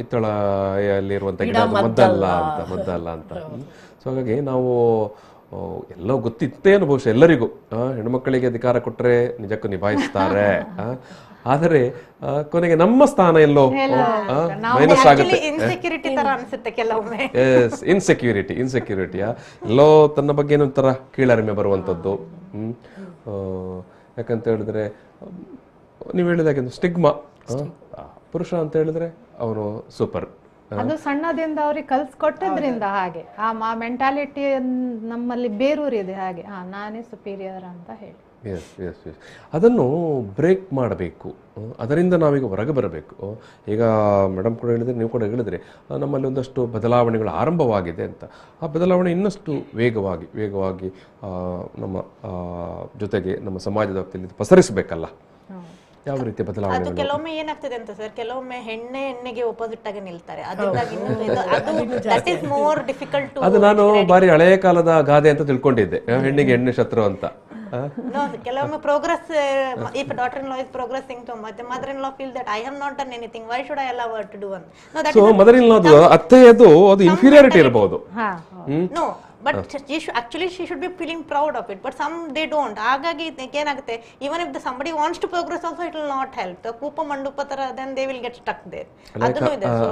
ಇತ್ತಳೆಯಲ್ಲಿರುವಂತ ಗಿಡ ಮದ್ದಲ್ಲ ಅಂತ. ಸೊ ಹಾಗಾಗಿ ನಾವು ಎಲ್ಲೋ ಗೊತ್ತಿತ್ತೇನು ಬಹುಶಃ ಎಲ್ಲರಿಗೂ, ಹೆಣ್ಮಕ್ಕಳಿಗೆ ಅಧಿಕಾರ ಕೊಟ್ಟರೆ ನಿಜಕ್ಕೂ ನಿಭಾಯಿಸ್ತಾರೆ, ಆದರೆ ಕೊನೆಗೆ ನಮ್ಮ ಸ್ಥಾನ ಎಲ್ಲೋ ಮೈನಸ್ ಆಗುತ್ತೆ. ಇನ್ಸೆಕ್ಯೂರಿಟಿ ಎಲ್ಲೋ ತನ್ನ ಬಗ್ಗೆ ಒಂಥರ ಕೀಳರಿಮೆ ಬರುವಂಥದ್ದು. ಯಾಕಂತ ಹೇಳಿದ್ರೆ ನೀವು ಹೇಳಿದಾಗೆ ಸ್ಟಿಗ್ಮಾ, ಪುರುಷ ಅಂತ ಹೇಳಿದ್ರೆ ಅವನು ಸೂಪರ್. ಅದು ಸಣ್ಣದಿಂದ ಅವ್ರಿಗೆ ಕಲ್ಸ್ಕೊಟ್ಟಿದ್ರಿಂದ ಹಾಗೆ ಆ ಮೆಂಟಾಲಿಟಿ ನಮ್ಮಲ್ಲಿ ಬೇರೂರಿದೆ, ಹಾಗೆ ನಾನೇ ಸುಪೀರಿಯರ್ ಅಂತ ಹೇಳಿ. ಅದನ್ನು ಬ್ರೇಕ್ ಮಾಡಬೇಕು, ಅದರಿಂದ ನಾವೀಗ ಹೊರಗೆ ಬರಬೇಕು. ಈಗ ಮೇಡಮ್ ಕೂಡ ಹೇಳಿದ್ರೆ, ನೀವು ಕೂಡ ಹೇಳಿದ್ರೆ, ನಮ್ಮಲ್ಲಿ ಒಂದಷ್ಟು ಬದಲಾವಣೆಗಳು ಆರಂಭವಾಗಿದೆ ಅಂತ. ಆ ಬದಲಾವಣೆ ಇನ್ನಷ್ಟು ವೇಗವಾಗಿ ನಮ್ಮ ಜೊತೆಗೆ ನಮ್ಮ ಸಮಾಜದ ವ್ಯಕ್ತಿಯಲ್ಲಿ ಪಸರಿಸಬೇಕಲ್ಲ. ಯಾವ ರೀತಿ ಬದಲಾವಣೆ? ಅದು ಕೆಲವೊಮ್ಮೆ ಏನಾಗ್ತದೆ ಅಂತ ಸರ್, ಕೆಲವೊಮ್ಮೆ ಹೆಣ್ಣಿಗೆ ಒಪೋಸಿಟ್ ಆಗಿ ನಿಲ್ತಾರೆ. ಅದು ನಾನು ಬಾರಿ ಹಳೆಯ ಕಾಲದ ಗಾದೆ ಅಂತ ತಿಳ್ಕೊಂಡಿದ್ದೆ, ಹೆಣ್ಣಿಗೆ ಹೆಣ್ಣು ಶತ್ರು ಅಂತ. ಕೆಲವೊಮ್ಮೆ progress, if daughter in law is progressing too much, the mother in law feel that I have not done anything, why should I allow her to do one? So mother in law ಅತ್ತೆಯದು ಅದು inferiority ಇರಬಹುದು. No, but she should be feeling proud of it, but some they don't. ಹಾಗಾಗಿ ಏನಾಗುತ್ತೆ, even if somebody wants to progress also, it will not help. The ಕೂಪ ಮಂಡುಪ ತರ, then they will get stuck there.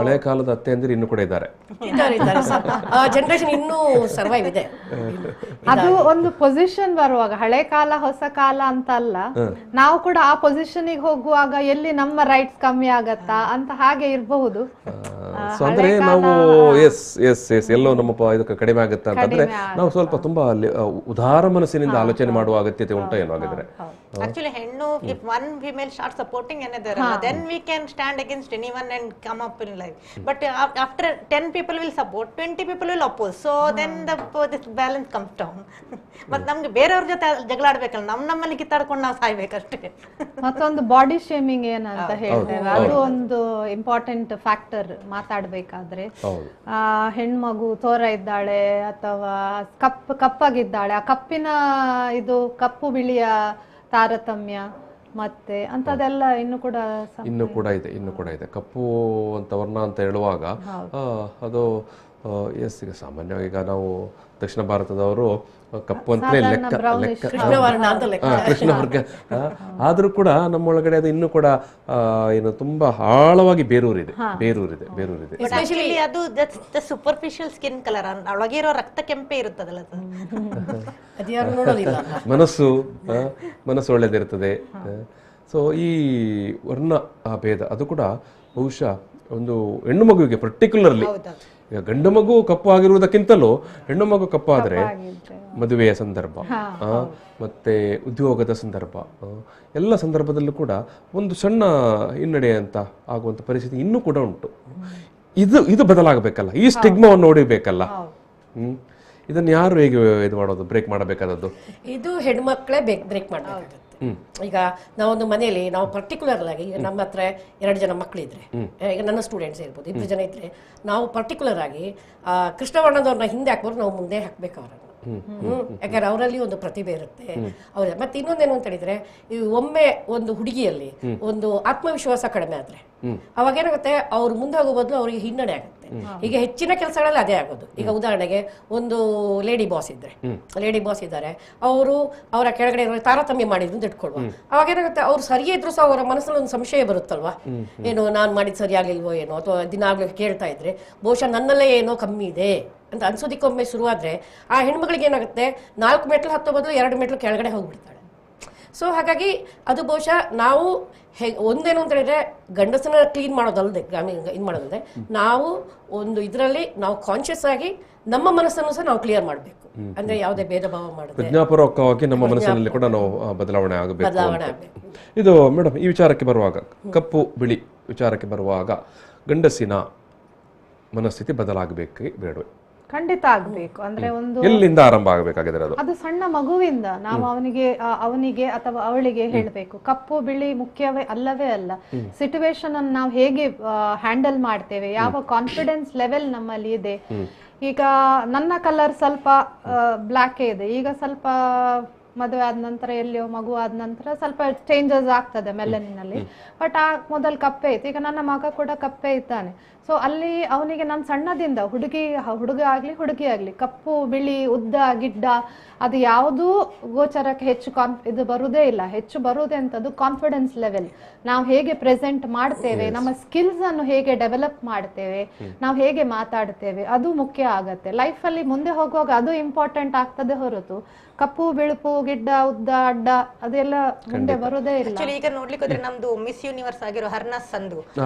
ಹಳೆ ಕಾಲದ ಅತ್ತೆ ಅಂದ್ರೆ ಇನ್ನೂ ಕೂಡ ಇದ್ದಾರೆ, ಜನರೇಷನ್ ಇನ್ನೂ ಸರ್ವೈವ್ ಇದೆ. ಅದು ಒಂದು ಪೊಸಿಷನ್ ಬರುವಾಗ, ಹಳೆ ಕಾಲ ಹೊಸ ಕಾಲ ಅಂತ ಅಲ್ಲ, ನಾವು ಕೂಡ ಆ ಪೊಸಿಷನ್ಗೆ ಹೋಗುವಾಗ ಎಲ್ಲಿ ನಮ್ಮ ರೈಟ್ಸ್ ಕಮ್ಮಿ ಆಗತ್ತಾ ಅಂತ ಹಾಗೆ ಇರಬಹುದು. ಅಂದ್ರೆ ನಾವು ಎಲ್ಲೋ ನಮ್ಮ ಇದಕ್ಕೆ ಕಡಿಮೆ ಆಗುತ್ತಾ ಅಂತಂದ್ರೆ ನಾವು ಸ್ವಲ್ಪ ತುಂಬಾ ಉದಾರ ಮನಸ್ಸಿನಿಂದ ಆಲೋಚನೆ ಮಾಡುವ ಅಗತ್ಯತೆ ಉಂಟು ಏನೋ ಆಗಿದ್ರೆ. Actually, ಹೆಣ್ಣು, if one female starts supporting another, then we can stand against anyone and come up in life. But after 10 people will support, 20 people will oppose. So then this balance comes down. ಮತ್ತೆ ನಮ್ಗೆ ಬೇರೆಯವ್ರ ಜೊತೆ ಜಗಳ ಆಡ್ಬೇಕಲ್ಲ, ನಮ್ಮಲ್ಲಿ ಕಿತ್ತಾಡ್ಕೊಂಡು ನಾವು ಸಾಯ್ಬೇಕಷ್ಟೇ. ಮತ್ತೊಂದು body shaming ಏನಂತ ಹೇಳ್ತೇವೆ, ಅದು ಒಂದು ಇಂಪಾರ್ಟೆಂಟ್ ಫ್ಯಾಕ್ಟರ್ ಮಾತಾಡ್ಬೇಕಾದ್ರೆ. ಹೆಣ್ಮಗು ತೋರ ಇದ್ದಾಳೆ ಅಥವಾ ಕಪ್ಪಾಗಿದ್ದಾಳೆ, ಆ ಕಪ್ಪಿನ ಇದು ಕಪ್ಪು ಬಿಳಿಯ ತಾರತಮ್ಯ ಮತ್ತೆ ಅಂತದೆಲ್ಲ ಇನ್ನು ಕೂಡ ಇದೆ. ಕಪ್ಪು ಅಂತ ವರ್ಣ ಅಂತ ಹೇಳುವಾಗ ಅದು ಈಗ ಸಾಮಾನ್ಯವಾಗಿ ಈಗ ನಾವು ದಕ್ಷಿಣ ಭಾರತದವರು ಕಪ್ಪು ಅಂತಲೇ ಲೆಕ್ಕ ಕೃಷ್ಣ ವರ್ಗ. ಆದ್ರೂ ಕೂಡ ನಮ್ಮೊಳಗಡೆ ಅದು ಇನ್ನೂ ಕೂಡ ಏನು ತುಂಬಾ ಆಳವಾಗಿ ಬೇರೂರಿದೆ. ಅದು ಸೂಪರ್ಫಿಷಿಯಲ್ ಸ್ಕಿನ್ ಕಲರ್, ಒಳಗೆ ಇರೋ ರಕ್ತ ಕೆಂಪೆ ಇರುತ್ತದಲ್ಲ, ಮನಸ್ಸು ಒಳ್ಳೆದಿರ್ತದೆ. ಸೊ ಈ ವರ್ಣ ಭೇದ ಅದು ಕೂಡ ಬಹುಶಃ ಒಂದು ಹೆಣ್ಣು ಮಗುವಿಗೆ ಪರ್ಟಿಕ್ಯುಲರ್ಲಿ, ಈಗ ಗಂಡು ಮಗು ಕಪ್ಪು ಆಗಿರುವುದಕ್ಕಿಂತಲೂ ಹೆಣ್ಣು ಮಗು ಕಪ್ಪಾದ್ರೆ ಮದುವೆಯ ಸಂದರ್ಭ, ಮತ್ತೆ ಉದ್ಯೋಗದ ಸಂದರ್ಭ, ಎಲ್ಲ ಸಂದರ್ಭದಲ್ಲೂ ಕೂಡ ಒಂದು ಸಣ್ಣ ಹಿನ್ನಡೆ ಅಂತ ಆಗುವಂತ ಪರಿಸ್ಥಿತಿ ಇನ್ನೂ ಕೂಡ ಉಂಟು. ಇದು ಬದಲಾಗಬೇಕಲ್ಲ, ಈ ಸ್ಟಿಗ್ಮಾವನ್ನು ನೋಡಿಬೇಕಲ್ಲ. ಇದನ್ನು ಯಾರು ಹೇಗೆ ಇದು ಮಾಡೋದು, ಬ್ರೇಕ್ ಮಾಡಬೇಕಾದದ್ದು? ಇದು ಹೆಣ್ಮಕ್ಳೇ ಬ್ರೇಕ್ ಮಾಡಬೇಕಾಗುತ್ತೆ. ಈಗ ನಾವೊಂದು ಮನೆಯಲ್ಲಿ ನಾವು ಪರ್ಟಿಕ್ಯುಲರ್ ಆಗಿ, ಈಗ ನಮ್ಮ ಹತ್ರ 2 ಜನ ಮಕ್ಕಳಿದ್ರೆ, ಈಗ ನನ್ನ ಸ್ಟೂಡೆಂಟ್ಸ್ ಇರ್ಬೋದು, 2 ಜನ ಇದ್ರೆ, ನಾವು ಪರ್ಟಿಕ್ಯುಲರ್ ಆಗಿ ಕೃಷ್ಣವರ್ಣದವ್ರನ್ನ ಹಿಂದೆ ಹಾಕ್ಬೋದು, ನಾವು ಮುಂದೆ ಹಾಕ್ಬೇಕು ಅವರನ್ನು. ಯಾಕಂದ್ರೆ ಅವರಲ್ಲಿ ಒಂದು ಪ್ರತಿಭೆ ಇರುತ್ತೆ. ಮತ್ತೆ ಇನ್ನೊಂದೇನು ಅಂತ ಹೇಳಿದ್ರೆ, ಈ ಒಮ್ಮೆ ಒಂದು ಹುಡುಗಿಯಲ್ಲಿ ಒಂದು ಆತ್ಮವಿಶ್ವಾಸ ಕಡಿಮೆ ಆದ್ರೆ ಅವಾಗ ಏನಾಗುತ್ತೆ, ಅವ್ರು ಮುಂದೆ ಹೋಗೋ ಬದಲು ಅವ್ರಿಗೆ ಹಿನ್ನಡೆ ಆಗುತ್ತೆ. ಈಗ ಹೆಚ್ಚಿನ ಕೆಲಸಗಳಲ್ಲಿ ಅದೇ ಆಗೋದು. ಈಗ ಉದಾಹರಣೆಗೆ ಒಂದು ಲೇಡಿ ಬಾಸ್ ಇದ್ದಾರೆ, ಅವರು ಅವರ ಕೆಳಗಡೆ ತಾರತಮ್ಯ ಮಾಡಿದ್ರು ಅಂತ ಇಟ್ಕೊಳ್ವಾ. ಅವಾಗ ಏನಾಗುತ್ತೆ, ಅವ್ರು ಸರಿಯೇ ಇದ್ರು ಸಹ ಅವರ ಮನಸ್ಸಲ್ಲಿ ಒಂದು ಸಂಶಯ ಬರುತ್ತಲ್ವಾ, ಏನೋ ನಾನು ಮಾಡಿದ್ ಸರಿಯಾಗ್ಲಿಲ್ವೋ ಏನೋ, ಅಥವಾ ದಿನಾಗ್ಲೂ ಕೇಳ್ತಾ ಇದ್ರೆ ಬಹುಶಃ ನನ್ನಲ್ಲೇ ಏನೋ ಕಮ್ಮಿ ಇದೆ ಅಂತ ಅನ್ಸೋದಿಕ್ಕೊಮ್ಮೆ ಶುರುವಾದ್ರೆ, ಆ ಹೆಣ್ಮಗಳಿಗೆ ಏನಾಗುತ್ತೆ, 4 ಮೆಟ್ಲು ಹತ್ತೋ ಬದಲು 2 ಮೆಟ್ಲು ಕೆಳಗಡೆ ಹೋಗ್ಬಿಡ್ತಾಳೆ. ಸೊ ಹಾಗಾಗಿ ಅದು ಬಹುಶಃ ನಾವು ಒಂದೇನು ಅಂತ ಹೇಳಿದ್ರೆ ಗಂಡಸನ ಕ್ಲೀನ್ ಮಾಡೋದಲ್ಲದೆ ಇದು ಮಾಡೋದಲ್ಲದೆ ನಾವು ಒಂದು ಇದರಲ್ಲಿ ನಾವು ಕಾನ್ಶಿಯಸ್ ಆಗಿ ನಮ್ಮ ಮನಸ್ಸನ್ನು ಸಹ ನಾವು ಕ್ಲಿಯರ್ ಮಾಡಬೇಕು. ಅಂದ್ರೆ ಯಾವುದೇ ಭೇದ ಭಾವ ಮಾಡದೆ ಪ್ರಜ್ಞಾಪೂರ್ವಕವಾಗಿ ನಮ್ಮ ಮನಸ್ಸಿನಲ್ಲಿ ಕೂಡ ನಾವು ಬದಲಾವಣೆ ಆಗಬೇಕು. ಇದು ಮೇಡಮ್, ಈ ವಿಚಾರಕ್ಕೆ ಬರುವಾಗ, ಕಪ್ಪು ಬಿಳಿ ವಿಚಾರಕ್ಕೆ ಬರುವಾಗ ಗಂಡಸಿನ ಮನಸ್ಥಿತಿ ಬದಲಾಗಬೇಕೆ ಬೇಡವೇ? ಖಂಡಿತ ಆಗ್ಬೇಕು. ಅಂದ್ರೆ ಒಂದು ಎಲ್ಲಿಂದ ಆರಂಭ ಆಗಬೇಕಾಗಿದೆ ಅದು ಸಣ್ಣ ಮಗುವಿಂದ ನಾವು ಅವನಿಗೆ ಅಥವಾ ಅವಳಿಗೆ ಹೇಳ್ಬೇಕು. ಕಪ್ಪು ಬಿಳಿ ಮುಖ್ಯವೇ ಅಲ್ಲವೇ ಅಲ್ಲ, ಸಿಚುವೇಶನ್ ಅನ್ನು ನಾವು ಹೇಗೆ ಹ್ಯಾಂಡಲ್ ಮಾಡ್ತೇವೆ, ಯಾವ ಕಾನ್ಫಿಡೆನ್ಸ್ ಲೆವೆಲ್ ನಮ್ಮಲ್ಲಿ ಇದೆ. ಈಗ ನನ್ನ ಕಲರ್ ಸ್ವಲ್ಪ ಬ್ಲ್ಯಾಕೇ ಇದೆ, ಈಗ ಸ್ವಲ್ಪ ಮದುವೆ ಆದ ನಂತರ ಎಲ್ಲಿಯೋ ಮಗು ಆದ ನಂತರ ಸ್ವಲ್ಪ ಚೇಂಜಸ್ ಆಗ್ತದೆ ಮೆಲನಿನಲ್ಲಿ. ಬಟ್ ಆ ಮೊದಲು ಕಪ್ಪೆ ಇತ್ತು, ಈಗ ನನ್ನ ಮಗ ಕೂಡ ಕಪ್ಪೆ ಇದ್ದಾನೆ. ಸೊ ಅಲ್ಲಿ ಅವನಿಗೆ ನಾನು ಸಣ್ಣದಿಂದ ಹುಡುಗ ಆಗ್ಲಿ ಹುಡುಗಿ ಆಗ್ಲಿ ಕಪ್ಪು ಬಿಳಿ ಉದ್ದ ಗಿಡ್ಡ ಅದು ಯಾವುದೂ ಗೋಚರಕ್ಕೆ ಹೆಚ್ಚು ಇದು ಬರುವುದೇ ಇಲ್ಲ. ಹೆಚ್ಚು ಬರುವುದೇ ಅಂತದ್ದು ಕಾನ್ಫಿಡೆನ್ಸ್ ಲೆವೆಲ್. ನಾವು ಹೇಗೆ ಪ್ರೆಸೆಂಟ್ ಮಾಡ್ತೇವೆ, ನಮ್ಮ ಸ್ಕಿಲ್ಸ್ ಅನ್ನು ಹೇಗೆ ಡೆವಲಪ್ ಮಾಡ್ತೇವೆ, ನಾವು ಹೇಗೆ ಮಾತಾಡ್ತೇವೆ, ಅದು ಮುಖ್ಯ ಆಗತ್ತೆ ಲೈಫಲ್ಲಿ. ಮುಂದೆ ಹೋಗುವಾಗ ಅದು ಇಂಪಾರ್ಟೆಂಟ್ ಆಗ್ತದೆ ಹೊರತು ಕಪ್ಪು ಬಿಳುಪು ಗಿಡ್ಡ ಉದ್ದ ಅಡ್ಡ ಅದೆಲ್ಲ ಮುಂದೆ ಬರೋದೇ ಇಲ್ಲ. ಈಗ ನೋಡ್ಲಿಕ್ಕೆ ಹೋದ್ರೆ ನಮ್ದು ಮಿಸ್ ಯೂನಿವರ್ಸ್ ಆಗಿರೋ ಹರ್ನಾಸ್ ಸಂಧು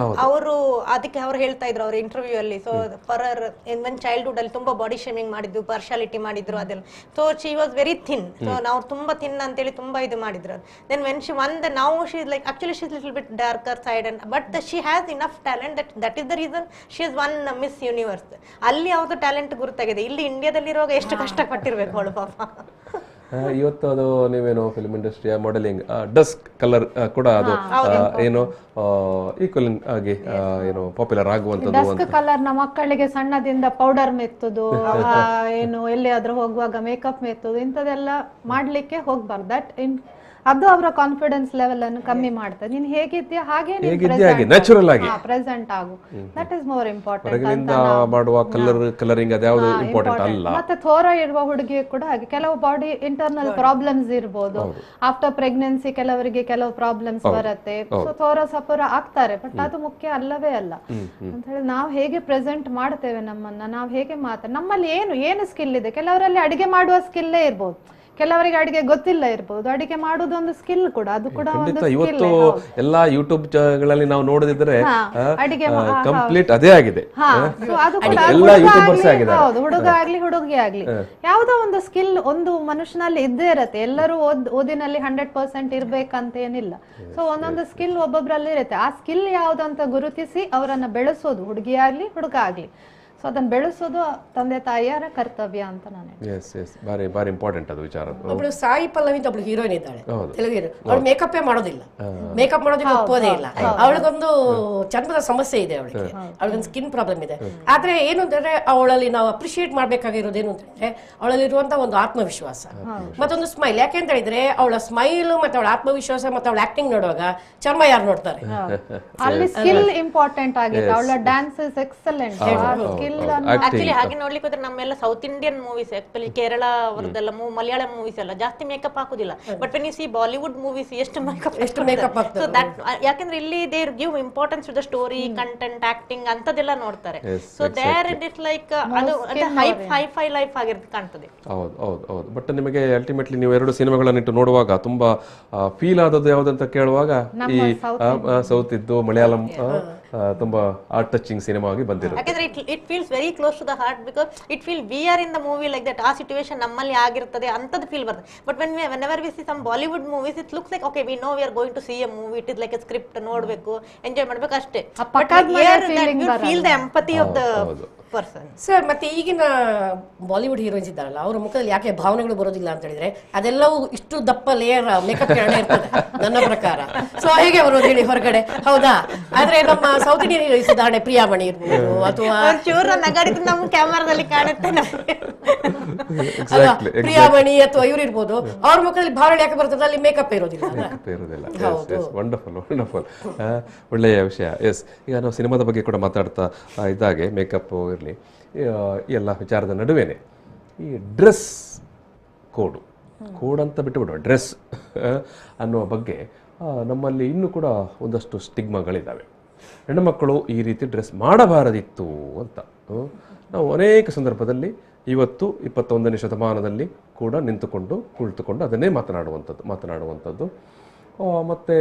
ಅವರು ಅದಕ್ಕೆ ಅವ್ರು ಹೇಳ್ತಾ ಇದ್ರು ಅವ್ರ ಇಂಟರ್ವ್ಯೂ ಅಲ್ಲಿ. ಸೊ ಫಾರ್ ಒಂದು ಚೈಲ್ಡ್ಹುಡ್ ಅಲ್ಲಿ ತುಂಬಾ ಬಾಡಿ ಶೇಮಿಂಗ್ ಮಾಡಿದ್ರು, ಪಾರ್ಶಾಲಿಟಿ ಮಾಡಿದ್ರು ಅದೆಲ್ಲ. So she was very thin. So ನಾವು ತುಂಬಾ ಥಿನ್ ಅಂತೇಳಿ ತುಂಬಾ ಇದು ಮಾಡಿದ್ರು. Then when she won the now she is like actually she is little bit darker side and but she has enough talent that is the reason she is one Miss Universe. ಅಲ್ಲಿ ಅವ್ರದ್ದು talent ಗುರುತಾಗಿದೆ. ಇಲ್ಲಿ ಇಂಡಿಯಾದಲ್ಲಿರುವಾಗ ಎಷ್ಟು ಕಷ್ಟಪಟ್ಟಿರ್ಬೇಕು ಅವಳು ಪಾಪ. ಇವತ್ತು ಅದು ನೀವೇನು film ಇಂಡಸ್ಟ್ರಿಯ modelling dusk colour ಕೂಡ ಅದು ಏನು ಈಕ್ವಲಿಂಗ್ ಆಗಿ ಏನು ಪಾಪ್ಯುಲರ್ ಆಗುವಂತದ್ದು. ಡಸ್ಕ್ ಕಲರ್ ನ ಮಕ್ಕಳಿಗೆ ಸಣ್ಣದಿಂದ ಪೌಡರ್ ಮೆತ್ತುದು, ಏನು ಎಲ್ಲಿಯಾದ್ರೂ ಹೋಗುವಾಗ ಮೇಕಪ್ ಮೆತ್ತುದು ಇಂಥದೆಲ್ಲ ಮಾಡ್ಲಿಕ್ಕೆ ಹೋಗ್ಬಾರ್ದು. ದಟ್ ಅದು ಅವರ ಕಾನ್ಫಿಡೆನ್ಸ್ ಲೆವೆಲ್ ಅನ್ನು ಕಮ್ಮಿ ಮಾಡ್ತದೆ. ನೀನ್ ಹೇಗಿದ್ಯಾ ಹಾಗೆ ನ್ಯಾಚುರಲ್ ಆಗಿ ಪ್ರೆಸೆಂಟ್ ಆಗು. That is more important. ಮಾಡುವ ಕಲರಿಂಗ್ ಅದ್ಯಾವುದು ಇಂಪಾರ್ಟೆಂಟ್ ಅಲ್ಲ. ಮತ್ತೆ ಥೋರ ಇರುವ ಹುಡುಗಿ ಕೂಡ ಹಾಗೆ ಕೆಲವು ಬಾಡಿ ಇಂಟರ್ನಲ್ ಪ್ರಾಬ್ಲಮ್ಸ್ ಇರ್ಬೋದು. ಆಫ್ಟರ್ ಪ್ರೆಗ್ನೆನ್ಸಿ ಕೆಲವರಿಗೆ ಕೆಲವು ಪ್ರಾಬ್ಲಮ್ಸ್ ಬರುತ್ತೆ. ಸೊ ಥೋರ ಸಪೋರ ಆಗ್ತಾರೆ. ಬಟ್ ಅದು ಮುಖ್ಯ ಅಲ್ಲವೇ ಅಲ್ಲ ಅಂತ ಹೇಳಿ ನಾವು ಹೇಗೆ ಪ್ರೆಸೆಂಟ್ ಮಾಡ್ತೇವೆ ನಮ್ಮನ್ನ, ನಾವು ಹೇಗೆ ನಮ್ಮಲ್ಲಿ ಏನು ಸ್ಕಿಲ್ ಇದೆ. ಕೆಲವರಲ್ಲಿ ಅಡಿಗೆ ಮಾಡುವ ಸ್ಕಿಲ್ಲೇ ಇರ್ಬೋದು, ಕೆಲವರಿಗೆ ಅಡಿಗೆ ಗೊತ್ತಿಲ್ಲ ಇರಬಹುದು. ಅಡಿಗೆ ಮಾಡುವುದು ಒಂದು ಸ್ಕಿಲ್ ಕೂಡ, ಅದು ಕೂಡ ಇವತ್ತು ಎಲ್ಲಾ ಯೂಟ್ಯೂಬ್ ಗಳಲ್ಲಿ ನಾವು ನೋಡಿದ್ರೆ ಕಂಪ್ಲೀಟ್ ಅದೇ ಆಗಿದೆ. ಹುಡುಗ ಆಗ್ಲಿ ಹುಡುಗಿ ಆಗ್ಲಿ ಯಾವ್ದೋ ಒಂದು ಸ್ಕಿಲ್ ಒಂದು ಮನುಷ್ಯನಲ್ಲಿ ಇದ್ದೇ ಇರತ್ತೆ. ಎಲ್ಲರೂ ಓದಿನಲ್ಲಿ 100% ಇರ್ಬೇಕಂತ ಏನಿಲ್ಲ. ಸೊ ಒಂದೊಂದು ಸ್ಕಿಲ್ ಒಬ್ಬೊಬ್ರಲ್ಲಿ ಇರುತ್ತೆ. ಆ ಸ್ಕಿಲ್ ಯಾವ್ದಂತ ಗುರುತಿಸಿ ಅವರನ್ನ ಬೆಳೆಸೋದು, ಹುಡುಗಿ ಆಗ್ಲಿ ಹುಡುಗ ಆಗ್ಲಿ. ಸೊ ಅದನ್ನ ಬೆಳೆಸೋದು ತಂದೆ ತಾಯಿಯರ ಕರ್ತವ್ಯ ಅಂತ ನಾನು. ಬಾರಿ ಇಂಪಾರ್ಟೆಂಟ್ ಅದು ವಿಚಾರ. ಒಬ್ಳು ಸಾಯಿ ಪಲ್ಲವಿ ಅಂತ ಒಬ್ಳು ಹೀರೋಯಿನ್ ಇದ್ದಾಳೆ, ತೆಲುಗಿನ. ಅವಳು ಮೇಕಪ್ ಮಾಡೋದಿಲ್ಲ, ಮೇಕಪ್ ಮಾಡೋದಕ್ಕೆ ಒಪ್ಪೋದೇ ಇಲ್ಲ. ಅವಳಿಗೊಂದು ಚರ್ಮದ ಸಮಸ್ಯೆ ಇದೆ, ಅವಳಿಗೊಂದು ಸ್ಕಿನ್ ಪ್ರಾಬ್ಲಮ್ ಇದೆ. ಆದ್ರೆ ಏನು ಅಂತಂದ್ರೆ ಅವಳಲ್ಲಿ ನಾವು ಅಪ್ರಿಶಿಯೇಟ್ ಮಾಡ್ಬೇಕಾಗಿರೋದು ಏನು ಅಂತಂದ್ರೆ ಅವಳಲ್ಲಿರುವಂತಹ ಒಂದು ಆತ್ಮವಿಶ್ವಾಸ ಮತ್ತೊಂದು ಸ್ಮೈಲ್. ಯಾಕೆಂತ ಹೇಳಿದ್ರೆ ಅವಳ ಸ್ಮೈಲ್ ಮತ್ತೆ ಅವಳ ಆತ್ಮವಿಶ್ವಾಸ ಮತ್ತೆ ಅವಳ ಆಕ್ಟಿಂಗ್ ನೋಡುವಾಗ ಚರ್ಮ ಯಾರು ನೋಡ್ತಾರೆ, ಅಲ್ಲಿ ಸ್ಕಿಲ್ ಇಂಪಾರ್ಟೆಂಟ್ ಆಗಿದೆ. ಅವಳ ಡ್ಯಾನ್ಸ್ ಇಸ್ ಎಕ್ಸಲೆಂಟ್. ಆಕ್ಚುಲಿ ಹಾಗೆ ನೋಡ್ಲಿಕ್ಕೆ ಹೋದ್ರೆ ನಮ್ಮೆಲ್ಲ South Indian movies, actually Kerala ಅವರದೆಲ್ಲ ಮಲಯಾಳಂ ಮೂವೀಸ್ ಎಲ್ಲ ಜಾಸ್ತಿ ಮೇಕಪ್ ಹಾಕುದಿಲ್ಲ. But when you see Bollywood movies ಎಷ್ಟು ಮೇಕಪ್ ಆಗ್ತದೆ. ಸೊ ದಟ್ ಯಾಕಂದ್ರೆ ಇಲ್ಲಿ they give importance to the story, content, acting ಅಂತದೆಲ್ಲ ನೋಡ್ತಾರೆ. So there it is like ಅದು ಹೈ ಲೈಫ್ ಆಗಿರುತ್ತೆ ಕಾಣ್ತದೆ. ಹೌದು. ಬಟ್ ನಿಮಗೆ ಅಲ್ಟಿಮೇಟ್ಲಿ ನೀವು ಎರಡು ಸಿನಿಮಾಗಳನ್ನಿಟ್ಟು ನೋಡುವಾಗ ತುಂಬಾ ಫೀಲ್ ಆದದ್ದು ಯಾವ್ದಂತ ಕೇಳುವಾಗ ಈ ಸೌತ್ ಇದ್ದು ಮಲಯಾಳಂ ತುಂಬಾ ಹಾರ್ಟ್ ಟಚಿಂಗ್ ಸಿನಿಮಾ ಆಗಿ ಬಂದಿರುತ್ತೆ. ಯಾಕಂದ್ರೆ it feels very close to the heart because it feel we are in the movie like that. ಆ ಸಿಚುವೇಶನ್ ನಮ್ಮಲ್ಲಿ ಆಗಿರ್ತದೆ ಅಂತದ್ದು ಫೀಲ್ ಬರ್ತದೆ. But whenever we see some Bollywood movies it looks like okay we know we are going to see a movie, it is like a script, ನೋಡ್ಬೇಕು, enjoy ಮಾಡ್ಬೇಕು ಅಷ್ಟೇ. Feel the empathy of the person. Sir ಮತ್ತೆ ಈಗಿನ Bollywood heroines ಇದ್ದಾರಲ್ಲ, ಅವ್ರ ಮುಖದಲ್ಲಿ ಯಾಕೆ ಭಾವನೆಗಳು ಬರೋದಿಲ್ಲ ಅಂತ ಹೇಳಿದ್ರೆ ಅದೆಲ್ಲವೂ ಇಷ್ಟು ದಪ್ಪ ಲೇಯರ್ ಮೇಕಪ್ ಇರ್ತದೆ ನನ್ನ ಪ್ರಕಾರ. ಸೊ ಹೇಗೆ ಬರೋದು ಹೇಳಿ ಹೊರಗಡೆ, ಹೌದಾ? ಆದ್ರೆ ನಮ್ಮ ಸೌತ್ ಇಂಡಿಯನ್ ಹೀರೋಯಿನ್ಸ್ ಉದಾಹರಣೆ ಪ್ರಿಯಾಮಣಿ ಇರ್ಬೋದು ಅಥವಾ ನಮ್ಮ ಕ್ಯಾಮರಾದಲ್ಲಿ ಕಾಣುತ್ತೆ ಪ್ರಿಯಾಮಣಿ ಅಥವಾ ಇವ್ರು ಇರ್ಬೋದು. ಅವ್ರ ಮುಖದಲ್ಲಿ ಭಾವನೆ ಯಾಕೆ ಬರ್ತದೆ, ಅಲ್ಲಿ ಮೇಕಪ್ ಇರೋದಿಲ್ಲ. ವಂಡರ್ಫುಲ್. ಒಳ್ಳೆಯ ವಿಷಯ. ಎಸ್, ಈಗ ನಾವು ಸಿನಿಮಾದ ಬಗ್ಗೆ ಕೂಡ ಮಾತಾಡ್ತಾ ಇದ್ದಾಗೆ ಮೇಕಪ್ ಇರಲಿ, ಈ ಎಲ್ಲ ವಿಚಾರದ ನಡುವೆನೆ ಈ ಡ್ರೆಸ್ ಕೋಡ್ ಅಂತ ಬಿಟ್ಟುಬಿಡುವ ಡ್ರೆಸ್ ಅನ್ನುವ ಬಗ್ಗೆ ನಮ್ಮಲ್ಲಿ ಇನ್ನೂ ಕೂಡ ಒಂದಷ್ಟು ಸ್ಟಿಗ್ಮಾಗಳಿದ್ದಾವೆ. ಹೆಣ್ಣುಮಕ್ಕಳು ಈ ರೀತಿ ಡ್ರೆಸ್ ಮಾಡಬಾರದಿತ್ತು ಅಂತ. ನಾವು ಅನೇಕ ಸಂದರ್ಭದಲ್ಲಿ ಇವತ್ತು 21ನೇ ಶತಮಾನದಲ್ಲಿ ಕೂಡ ಕುಳಿತುಕೊಂಡು ಅದನ್ನೇ ಮಾತನಾಡುವಂಥದ್ದು ಮತ್ತು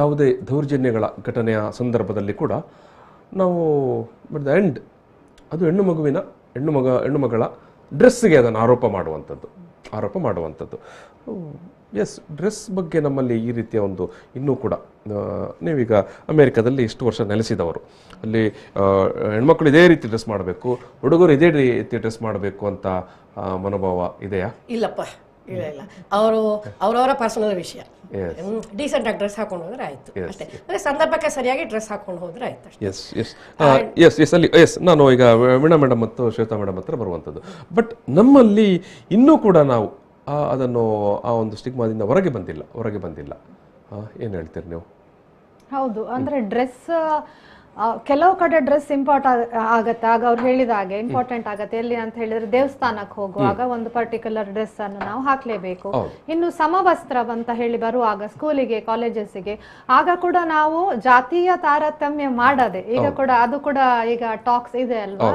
ಯಾವುದೇ ದೌರ್ಜನ್ಯಗಳ ಘಟನೆಯ ಸಂದರ್ಭದಲ್ಲಿ ಕೂಡ ನಾವು ದ ಎಂಡ್ ಅದು ಹೆಣ್ಣು ಮಗಳ ಡ್ರೆಸ್ಸಿಗೆ ಅದನ್ನು ಆರೋಪ ಮಾಡುವಂಥದ್ದು ಎಸ್, ಡ್ರೆಸ್ ಬಗ್ಗೆ ನಮ್ಮಲ್ಲಿ ಈ ರೀತಿಯ ಒಂದು ಇನ್ನೂ ಕೂಡ ನೀವೀಗ ಅಮೇರಿಕಾದಲ್ಲಿ ಇಷ್ಟು ವರ್ಷ ನೆಲೆಸಿದವರು, ಅಲ್ಲಿ ಹೆಣ್ಮಕ್ಳು ಇದೇ ರೀತಿ ಡ್ರೆಸ್ ಮಾಡಬೇಕು, ಹುಡುಗರು ಇದೇ ರೀತಿ ಡ್ರೆಸ್ ಮಾಡಬೇಕು ಅಂತ ಮನೋಭಾವ ಇದೆಯಾ? ಇಲ್ಲಪ್ಪ, ಇಲ್ಲ. ಅವರವರ ಪರ್ಸನಲ್ ವಿಷಯ. ಡೀಸೆಂಟ್ ಆಗಿ ಡ್ರೆಸ್ ಹಾಕೊಂಡು ಹೋದ್ರೆ ಆಯ್ತು ಅಷ್ಟೇ. ಅಂದ್ರೆ ಸಂದರ್ಭಕ್ಕೆ ಸರಿಯಾಗಿ ಡ್ರೆಸ್ ಹಾಕೊಂಡು ಹೋದ್ರೆ ಆಯ್ತು ಅಷ್ಟೇ. ಅಲ್ಲಿ ನಾನು ಈಗ ವೀಣಾ ಮೇಡಮ್ ಮತ್ತು ಶ್ವೇತಾ ಮೇಡಮ್ ಹತ್ರ ಬರುವಂಥದ್ದು. ಬಟ್ ನಮ್ಮಲ್ಲಿ ಇನ್ನೂ ಕೂಡ ನಾವು ಅದನ್ನು ಆ ಒಂದು ಸ್ಟಿಗ್ಮಾದಿಂದ ಹೊರಗೆ ಬಂದಿಲ್ಲ. ಏನು ಹೇಳ್ತೀರಿ ನೀವು? ಹೌದು, ಅಂದ್ರೆ ಡ್ರೆಸ್ ಕೆಲವು ಕಡೆ ಡ್ರೆಸ್ ಆಗತ್ತೆ. ಆಗ ಅವ್ರು ಹೇಳಿದ ಹಾಗೆ ಇಂಪಾರ್ಟೆಂಟ್ ಆಗತ್ತೆ. ಎಲ್ಲಿ ಅಂತ ಹೇಳಿದ್ರೆ ದೇವಸ್ಥಾನಕ್ಕೆ ಹೋಗುವಾಗ ಒಂದು ಪರ್ಟಿಕ್ಯುಲರ್ ಡ್ರೆಸ್ ಅನ್ನು ನಾವು ಹಾಕ್ಲೇಬೇಕು. ಇನ್ನು ಸಮವಸ್ತ್ರ ಅಂತ ಹೇಳಿ ಬರುವಾಗ ಸ್ಕೂಲಿಗೆ, ಕಾಲೇಜಸ್ಗೆ, ಆಗ ಕೂಡ ನಾವು ಜಾತೀಯ ತಾರತಮ್ಯ ಮಾಡದೆ, ಈಗ ಕೂಡ ಅದು ಕೂಡ ಈಗ ಟಾಕ್ಸ್ ಇದೆ ಅಲ್ವಾ,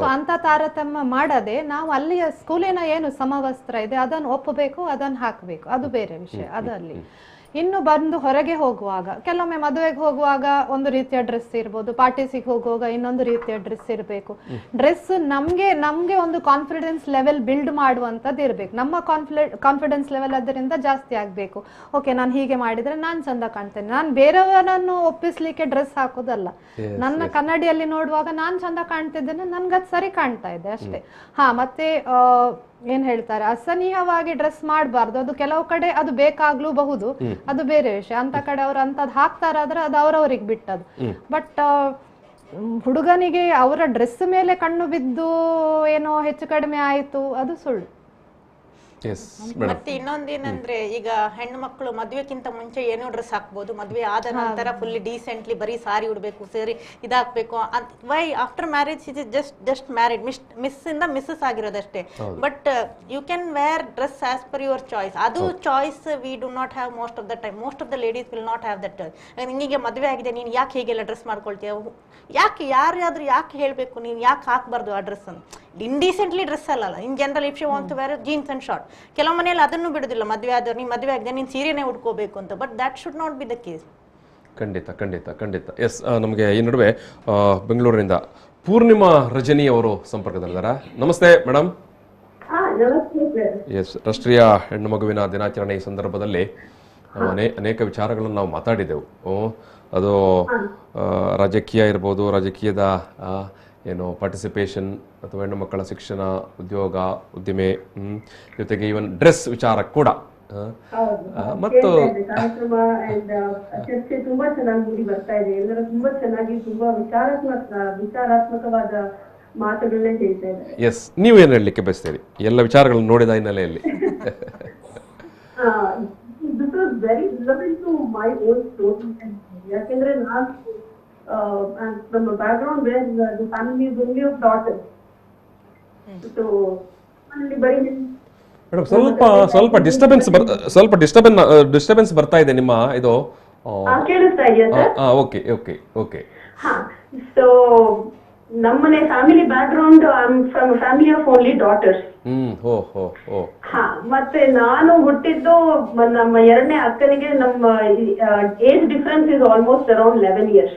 ಸೊ ಅಂತ ತಾರತಮ್ಯ ಮಾಡದೆ ನಾವು ಅಲ್ಲಿಯ ಸ್ಕೂಲಿನ ಏನು ಸಮವಸ್ತ್ರ ಇದೆ ಅದನ್ನು ಒಪ್ಪಬೇಕು, ಅದನ್ನು ಹಾಕಬೇಕು, ಅದು ಬೇರೆ ವಿಷಯ. ಅದಲ್ಲಿ ಇನ್ನು ಬಂದು ಹೊರಗೆ ಹೋಗುವಾಗ, ಕೆಲವೊಮ್ಮೆ ಮದುವೆಗೆ ಹೋಗುವಾಗ ಒಂದು ರೀತಿಯ ಡ್ರೆಸ್ ಇರ್ಬೋದು, ಪಾರ್ಟೀಸಿಗೆ ಹೋಗುವಾಗ ಇನ್ನೊಂದು ರೀತಿಯ ಡ್ರೆಸ್ ಇರಬೇಕು. ಡ್ರೆಸ್ ನಮ್ಗೆ ಒಂದು ಕಾನ್ಫಿಡೆನ್ಸ್ ಲೆವೆಲ್ ಬಿಲ್ಡ್ ಮಾಡುವಂತದ್ದು ಇರ್ಬೇಕು. ನಮ್ಮ ಕಾನ್ಫಿಡೆನ್ಸ್ ಲೆವೆಲ್ ಅದರಿಂದ ಜಾಸ್ತಿ ಆಗ್ಬೇಕು. ಓಕೆ, ನಾನು ಹೀಗೆ ಮಾಡಿದ್ರೆ ನಾನು ಚಂದ ಕಾಣ್ತೇನೆ, ನಾನು ಬೇರೆಯವರನ್ನು ಒಪ್ಪಿಸ್ಲಿಕ್ಕೆ ಡ್ರೆಸ್ ಹಾಕೋದಲ್ಲ. ನನ್ನ ಕನ್ನಡಿಯಲ್ಲಿ ನೋಡುವಾಗ ನಾನು ಚಂದ ಕಾಣ್ತಿದ್ದೇನೆ, ನನ್ಗದ್ ಸರಿ ಕಾಣ್ತಾ ಇದೆ ಅಷ್ಟೇ. ಮತ್ತೆ ಏನ್ ಹೇಳ್ತಾರೆ, ಅಸಹನೀಯವಾಗಿ ಡ್ರೆಸ್ ಮಾಡಬಾರ್ದು. ಅದು ಕೆಲವು ಕಡೆ ಅದು ಬೇಕಾಗ್ಲೂಬಹುದು, ಅದು ಬೇರೆ ವಿಷಯ. ಅಂತ ಕಡೆ ಅವ್ರು ಅಂತದ್ ಹಾಕ್ತಾರಾದ್ರೆ ಅದು ಅವ್ರವ್ರಿಗೆ ಬಿಟ್ಟದು. ಬಟ್ ಹುಡುಗನಿಗೆ ಅವರ ಡ್ರೆಸ್ ಮೇಲೆ ಕಣ್ಣು ಬಿದ್ದು ಏನೋ ಹೆಚ್ಚು ಕಡಿಮೆ ಆಯ್ತು, ಅದು ಸುಳ್ಳು. ಮತ್ತೆ ಇನ್ನೊಂದೇನಂದ್ರೆ, ಈಗ ಹೆಣ್ಣು ಮಕ್ಕಳು ಮದ್ವೆಕ್ಕಿಂತ ಮುಂಚೆ ಏನೋ ಡ್ರೆಸ್ ಹಾಕ್ಬೋದು, ಮದ್ವೆ ಆದ ನಂತರ ಫುಲ್ ಡೀಸೆಂಟ್ಲಿ ಬರೀ ಸಾರಿ ಉಡ್ಬೇಕು, ಸರಿ ಇದಾಕ್ಬೇಕು. Why after marriage is just married, miss ಇಂದ ಮಿಸ್ಸಸ್ ಆಗಿರೋದಷ್ಟೇ. But you can wear dress as per your choice. ಅದು choice we do not have most of the time. Most of the ladies will not have that choice. ನಿನಗೆ ಮದುವೆ ಆಗಿದೆ, ನೀನು ಯಾಕೆ ಹೀಗೆಲ್ಲ dress ಮಾಡ್ಕೊಳ್ತೀಯ? ಯಾರಾದ್ರೂ ಯಾಕೆ ಹೇಳ್ಬೇಕು ನೀನು ಯಾಕೆ ಹಾಕ್ಬಾರ್ದು ಆ ಡ್ರೆಸ್ ಅಂತ? ಇಂಡೀಸೆಂಟ್ಲಿ ಡ್ರೆಸ್ ಅಲ್ಲ. In general if you want to wear jeans and short. ಕೆಲವು ಮನೆಯಲ್ಲಿ ಅದನ್ನು ಬಿಡುದಿಲ್ಲ, ಮದುವೆ ಆದವ್ರು ನೀನು ಮದುವೆ ಆಗಿದೆ ನೀನು ಸೀರೆನೇ ಉಟ್ಕೋಬೇಕು ಅಂತ. But that should not B the case. ಖಂಡಿತ. ಎಸ್, ನಮಗೆ ಈ ನಡುವೆ ಬೆಂಗಳೂರಿನಿಂದ ಪೂರ್ಣಿಮಾ ರಜನಿ ಅವರು ಸಂಪರ್ಕದಲ್ಲಿದ್ದಾರೆ. ನಮಸ್ತೆ ಮೇಡಮ್. ಎಸ್, ರಾಷ್ಟ್ರೀಯ ಹೆಣ್ಣು ಮಗುವಿನ ದಿನಾಚರಣೆ ಈ ಸಂದರ್ಭದಲ್ಲಿ ಅನೇಕ ವಿಚಾರಗಳನ್ನು ನಾವು ಮಾತಾಡಿದೆವು. ಅದು ರಾಜಕೀಯ ಇರ್ಬೋದು, ರಾಜಕೀಯದ ಏನು ಪಾರ್ಟಿಸಿಪೇಷನ್, ಅಥವಾ ಹೆಣ್ಣು ಮಕ್ಕಳ ಶಿಕ್ಷಣ, ಉದ್ಯೋಗ, ಉದ್ದಿಮೆ, ಜೊತೆಗೆ ಈವನ್ ಡ್ರೆಸ್ ವಿಚಾರ ಕೂಡ. ಮತ್ತು ಚರ್ಚೆ ತುಂಬಾ ಚೆನ್ನಾಗಿ ಮೂಡಿ ಬರ್ತಾ ಇದೆ. ಎಲ್ಲರೂ ತುಂಬಾ ಚೆನ್ನಾಗಿ, ತುಂಬಾ ವಿಚಾರಾತ್ಮಕವಾದ ಮಾತುಗಳನ್ನೇ ಹೇಳ್ತಾ ಇದ್ದಾರೆ. ಎಸ್, ನೀವೇನು ಹೇಳಲಿಕ್ಕೆ ಬಯಸ್ತೀರಿ ಎಲ್ಲ ವಿಚಾರಗಳನ್ನು ನೋಡಿದ ಹಿನ್ನೆಲೆಯಲ್ಲಿ? This was very relevant to my own story. ಯಾಕೆಂದ್ರೆ ನಾನು from a background where the family is only of daughters. So madam, ಸ್ವಲ್ಪ ಡಿಸ್ಟರ್ಬೆನ್ಸ್ ಬರ್ತಾ ಇದೆ ನಿಮ್ಮ ಇದು. ಕೇಳಿಸ್ತಾ ಇದೆಯಾ? ಓಕೆ. ಸೊ ನಮ್ಮನೆ family background, I am from family of only daughters. ಮತ್ತೆ ನಾನು ಹುಟ್ಟಿದ್ದು ನಮ್ಮ ಎರಡನೇ ಅಕ್ಕನಿಗೆ, ನಮ್ಮ age difference is almost around 11 years.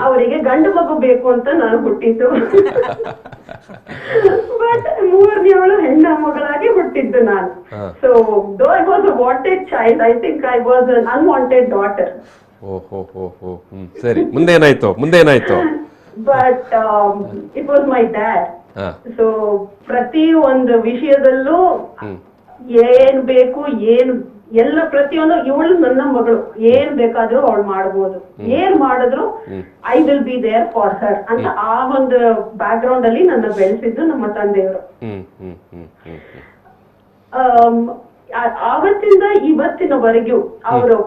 ಅವರಿಗೆ ಗಂಡು ಮಗು ಬೇಕು ಅಂತ ನಾನು ಹುಟ್ಟಿದ್ದು. ಬಟ್ ಮೂರನೇವಳು ಹೆಣ್ಣು ಮಗಳಾಗಿ ಹುಟ್ಟಿದ್ದು ನಾನು. So though I was a wanted child, I think I was an unwanted daughter. ಸರಿ, ಮುಂದೆ ಏನಾಯ್ತು? But it was my dad. So ಪ್ರತಿ ಒಂದು ವಿಷಯದಲ್ಲೂ ಏನ್ ಬೇಕು, ಎಲ್ಲ ಪ್ರತಿಯೊಂದು, ಇವಳು ನನ್ನ ಮಗಳು, ಏನ್ ಬೇಕಾದ್ರೂ ಅವಳು ಮಾಡ್ಬೋದು, ಏನ್ ಮಾಡಿದ್ರು I will be there for her ಅಂತ ಆ ಒಂದು ಬ್ಯಾಕ್ ಗ್ರೌಂಡ್ ಅಲ್ಲಿ ನನ್ನ ಬೆಳೆಸಿದ್ದು ನಮ್ಮ ತಂದೆಯವರು. ಆವತ್ತಿಂದ ಇವತ್ತಿನವರೆಗೂ ಅವರು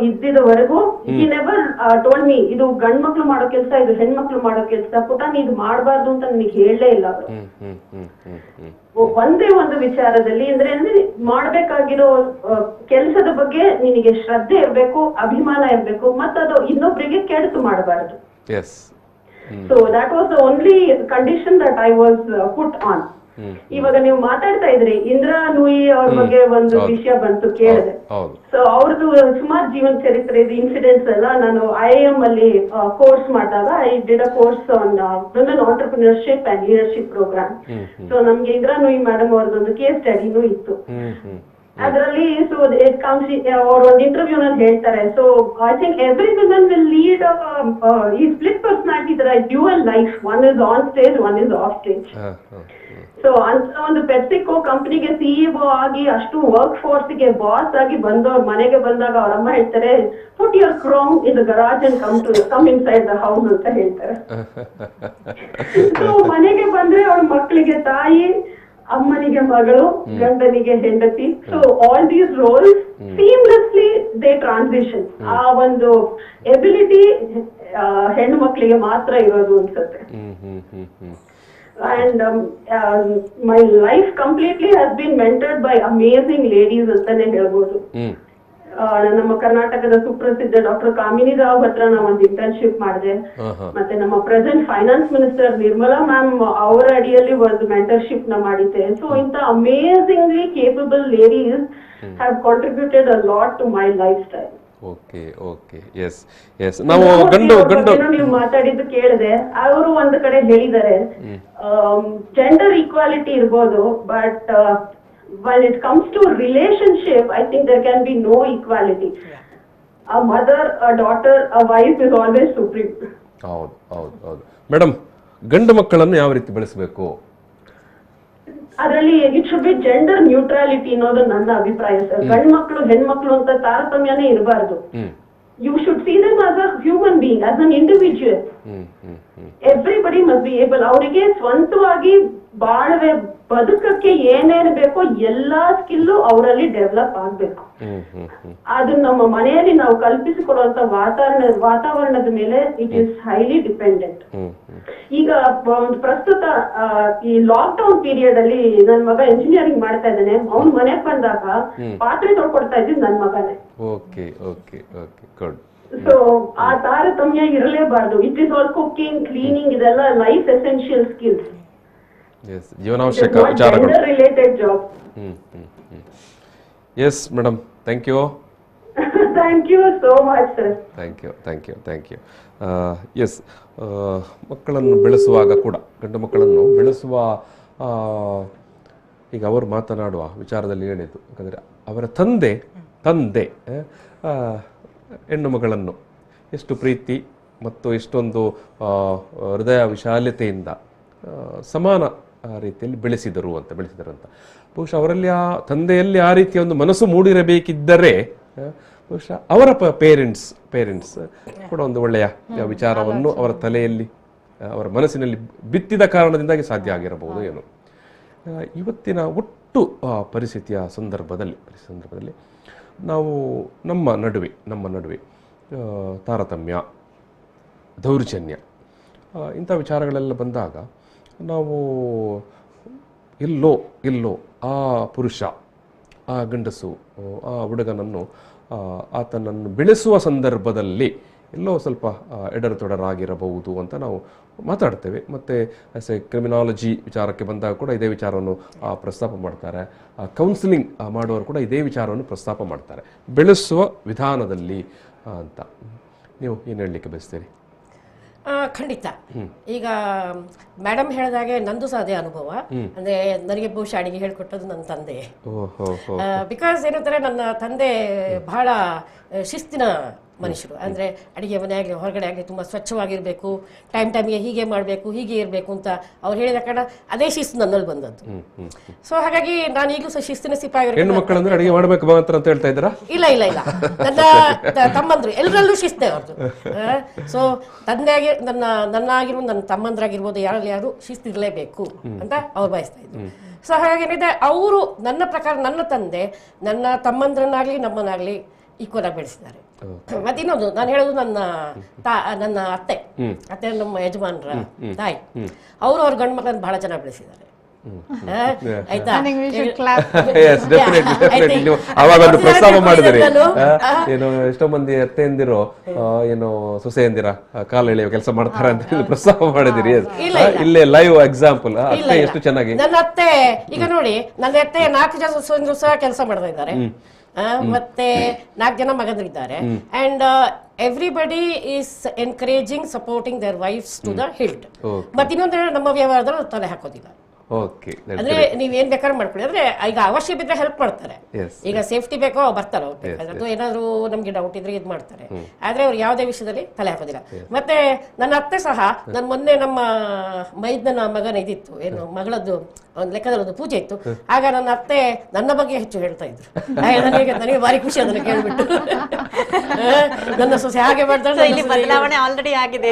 ಇದ್ದಿದವರೆಗೂ ಹಿ ನೆವರ್ ಟೋಲ್ಡ್ ಮೀ ಇದು ಗಂಡ್ ಮಕ್ಳು ಮಾಡೋ ಕೆಲ್ಸ, ಇದು ಹೆಣ್ಮಕ್ಳು ಮಾಡೋ ಕೆಲ್ಸ, ಪುಟ ನೀ ಇದು ಮಾಡಬಾರ್ದು ಅಂತ ನನಗೆ ಹೇಳಲೇ ಇಲ್ಲ ಅವರು. ಒಂದೇ ಒಂದು ವಿಚಾರದಲ್ಲಿ ಅಂದ್ರೆ ಮಾಡ್ಬೇಕಾಗಿರೋ ಕೆಲ್ಸದ ಬಗ್ಗೆ ನಿನಗೆ ಶ್ರದ್ಧೆ ಇರ್ಬೇಕು, ಅಭಿಮಾನ ಇರ್ಬೇಕು, ಮತ್ತದು ಇನ್ನೊಬ್ರಿಗೆ ಕೆಡುಕು ಮಾಡಬಾರದು. Yes. So that was the only condition that I was put on. ಇವಾಗ ನೀವು ಮಾತಾಡ್ತಾ ಇದ್ರಿ ಇಂದಿರಾ ನೂಯಿ ಅವ್ರ ಬಗ್ಗೆ ಒಂದು ವಿಷಯ ಬಂತು, ಕೇಳಿದೆ. ಸೊ ಅವ್ರದ್ದು ಸುಮಾರು ಜೀವನ ಚರಿತ್ರೆ ಇದೆ, ಇನ್ಸಿಡೆಂಟ್ಸ್ ಎಲ್ಲ. ನಾನು IIM ಅಲ್ಲಿ ಕೋರ್ಸ್ ಮಾಡಿದಾಗ I did a course on women entrepreneurship and leadership program. So ನಮ್ಗೆ ಇಂದಿರಾ ನೂಯಿ ಮೇಡಮ್ ಅವ್ರದ್ದೊಂದು ಕೇಸ್ ಸ್ಟಡಿನೂ ಇತ್ತು ಅದರಲ್ಲಿ. ಸೊ ಇಟ್ ಕಮ್ಸ್, ಅವ್ರ ಒಂದು ಇಂಟರ್ವ್ಯೂ ನಲ್ಲಿ ಹೇಳ್ತಾರೆ, so I think every women will lead ಈ ಸ್ಪ್ಲಿಟ್ ಪರ್ಸನಾಲಿಟಿ ತರ dual life, one is on stage, one is off stage. So ಅಂತ ಒಂದು ಪೆಪ್ಸಿಕೋ ಕಂಪನಿಗೆ CEO ಆಗಿ ಅಷ್ಟು ವರ್ಕ್ ಫೋರ್ಸ್ ಗೆ ಬಾಸ್ ಆಗಿ ಬಂದವ್ರ ಮನೆಗೆ ಬಂದಾಗ ಅವ್ರ ಅಮ್ಮ ಹೇಳ್ತಾರೆ, put your crown in the garage and come inside the house ಅಂತ ಹೇಳ್ತಾರೆ. ಸೊ ಮನೆಗೆ ಬಂದ್ರೆ ಅವ್ರ ಮಕ್ಕಳಿಗೆ ತಾಯಿ, ಅಮ್ಮನಿಗೆ ಮಗಳು, ಗಂಡನಿಗೆ ಹೆಂಡತಿ. So all these roles seamlessly they transition. ಆ ಒಂದು ಎಬಿಲಿಟಿ ಹೆಣ್ಣು ಮಕ್ಕಳಿಗೆ ಮಾತ್ರ ಇರೋದು ಅನ್ಸುತ್ತೆ. And my life completely has been mentored by amazing ladies ಅಂತಾನೆ ಹೇಳ್ಬೋದು. ನಮ್ಮ ಕರ್ನಾಟಕದ ಸುಪ್ರಸಿದ್ಧ ಡಾಕ್ಟರ್ ಕಾಮಿನಿ ರಾವ್ ಹತ್ರ ನಾವು ಒಂದು ಇಂಟರ್ನ್ಶಿಪ್ ಮಾಡಿದೆ. ಮತ್ತೆ ನಮ್ಮ present finance minister Nirmala ma'am ಅವರ ಅಡಿಯಲ್ಲಿ ಒಂದು ಮೆಂಟರ್ಶಿಪ್ ನ ಮಾಡಿದ್ದೆ. ಸೊ ಇಂತ amazingly capable ladies have contributed a lot to my lifestyle. Okay okay yes yes. ನಾವು ಗಂಡು ನೀವು ಮಾತಾಡಿದ್ದು ಕೇಳಿದೆ, ಅವರು ಒಂದು ಕಡೆ ಹೇಳಿದ್ದಾರೆ ಜೆಂಡರ್ ಈಕ್ವಾಲಿಟಿ ಇರ್ಬೋದು, but when it comes to relationship, I think there can be no equality. A mother, a daughter, a wife is always supreme. ಹೌದು ಹೌದು ಹೌದು. ಮೇಡಮ್, ಗಂಡು ಮಕ್ಕಳನ್ನು ಯಾವ ರೀತಿ ಬೆಳೆಸಬೇಕು? ಅದರಲ್ಲಿ it should be gender neutrality ಅನ್ನೋದು ನನ್ನ ಅಭಿಪ್ರಾಯ ಸರ್. ಗಂಡು ಮಕ್ಕಳು ಹೆಣ್ಮಕ್ಳು ಅಂತ ತಾರತಮ್ಯನೇ ಇರಬಾರ್ದು. You should see them as a human being, as an individual. Everybody must be able, ಅವರಿಗೆ ಸ್ವಂತವಾಗಿ ಬಾಳ್ವೆ ಬದುಕಕ್ಕೆ ಏನೇನು ಬೇಕೋ ಎಲ್ಲಾ ಸ್ಕಿಲ್ಲು ಅವರಲ್ಲಿ ಡೆವಲಪ್ ಆಗ್ಬೇಕು. ಅದು ನಮ್ಮ ಮನೆಯಲ್ಲಿ ನಾವು ಕಲ್ಪಿಸಿಕೊಡುವಂತ ವಾತಾವರಣದ ಮೇಲೆ ಇಟ್ ಇಸ್ ಹೈಲಿ ಡಿಪೆಂಡೆಂಟ್. ಈಗ ಪ್ರಸ್ತುತ ಈ ಲಾಕ್ ಡೌನ್ ಪೀರಿಯಡ್ ಅಲ್ಲಿ ನನ್ ಮಗ ಇಂಜಿನಿಯರಿಂಗ್ ಮಾಡ್ತಾ ಇದ್ದಾನೆ. ಅವ್ನ್ ಮನೆಗ್ ಬಂದಾಗ ಪಾತ್ರೆ ತೊಳ್ಕೊಡ್ತಾ ಇದ್ದೀನಿ ನನ್ ಮಗನೇ. ಸೊ ಆ ತಾರತಮ್ಯ ಇರಲೇಬಾರ್ದು. It is all cooking, cleaning, ಇದೆಲ್ಲ ಲೈಫ್ ಎಸೆನ್ಷಿಯಲ್ ಸ್ಕಿಲ್ಸ್, ಜೀವನಾವಶ್ಯಕ ವಿಚಾರಗಳು, related job. Yes madam, thank you. Thank you so much sir. Thank you. Yes, ಮಕ್ಕಳನ್ನು ಬೆಳೆಸುವಾಗ ಕೂಡ, ಗಂಡು ಮಕ್ಕಳನ್ನು ಬೆಳೆಸುವ ಈಗ ಅವರು ಮಾತನಾಡುವ ವಿಚಾರದಲ್ಲಿ ಹೇಳಿದ್ದು, ಯಾಕಂದರೆ ಅವರ ತಂದೆ ಹೆಣ್ಣು ಮಗಳನ್ನು ಎಷ್ಟು ಪ್ರೀತಿ ಮತ್ತು ಎಷ್ಟೊಂದು ಹೃದಯ ವಿಶಾಲತೆಯಿಂದ ಸಮಾನ ರೀತಿಯಲ್ಲಿ ಬೆಳೆಸಿದರು ಅಂತ. ಬಹುಶಃ ಅವರಲ್ಲಿ ಆ ತಂದೆಯಲ್ಲಿ ಆ ರೀತಿಯ ಒಂದು ಮನಸ್ಸು ಮೂಡಿರಬೇಕಿದ್ದರೆ ಬಹುಶಃ ಅವರ ಪೇರೆಂಟ್ಸ್ ಕೂಡ ಒಂದು ಒಳ್ಳೆಯ ವಿಚಾರವನ್ನು ಅವರ ತಲೆಯಲ್ಲಿ, ಅವರ ಮನಸ್ಸಿನಲ್ಲಿ ಬಿತ್ತಿದ ಕಾರಣದಿಂದಾಗಿ ಸಾಧ್ಯ ಆಗಿರಬಹುದು ಏನು. ಇವತ್ತಿನ ಒಟ್ಟು ಪರಿಸ್ಥಿತಿಯ ಸಂದರ್ಭದಲ್ಲಿ ನಾವು ನಮ್ಮ ನಡುವೆ ತಾರತಮ್ಯ, ದೌರ್ಜನ್ಯ ಇಂಥ ವಿಚಾರಗಳೆಲ್ಲ ಬಂದಾಗ ನಾವು ಎಲ್ಲೋ ಆ ಪುರುಷ, ಆ ಗಂಡಸು, ಆ ಹುಡುಗನನ್ನು ಆತನನ್ನು ಬೆಳೆಸುವ ಸಂದರ್ಭದಲ್ಲಿ ಎಲ್ಲೋ ಸ್ವಲ್ಪ ಎಡರುತೊಡರಾಗಿರಬಹುದು ಅಂತ ನಾವು ಮಾತಾಡ್ತೇವೆ. ಮತ್ತು ಕ್ರಿಮಿನಾಲಜಿ ವಿಚಾರಕ್ಕೆ ಬಂದಾಗ ಕೂಡ ಇದೇ ವಿಚಾರವನ್ನು ಪ್ರಸ್ತಾಪ ಮಾಡ್ತಾರೆ. ಕೌನ್ಸಿಲಿಂಗ್ ಮಾಡುವವರು ಕೂಡ ಇದೇ ವಿಚಾರವನ್ನು ಪ್ರಸ್ತಾಪ ಮಾಡ್ತಾರೆ, ಬೆಳೆಸುವ ವಿಧಾನದಲ್ಲಿ ಅಂತ. ನೀವು ಏನು ಹೇಳಲಿಕ್ಕೆ ಬಯಸ್ತೀರಿ? ಖಂಡಿತ. ಈಗ ಮೇಡಮ್ ಹೇಳಿದಾಗೆ ನಂದು ಸಹ ಅದೇ ಅನುಭವ. ಅಂದ್ರೆ ನನಗೆ ಬಹುಶಃ ಅಡಿಗೆ ಹೇಳ್ಕೊಟ್ಟದ್ದು ನನ್ನ ತಂದೆ. ಬಿಕಾಸ್ ಏನಂತಾರೆ, ನನ್ನ ತಂದೆ ಬಹಳ ಶಿಸ್ತಿನ ಮನುಷ್ಯರು. ಅಂದರೆ ಅಡಿಗೆ ಮನೆ ಆಗಲಿ ಹೊರಗಡೆ ಆಗಲಿ ತುಂಬ ಸ್ವಚ್ಛವಾಗಿರಬೇಕು, ಟೈಮ್ಗೆ ಹೀಗೆ ಮಾಡಬೇಕು, ಹೀಗೆ ಇರಬೇಕು ಅಂತ ಅವ್ರು ಹೇಳಿದ ಕಾರಣ ಅದೇ ಶಿಸ್ತು ನನ್ನಲ್ಲಿ ಬಂದದ್ದು. ಸೊ ಹಾಗಾಗಿ ನಾನು ಈಗಲೂ ಸಹ ಶಿಸ್ತಿನ ಸಿಪಾಯಿ. ಮಕ್ಕಳಂದ್ರೆ ಅಡಿಗೆ ಮಾಡಬೇಕು ಅಂತ ಹೇಳ್ತಾ ಇದ್ದೀರಾ? ಇಲ್ಲ, ನನ್ನ ತಮ್ಮಂದ್ರು ಎಲ್ಲರಲ್ಲೂ ಶಿಸ್ತೆ ಅವ್ರದ್ದು. ಸೊ ತಂದೆಯಾಗಿ ನನ್ನಾಗಿರ್ಬೋದು, ನನ್ನ ತಮ್ಮಂದ್ರಾಗಿರ್ಬೋದು, ಯಾರು ಶಿಸ್ತಿರಲೇಬೇಕು ಅಂತ ಅವ್ರು ಬಯಸ್ತಾ ಇದ್ರು. ಸೊ ಹಾಗಾಗಿ ಏನಿದೆ, ಅವರು ನನ್ನ ಪ್ರಕಾರ ನನ್ನ ತಂದೆ ನನ್ನ ತಮ್ಮಂದ್ರನ್ನಾಗ್ಲಿ ನಮ್ಮನ್ನಾಗ್ಲಿ ಈಕ್ವಲ್ ಆಗಿ ಬೆಳೆಸಿದ್ದಾರೆ. ಮತ್ತೆ ಇನ್ನೊಂದು ನಾನು ಹೇಳೋದು, ನನ್ನ ಅತ್ತೆ ನಮ್ಮ ಯಜಮಾನ್ರ ತಾಯಿ, ಅವರು ಅವ್ರ ಗಂಡು ಮಕ್ಕಳನ್ನು ಬಹಳ ಚೆನ್ನಾಗಿ ಬೆಳೆಸಿದ್ದಾರೆ. ಆಯ್ತಾ? ಅವಾಗ ಒಂದು ಪ್ರಸ್ತಾವ ಮಾಡಿದಿರಿ ಏನು, ಎಷ್ಟೋ ಮಂದಿ ಅತ್ತೆಯಂದಿರು ಏನು ಸೊಸೆಯಂದಿರ ಕಾಲು ಎಳೆಯುವ ಕೆಲಸ ಮಾಡ್ತಾರೆ ಅಂತ ಹೇಳಿ ಪ್ರಸ್ತಾವ ಮಾಡಿದಿರಿ. ಇಲ್ಲೇ ಲೈವ್ ಎಕ್ಸಾಂಪಲ್ ಅತ್ತೆ ಎಷ್ಟು ಚೆನ್ನಾಗಿ. ನನ್ನ ಅತ್ತೆ ಈಗ ನೋಡಿ, ನನ್ನ ಅತ್ತೆ 4 ಜನ ಸೊಸೆಯಂದ್ರು ಸಹ ಕೆಲಸ ಮಾಡ್ತಾ ಇದ್ದಾರೆ, ಮತ್ತೆ 4 ಜನ ಮಗಂದಿದ್ದಾರೆ. And everybody is encouraging supporting their wives to the hilt. ಮತ್ತೆ ಇನ್ನೊಂದು ನಮ್ಮ ವ್ಯವಹಾರದಲ್ಲಿ ತಲೆ ಹಾಕೋದಿಲ್ಲ. ಅಂದ್ರೆ ನೀವೇನ್ ಬೇಕಾದ್ರೂ ಮಾಡ್ಕೊಳ್ಳಿ, ಅಂದ್ರೆ ಈಗ ಅವಶ್ಯ ಬಿದ್ರೆ ಹೆಲ್ಪ್ ಮಾಡ್ತಾರೆ. ಈಗ ಸೇಫ್ಟಿ ಬೇಕೋ ಬರ್ತಾರೆ, ಅದು ಏನಾದ್ರು ನಮ್ಗೆ ಡೌಟ್ ಇದ್ರೆ ಇದ್ ಮಾಡ್ತಾರೆ. ಆದ್ರೆ ಅವ್ರು ಯಾವುದೇ ವಿಷಯದಲ್ಲಿ ತಲೆ ಹಾಕೋದಿಲ್ಲ. ಮತ್ತೆ ನನ್ನ ಅತ್ತೆ ಸಹ ನನ್ ಮೊನ್ನೆ ನಮ್ಮ ಮೈದನ ಮಗನ ಇದಿತ್ತು, ಏನು ಮಗಳದ್ದು ಒಂದು ಲೆಕ್ಕದಲ್ಲಿ ಒಂದು ಪೂಜೆ ಇತ್ತು. ಆಗ ನನ್ನ ಅತ್ತೆ ನನ್ನ ಬಗ್ಗೆ ಹೆಚ್ಚು ಹೇಳ್ತಾ ಇದ್ರು. ನನಗೆ ಭಾರಿ ಖುಷಿ ಅದನ್ನ ಕೇಳ್ಬಿಟ್ಟು. ನನ್ನ ಸೊಸೆ ಹಾಗೆ ಮಾಡ್ತಾರೆ, ಬದಲಾವಣೆ ಆಲ್ರೆಡಿ ಆಗಿದೆ.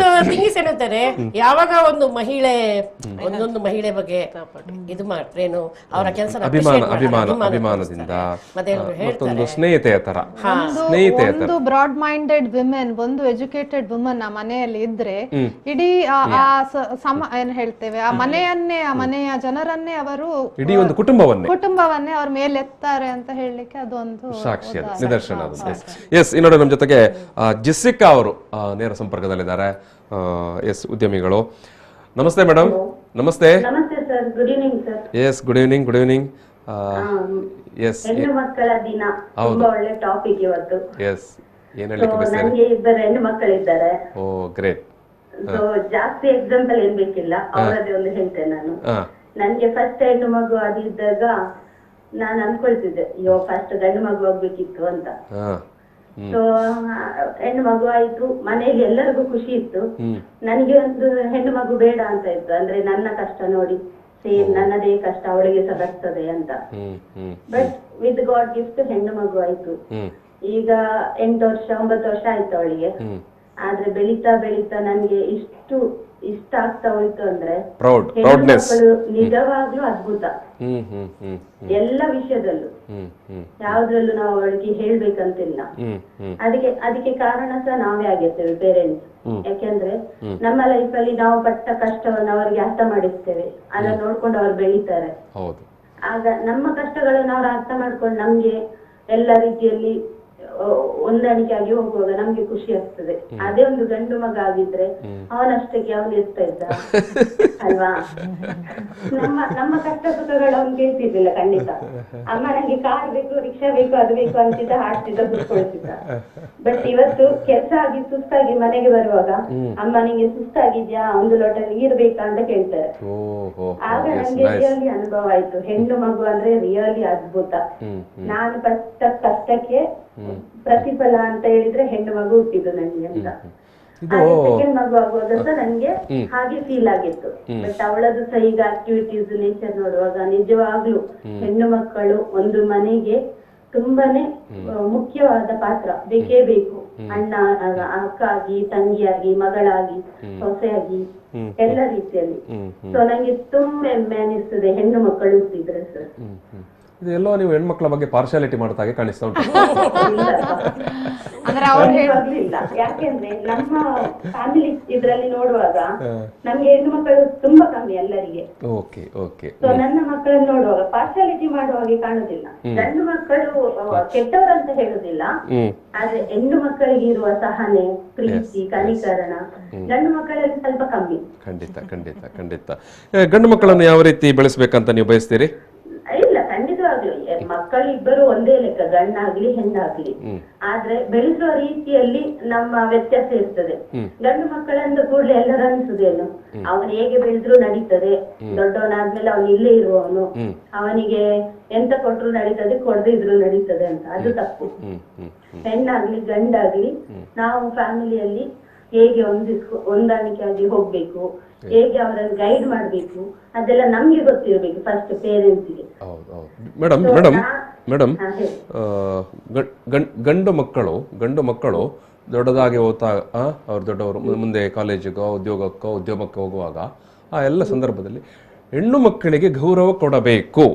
ಸೊ ಥಿಂಗ್ಸ್ ಏನಂತಾರೆ, ಯಾವಾಗ ಒಂದು ಮಹಿಳೆ ಒಂದೊಂದು ಮಹಿಳೆ ಬಗ್ಗೆ ಇದು ಮಾಡ್ರೇನು ಅವರ ಕೆಲಸ ಅಭಿಮಾನದಿಂದ ಮತ್ತೊಂದು ಸ್ನೇಹಿತೆಯ ತರ, ಒಂದು ಬ್ರಾಡ್ ಮೈಂಡೆಡ್ ವಿಮೆನ್, ಒಂದು ಎಜುಕೇಟೆಡ್ ವುಮನ್ ಆ ಮನೆಯಲ್ಲಿ ಇದ್ರೆ ಇಡೀ ಏನ್ ಹೇಳ್ತೇವೆ ಆ ಮನೆಯನ್ನೇ, ಆ ಮನೆಯ ಜನರನ್ನೇ ಅವರು, ಇಡೀ ಒಂದು ಕುಟುಂಬವನ್ನೇ ಅವ್ರ ಮೇಲೆ ಎತ್ತಾರೆ ಅಂತ ಹೇಳಲಿಕ್ಕೆ ಅದೊಂದು ಸಾಕ್ಷಿ, ನಿದರ್ಶನ. ಎಸ್, ಇನ್ನೊಂದು ನಮ್ಮ ಜೊತೆಗೆ ಜೆಸ್ಸಿಕಾ ಅವರು ನೇರ ಸಂಪರ್ಕದಲ್ಲಿದ್ದಾರೆ. ಎಸ್, ಉದ್ಯಮಿಗಳು. ನಮಸ್ತೆ ಮೇಡಮ್. ನಮಸ್ತೆ. ನಮಸ್ತೆ sir, good evening sir. Yes, good evening. Good evening. Yes, ಹೆಣ್ಣು ಮಕ್ಕಳ ದಿನ ತುಂಬಾ ಒಳ್ಳೆ ಟಾಪಿಕ್ ಇವತ್ತು. ಎಸ್, ಏನ್ ಹೇಳಿಕ್ಕೆ ಬಯಸ್ತೀರಿ? ನನಗೆ 2 ಹೆಣ್ಣು ಮಕ್ಕಳಿದ್ದಾರೆ. ಓ ಗ್ರೇಟ್. ಸೊ ಜಾಸ್ತಿ ಎಕ್ಸಾಂಪಲ್ ಏನ್ ಬೇಕಿಲ್ಲ, ಅವರದೇ ಒಂದು ಹೇಳ್ತೇನೆ ನಾನು. ನನ್ಗೆ ಫಸ್ಟ್ ಹೆಣ್ಣು ಮಗು ಆಗಿದ್ದಾಗ ನಾನು ಅನ್ಕೊಳ್ತಿದ್ದೆ, ಅಯ್ಯೋ ಫಸ್ಟ್ ಗಂಡು ಮಗು ಆಗ್ಬೇಕಿತ್ತು ಅಂತ. ಸೊ ಹೆಣ್ಣು ಮಗು ಆಯ್ತು, ಮನೆಯಲ್ಲಿ ಎಲ್ಲರಿಗೂ ಖುಷಿ ಇತ್ತು. ನನಗೆ ಒಂದು ಹೆಣ್ಣು ಮಗು ಬೇಡ ಅಂತ ಇತ್ತು, ಅಂದ್ರೆ ನನ್ನ ಕಷ್ಟ ನೋಡಿ ಸೇಮ್ ನನ್ನದೇ ಕಷ್ಟ ಅವಳಿಗೆ ಸಹ ಬರ್ತದೆ ಅಂತ. ಬಟ್ ವಿತ್ ಗಾಡ್ ಗಿಫ್ಟ್ ಹೆಣ್ಣು ಮಗು ಆಯ್ತು. ಈಗ 8 ವರ್ಷ 9 ವರ್ಷ ಆಯ್ತು ಅವಳಿಗೆ. ಆದ್ರೆ ಬೆಳೀತಾ ಬೆಳೀತಾ ನನ್ಗೆ ಇಷ್ಟ ಆಗ್ತಾ ಹೋಯ್ತು ಅಂದ್ರೆ ಹೆಣ್ಣುಮಕ್ಕಳು ನಿಜವಾಗ್ಲೂ ಅದ್ಭುತ. ಎಲ್ಲ ವಿಷಯದಲ್ಲೂ ಯಾವ್ದ್ರಲ್ಲೂ ನಾವು ಅವಳಿಗೆ ಹೇಳ್ಬೇಕಂತಿಲ್ಲ. ಅದಕ್ಕೆ ಕಾರಣ ಸಹ ನಾವೇ ಆಗಿರ್ತೇವೆ ಪೇರೆಂಟ್ಸ್. ಯಾಕೆಂದ್ರೆ ನಮ್ಮ ಲೈಫ್ ಅಲ್ಲಿ ನಾವು ಪಟ್ಟ ಕಷ್ಟವನ್ನು ಅವರಿಗೆ ಅರ್ಥ ಮಾಡಿಸ್ತೇವೆ, ಅದನ್ನ ನೋಡ್ಕೊಂಡು ಅವ್ರು ಬೆಳೀತಾರೆ. ಆಗ ನಮ್ಮ ಕಷ್ಟಗಳನ್ನು ಅವ್ರು ಅರ್ಥ ಮಾಡ್ಕೊಂಡು ನಮ್ಗೆ ಎಲ್ಲ ರೀತಿಯಲ್ಲಿ ಹೊಂದಾಣಿಕೆ ಆಗಿ ಹೋಗುವಾಗ ನಮ್ಗೆ ಖುಷಿ ಆಗ್ತದೆ. ಅದೇ ಒಂದು ಗಂಡು ಮಗ ಆಗಿದ್ರೆ ಅವನಷ್ಟಕ್ಕೆ ಅವನು ಇರ್ತಾ ಇದ್ದ ಅಲ್ವಾ? ನಮ್ಮ ಕಷ್ಟ ಸುಖಗಳು ಅವ್ನು ಕೇಳ್ತಿರ್ಲಿಲ್ಲ ಖಂಡಿತ. ಅಮ್ಮ ನಂಗೆ ಕಾರ್ ಬೇಕು, ರಿಕ್ಷಾ ಬೇಕು, ಅದು ಬೇಕು ಅಂತಿದ್ದ, ಹಾಡ್ತಿದ್ದ, ಕುತ್ಕೊಳ್ತಿದ್ದ. ಬಟ್ ಇವತ್ತು ಕೆಲಸ ಆಗಿ ಸುಸ್ತಾಗಿ ಮನೆಗೆ ಬರುವಾಗ ಅಮ್ಮ ನಿಂಗೆ ಸುಸ್ತಾಗಿದ್ಯಾ, ಒಂದು ಲೋಟ ನೀರು ಬೇಕಾ ಅಂತ ಕೇಳ್ತಾರೆ. ಆಗ ನಂಗೆ ರಿಯಲಿ ಅನುಭವ ಆಯ್ತು, ಹೆಣ್ಣು ಮಗು ಅಂದ್ರೆ ರಿಯಲಿ ಅದ್ಭುತ. ನಾನು ಪಟ್ಟ ಕಷ್ಟಕ್ಕೆ ಪ್ರತಿಫಲ ಅಂತ ಹೇಳಿದ್ರೆ ಹೆಣ್ಣು ಮಗು ಹುಟ್ಟಿದ್ದು ನನಗೆ ಅಂತ. ಸೆಕೆಂಡ್ ಮಗು ಆಗುವಾಗ ಸಹ ನನ್ಗೆ ಹಾಗೆ ಫೀಲ್ ಆಗಿತ್ತು. ಬಟ್ ಅವಳದು ಸಹ ಈಗ ಆಕ್ಟಿವಿಟೀಸ್ ನೇಚರ್ ನೋಡುವಾಗ ನಿಜವಾಗ್ಲೂ ಹೆಣ್ಣು ಮಕ್ಕಳು ಒಂದು ಮನೆಗೆ ತುಂಬಾನೇ ಮುಖ್ಯವಾದ ಪಾತ್ರ ಬೇಕೇ ಬೇಕು. ಅಣ್ಣ, ಅಕ್ಕ ಆಗಿ, ತಂಗಿಯಾಗಿ, ಮಗಳಾಗಿ, ಸೊಸೆಯಾಗಿ, ಎಲ್ಲ ರೀತಿಯಲ್ಲಿ. ಸೊ ನಂಗೆ ತುಂಬಾ ಹೆಮ್ಮೆ ಅನಿಸ್ತದೆ ಹೆಣ್ಣು ಮಕ್ಕಳು ಹುಟ್ಟಿದ್ರೆ ಸರ್. ಇದೆಲ್ಲೋ ನೀವು ಹೆಣ್ಮಕ್ಳ ಬಗ್ಗೆ ಪಾರ್ಶಾಲಿಟಿ ಮಾಡ್ತಾಗೆ ಕಾಣಿಸ್ತಾ ಉಂಟು. ಇಲ್ಲ, ಯಾಕೆಂದ್ರೆ ನಮ್ಮ ಫ್ಯಾಮಿಲಿ ಇದ್ರಲ್ಲಿ ನೋಡುವಾಗ ನಮ್ಗೆ ಹೆಣ್ಣು ಮಕ್ಕಳು ತುಂಬಾ ಕಮ್ಮಿ ಎಲ್ಲರಿಗೆ. ಸೊ ನನ್ನ ಮಕ್ಕಳನ್ನು ನೋಡುವಾಗ ಪಾರ್ಶಾಲಿಟಿ ಮಾಡುವ ಹಾಗೆ ಕಾಣುದಿಲ್ಲ. ಗಂಡು ಮಕ್ಕಳು ಕೆಟ್ಟವರಂತ ಹೇಳುದಿಲ್ಲ, ಆದ್ರೆ ಹೆಣ್ಣು ಮಕ್ಕಳಿಗೆ ಇರುವ ಸಹನೆ, ಪ್ರೀತಿ, ಕನಿಕರಣ ಗಂಡು ಮಕ್ಕಳಲ್ಲಿ ಸ್ವಲ್ಪ ಕಮ್ಮಿ. ಖಂಡಿತ. ಗಂಡು ಮಕ್ಕಳನ್ನು ಯಾವ ರೀತಿ ಬೆಳೆಸಬೇಕಂತ ನೀವು ಬಯಸ್ತೀರಿ? ಇಲ್ಲ, ಖಂಡಿತವಾಗ್ಲು ಮಕ್ಕಳು ಇಬ್ಬರು ಒಂದೇ ಲೆಕ್ಕ, ಗಂಡಾಗ್ಲಿ ಹೆಣ್ಣಾಗ್ಲಿ. ಆದ್ರೆ ಬೆಳೆಸುವ ರೀತಿಯಲ್ಲಿ ನಮ್ಮ ವ್ಯತ್ಯಾಸ ಇರ್ತದೆ. ಗಂಡು ಮಕ್ಕಳಂದ ಕೂಡಲೇ ಎಲ್ಲರೂ ಅನ್ಸುದೇನು, ಅವನು ಹೇಗೆ ಬೆಳೆದ್ರು ನಡೀತದೆ, ದೊಡ್ಡವನಾದ್ಮೇಲೆ ಅವನು ಇಲ್ಲೇ ಇರುವವನು, ಅವನಿಗೆ ಎಂತ ಕೊಟ್ರು ನಡೀತದೆ, ಕೊಡದೇ ಇದ್ರು ನಡೀತದೆ ಅಂತ. ಅದು ತಪ್ಪು. ಹೆಣ್ಣಾಗ್ಲಿ ಗಂಡಾಗ್ಲಿ ನಾವು ಫ್ಯಾಮಿಲಿಯಲ್ಲಿ ಹೇಗೆ ಹೊಂದಾಣಿಕೆಯಾಗಿ ಹೋಗ್ಬೇಕು, ಹೇಗೆ ಅವರನ್ನು ಗೈಡ್ ಮಾಡ್ಬೇಕು, ಅದೆಲ್ಲ ನಮ್ಗೆ ಗೊತ್ತಿರ್ಬೇಕು ಫಸ್ಟ್ ಪೇರೆಂಟ್ಸ್ಗೆ. ಮೇಡಮ್, ಗಂಡು ಮಕ್ಕಳು ದೊಡ್ಡದಾಗಿ ಓದ್ತಾ ಅವ್ರು ದೊಡ್ಡವರು ಮುಂದೆ ಕಾಲೇಜಿಗೋ ಉದ್ಯೋಗಕ್ಕೆ ಹೋಗುವಾಗ ಆ ಎಲ್ಲ ಸಂದರ್ಭದಲ್ಲಿ ಹೆಣ್ಣು ಮಕ್ಕಳಿಗೆ ಗೌರವ ಕೊಡಬೇಕು.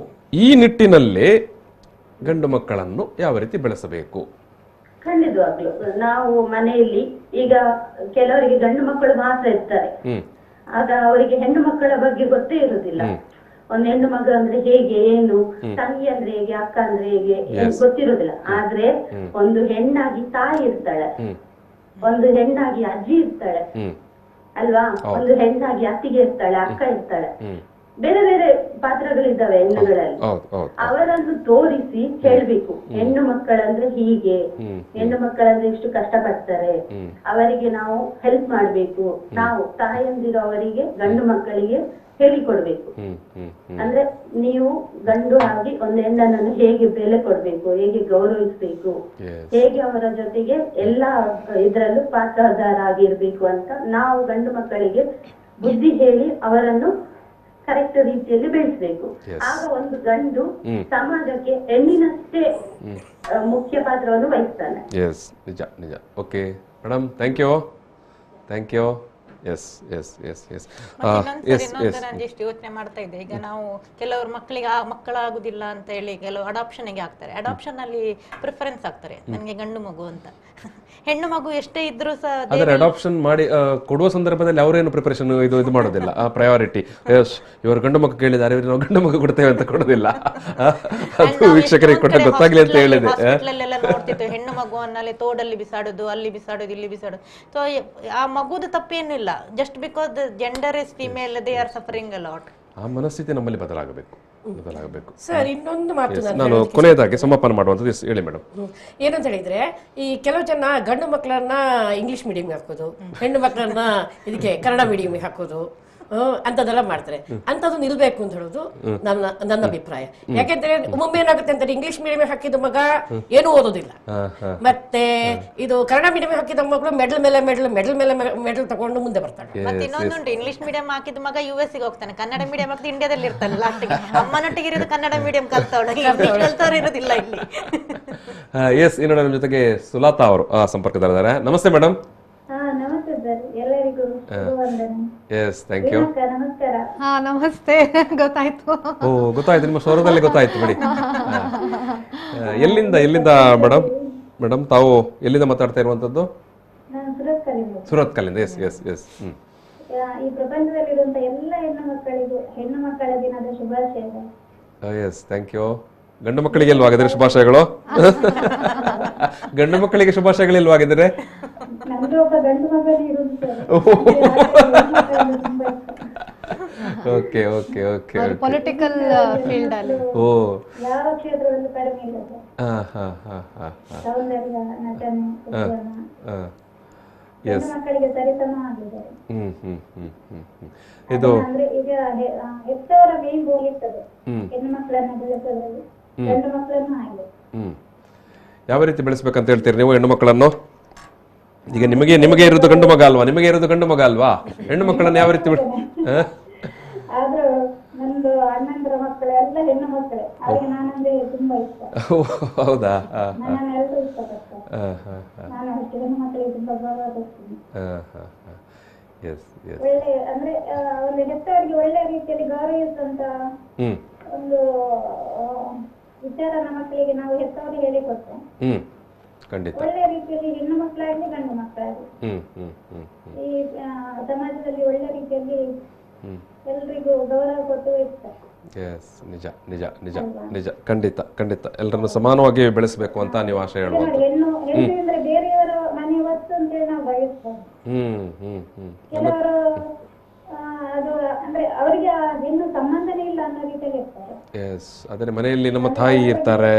ಈ ನಿಟ್ಟಿನಲ್ಲಿ ಗಂಡು ಮಕ್ಕಳನ್ನು ಯಾವ ರೀತಿ ಬೆಳೆಸಬೇಕು? ಖಂಡಿತವಾಗ್ಲು ನಾವು ಮನೆಯಲ್ಲಿ ಈಗ ಕೆಲವರಿಗೆ ಗಂಡು ಮಕ್ಕಳು ಮಾತ್ರ ಇರ್ತಾರೆ. ಆಗ ಅವರಿಗೆ ಹೆಣ್ಣು ಮಕ್ಕಳ ಬಗ್ಗೆ ಗೊತ್ತೇ ಇರುವುದಿಲ್ಲ. ಒಂದು ಹೆಣ್ಣು ಮಗ ಅಂದ್ರೆ ಹೇಗೆ, ಏನು, ತಂಗಿ ಅಂದ್ರೆ ಹೇಗೆ, ಅಕ್ಕ ಅಂದ್ರೆ ಹೇಗೆ ಗೊತ್ತಿರುವುದಿಲ್ಲ. ಆದ್ರೆ ಒಂದು ಹೆಣ್ಣಾಗಿ ತಾಯಿ ಇರ್ತಾಳೆ, ಒಂದು ಹೆಣ್ಣಾಗಿ ಅಜ್ಜಿ ಇರ್ತಾಳೆ ಅಲ್ವಾ, ಒಂದು ಹೆಣ್ಣಾಗಿ ಅತ್ತಿಗೆ ಇರ್ತಾಳೆ, ಅಕ್ಕ ಇರ್ತಾಳೆ, ಬೇರೆ ಬೇರೆ ಪಾತ್ರಗಳಿದ್ದಾವೆ ಹೆಣ್ಣುಗಳಲ್ಲಿ. ಅವರನ್ನು ತೋರಿಸಿ ಹೇಳ್ಬೇಕು, ಹೆಣ್ಣು ಮಕ್ಕಳಂದ್ರೆ ಹೀಗೆ, ಹೆಣ್ಣು ಮಕ್ಕಳಂದ್ರೆ ಇಷ್ಟು ಕಷ್ಟಪಡ್ತಾರೆ, ಅವರಿಗೆ ನಾವು ಹೆಲ್ಪ್ ಮಾಡ್ಬೇಕು. ನಾವು ತಾಯಂದಿರು ಅವರಿಗೆ, ಗಂಡು ಮಕ್ಕಳಿಗೆ ಹೇಳಿಕೊಡ್ಬೇಕು. ಅಂದ್ರೆ ನೀವು ಗಂಡು ಆಗಿ ಒಂದು ಹೆಣ್ಣನ್ನು ಹೇಗೆ ಬೆಲೆ ಕೊಡ್ಬೇಕು, ಹೇಗೆ ಗೌರವಿಸ್ಬೇಕು, ಹೇಗೆ ಅವರ ಜೊತೆಗೆ ಎಲ್ಲಾ ಇದ್ರಲ್ಲೂ ಪಾತ್ರಧಾರ ಆಗಿರ್ಬೇಕು ಅಂತ ನಾವು ಗಂಡು ಮಕ್ಕಳಿಗೆ ಬುದ್ಧಿ ಹೇಳಿ ಅವರನ್ನು ಕರೆಕ್ಟ್ ರೀತಿಯಲ್ಲಿ ಬೆಳೆಸಬೇಕು. ಆಗ ಒಂದು ಗಂಡು ಸಮಾಜಕ್ಕೆ ಹೆಣ್ಣಿನಷ್ಟೇ ಮುಖ್ಯ ಪಾತ್ರವನ್ನು ವಹಿಸ್ತಾನೆ. ನಿಜ ನಿಜ. Okay madam, thank you. Yes yes yes yes ಇನ್ನೊಂದಷ್ಟು ಯೋಚನೆ ಮಾಡ್ತಾ ಇದ್ದೆ. ಈಗ ನಾವು ಕೆಲವರು ಮಕ್ಕಳಿಗೆ ಮಕ್ಕಳಾಗುದಿಲ್ಲ ಅಂತ ಹೇಳಿ ಕೆಲವು ಅಡಾಪ್ಷನ್ಗೆ ಆಗ್ತಾರೆ. ಅಡಾಪ್ಷನ್ ಅಲ್ಲಿ ಪ್ರಿಫರೆನ್ಸ್ ಆಗ್ತಾರೆ, ನನಗೆ ಗಂಡು ಮಗು ಅಂತ. ಹೆಣ್ಣು ಮಗು ಎಷ್ಟೇ ಇದ್ರೂ ಸಹ ಅದರ ಅಡಾಪ್ಷನ್ ಮಾಡಿ ಕೊಡುವ ಸಂದರ್ಭದಲ್ಲಿ ಅವರೇನು ಪ್ರಿಪರೇಷನ್ ಇದು ಮಾಡೋದಿಲ್ಲ. ಪ್ರಯಾರಿಟಿ ಇವರು ಗಂಡು ಮಗು ಕೇಳಿದ್ದಾರೆ, ನಾವು ಗಂಡು ಮಗು ಕೊಡ್ತೇವೆ ಅಂತ ಕೊಡೋದಿಲ್ಲ. ಅದು ವೀಕ್ಷಕರಿಗೆ ಕೊಟ್ಟ ಗೊತ್ತಾಗ್ಲಿ ಅಂತ ಹೇಳಿದೆ. ನೋಡ್ತಿತ್ತು ಹೆಣ್ಣು ಮಗುವನ್ನಲ್ಲಿ ತೋಡಲ್ಲಿ ಬಿಸಾಡುದು, ಅಲ್ಲಿ ಬಿಸಾಡುದು, ಇಲ್ಲಿ ಬಿಸಾಡುದು. ಸೊ ಆ ಮಗುದು ತಪ್ಪೇನಿಲ್ಲ, just because the gender is female, they are suffering a lot. ಆ ಮನಸ್ಥಿತಿ ನಮ್ಮಲ್ಲಿ ಬದಲಾಗಬೇಕು. ಸರ್, ಇನ್ನೊಂದು ಮಾತು ನಾನು ಕೊನೆಯದಾಗಿ ಸಮಾಪನ ಮಾಡುವಂಥದ್ದು ಹೇಳಿ ಮೇಡಮ್. ಏನಂತ ಹೇಳಿದ್ರೆ, ಈ ಕೆಲವು ಜನ ಗಂಡು ಮಕ್ಕಳನ್ನ ಇಂಗ್ಲಿಷ್ ಮೀಡಿಯಂಗೆ ಹಾಕೋದು, ಹೆಣ್ಣು ಮಕ್ಕಳನ್ನ ಇದಕ್ಕೆ ಕನ್ನಡ ಮೀಡಿಯಂಗೆ ಹಾಕೋದು, ಅಂತದೆಲ್ಲ ಮಾಡ್ತಾರೆ. ಅಂತದ್ದು ನಿಲ್ಬೇಕು ಅಂತ ಹೇಳೋದು ನನ್ನ ಅಭಿಪ್ರಾಯ. ಯಾಕೆಂದ್ರೆ ಒಮ್ಮೊಮ್ಮೆ ಏನಾಗುತ್ತೆ ಅಂತ, ಇಂಗ್ಲಿಷ್ ಮೀಡಿಯಂ ಹಾಕಿದ ಮಗ ಏನು ಓದೋದಿಲ್ಲ, ಮತ್ತೆ ಇದು ಕನ್ನಡ ಮೀಡಿಯಂ ಹಾಕಿದ ಮಗಳು ಮೆಡಲ್ ತಗೊಂಡು ಮುಂದೆ ಬರ್ತಾಳೆ. ಮತ್ತೆ ಇನ್ನೊಂದುಂಟು, ಇಂಗ್ಲಿಷ್ ಮೀಡಿಯಂ ಹಾಕಿದ ಮಗ US ಗೆ ಹೋಗ್ತಾನೆ, ಕನ್ನಡ ಮೀಡಿಯಂ ಹಾಕಿದ ಇಂಡಿಯಾದಲ್ಲಿ ಇರ್ತಾನೆ. ಲಾಸ್ಟಿಗೆ ಅಮ್ಮನೊಟ್ಟಿಗೆ ಇರೋದು ಕನ್ನಡ ಮೀಡಿಯಂ ಕಲ್ತವ್ರು ಇರೋದಿಲ್ಲ ಇಲ್ಲಿ. ಎಸ್, ಇನ್ನು ನಮ್ಮ ಜೊತೆಗೆ ಸುಲಾತಾ ಅವರು ಸಂಪರ್ಕದಲ್ಲಿದ್ದಾರೆ. ನಮಸ್ತೆ ಮೇಡಮ್. ನಮಸ್ತೆ ಸರ್, ಎಲ್ಲರಿಗೂ ಎಸ್, ಥ್ಯಾಂಕ್ ಯು. ನಮಸ್ಕಾರ. ನಮಸ್ತೆ. ಗೊತ್ತಾಯ್ತು. ಗೊತ್ತಾಯ್ತು, ನಿಮ್ಮ ಸ್ವರದಲ್ಲಿ ಗೊತ್ತಾಯ್ತು ಬಿಡಿ. ಎಲ್ಲಿಂದ ಮೇಡಮ್ ತಾವು ಎಲ್ಲಿಂದ ಮಾತಾಡ್ತಾ ಇರುವಂತದ್ದು? ಸುರತ್ ಕಲ್ಲಿಂದ. Yes yes yes. ಈ ಪ್ರಪಂಚದಲ್ಲಿರುವಂತ ಎಲ್ಲ ಹೆಣ್ಣು ಮಕ್ಕಳ ದಿನದ ಶುಭಾಶಯಗಳು. Yes, thank you. ಗಂಡು ಮಕ್ಕಳಿಗೆ ಇಲ್ವಾಗಿದ್ರೆ ಶುಭಾಶಯಗಳು? ಗಂಡು ಮಕ್ಕಳಿಗೆ ಶುಭಾಶಯಗಳಿಲ್ವಾಗಿದ್ರೆ? ನಮ್ಗೆ ಒಬ್ಬ ಗಂಡು ಮಗನೇ ಇರುವುದು sir. Okay okay okay. Political field ಅಲ್ಲಿ ಯಾವ ಕ್ಷೇತ್ರದಲ್ಲೂ ಕಡಿಮೆ ಇಲ್ಲ ಸರ್. ಸೌಂದರ್ಯ, ನಟನೆ, ಗಂಡು ಮಕ್ಕಳಿಗೆ ಸರಿಸಮವಾಗಿದ್ದಾರೆ. ಇದು ಅಂದ್ರೆ ಈಗ ಹೆತ್ತವರ ಮೇನ್ ಗೋಲ್ ಇರ್ತದೆ ಹೆಣ್ಣು ಮಕ್ಕಳನ್ನ ಬೆಳೆಸೋದ್ರಲ್ಲಿ, ಗಂಡು ಮಕ್ಕಳನ್ನು ಹಾಗೆ. ಯಾವ ರೀತಿ ಬೆಳೆಸ್ಬೇಕಂತ ಹೇಳ್ತೀರಿ ನೀವು ಹೆಣ್ಣು ಮಕ್ಕಳನ್ನು? ಈಗ ನಿಮಗೆ ಇರೋದು ಗಂಡು ಮಗ ಅಲ್ವಾ? ಹೆಣ್ಣು ಮಕ್ಕಳನ್ನು ಯಾವ ರೀತಿ ಆದ್ರೂ ನಂದು ಅಣ್ಣಂದ್ರ ಮಕ್ಕಳು ಎಲ್ಲ ಹೆಣ್ಣು ಮಕ್ಕಳೇ, ಅವ್ರಿಗೆ ನಾನಂದ್ರೆ ತುಂಬಾ ಇಷ್ಟ. ಹೌದಾ? ನನ್ನೆಲ್ಲರೂ ಇಷ್ಟಪಡ್ತಾರೆ. ನಾನು ಅಷ್ಟು ಹೆಣ್ಣು ಮಕ್ಕಳಿಗೆ ತುಂಬಾ ಗೌರವ ಕೊಡ್ತೀನಿ. ಒಳ್ಳೆ ಅಂದ್ರೆ ಒಂದು ಹೆತ್ತವರಿಗೆ ಒಳ್ಳೆ ರೀತಿಯಲ್ಲಿ ಗೌರವಿಸುವಂತ ಒಂದು ವಿಚಾರ ನಮ್ಮ ಮಕ್ಕಳಿಗೆ ನಾವು ಹೆತ್ತವರಿಗೆ ಹೇಳಿಕೊಡ್ತೇವೆ. ಒಳ್ಳೆ ರೀತಿಯಲ್ಲಿ ಹೆಣ್ಣು ಮಕ್ಕಳಾಗ್ಲಿ ಗಂಡು ಮಕ್ಕಳಾಗ್ಲಿ ಈ ಸಮಾಜದಲ್ಲಿ ಒಳ್ಳೆ ರೀತಿಯಲ್ಲಿ ಎಲ್ರಿಗೂ ಗೌರವ ಕೊಟ್ಟು ಇರ್ತಾರೆ. ನಿಜ ನಿಜ ನಿಜ ನಿಜ. ಖಂಡಿತ ಎಲ್ಲರನ್ನು ಸಮಾನವಾಗಿ ಬೆಳೆಸಬೇಕು ಅಂತ ನೀವು ಆಶಯ ಹೇಳುವಂತ. ಹೆಣ್ಣು ಅಂದ್ರೆ ಬೇರೆಯವರ ಮನೆ ವಸ್ತು ಅಂತೇಳಿ ನಾವು ಬಯಸ್ತಾರೆ. ಕೆಲವರು ಅದು ಅಂದ್ರೆ ಅವರಿಗೆ ಹೆಣ್ಣು ಸಂಬಂಧನೇ ಇಲ್ಲ ಅನ್ನೋ ರೀತಿಯಲ್ಲಿ ಇರ್ತಾರೆ. ಅದೇ ಮನೆಯಲ್ಲಿ ನಮ್ಮ ತಾಯಿ ಇರ್ತಾರೆ,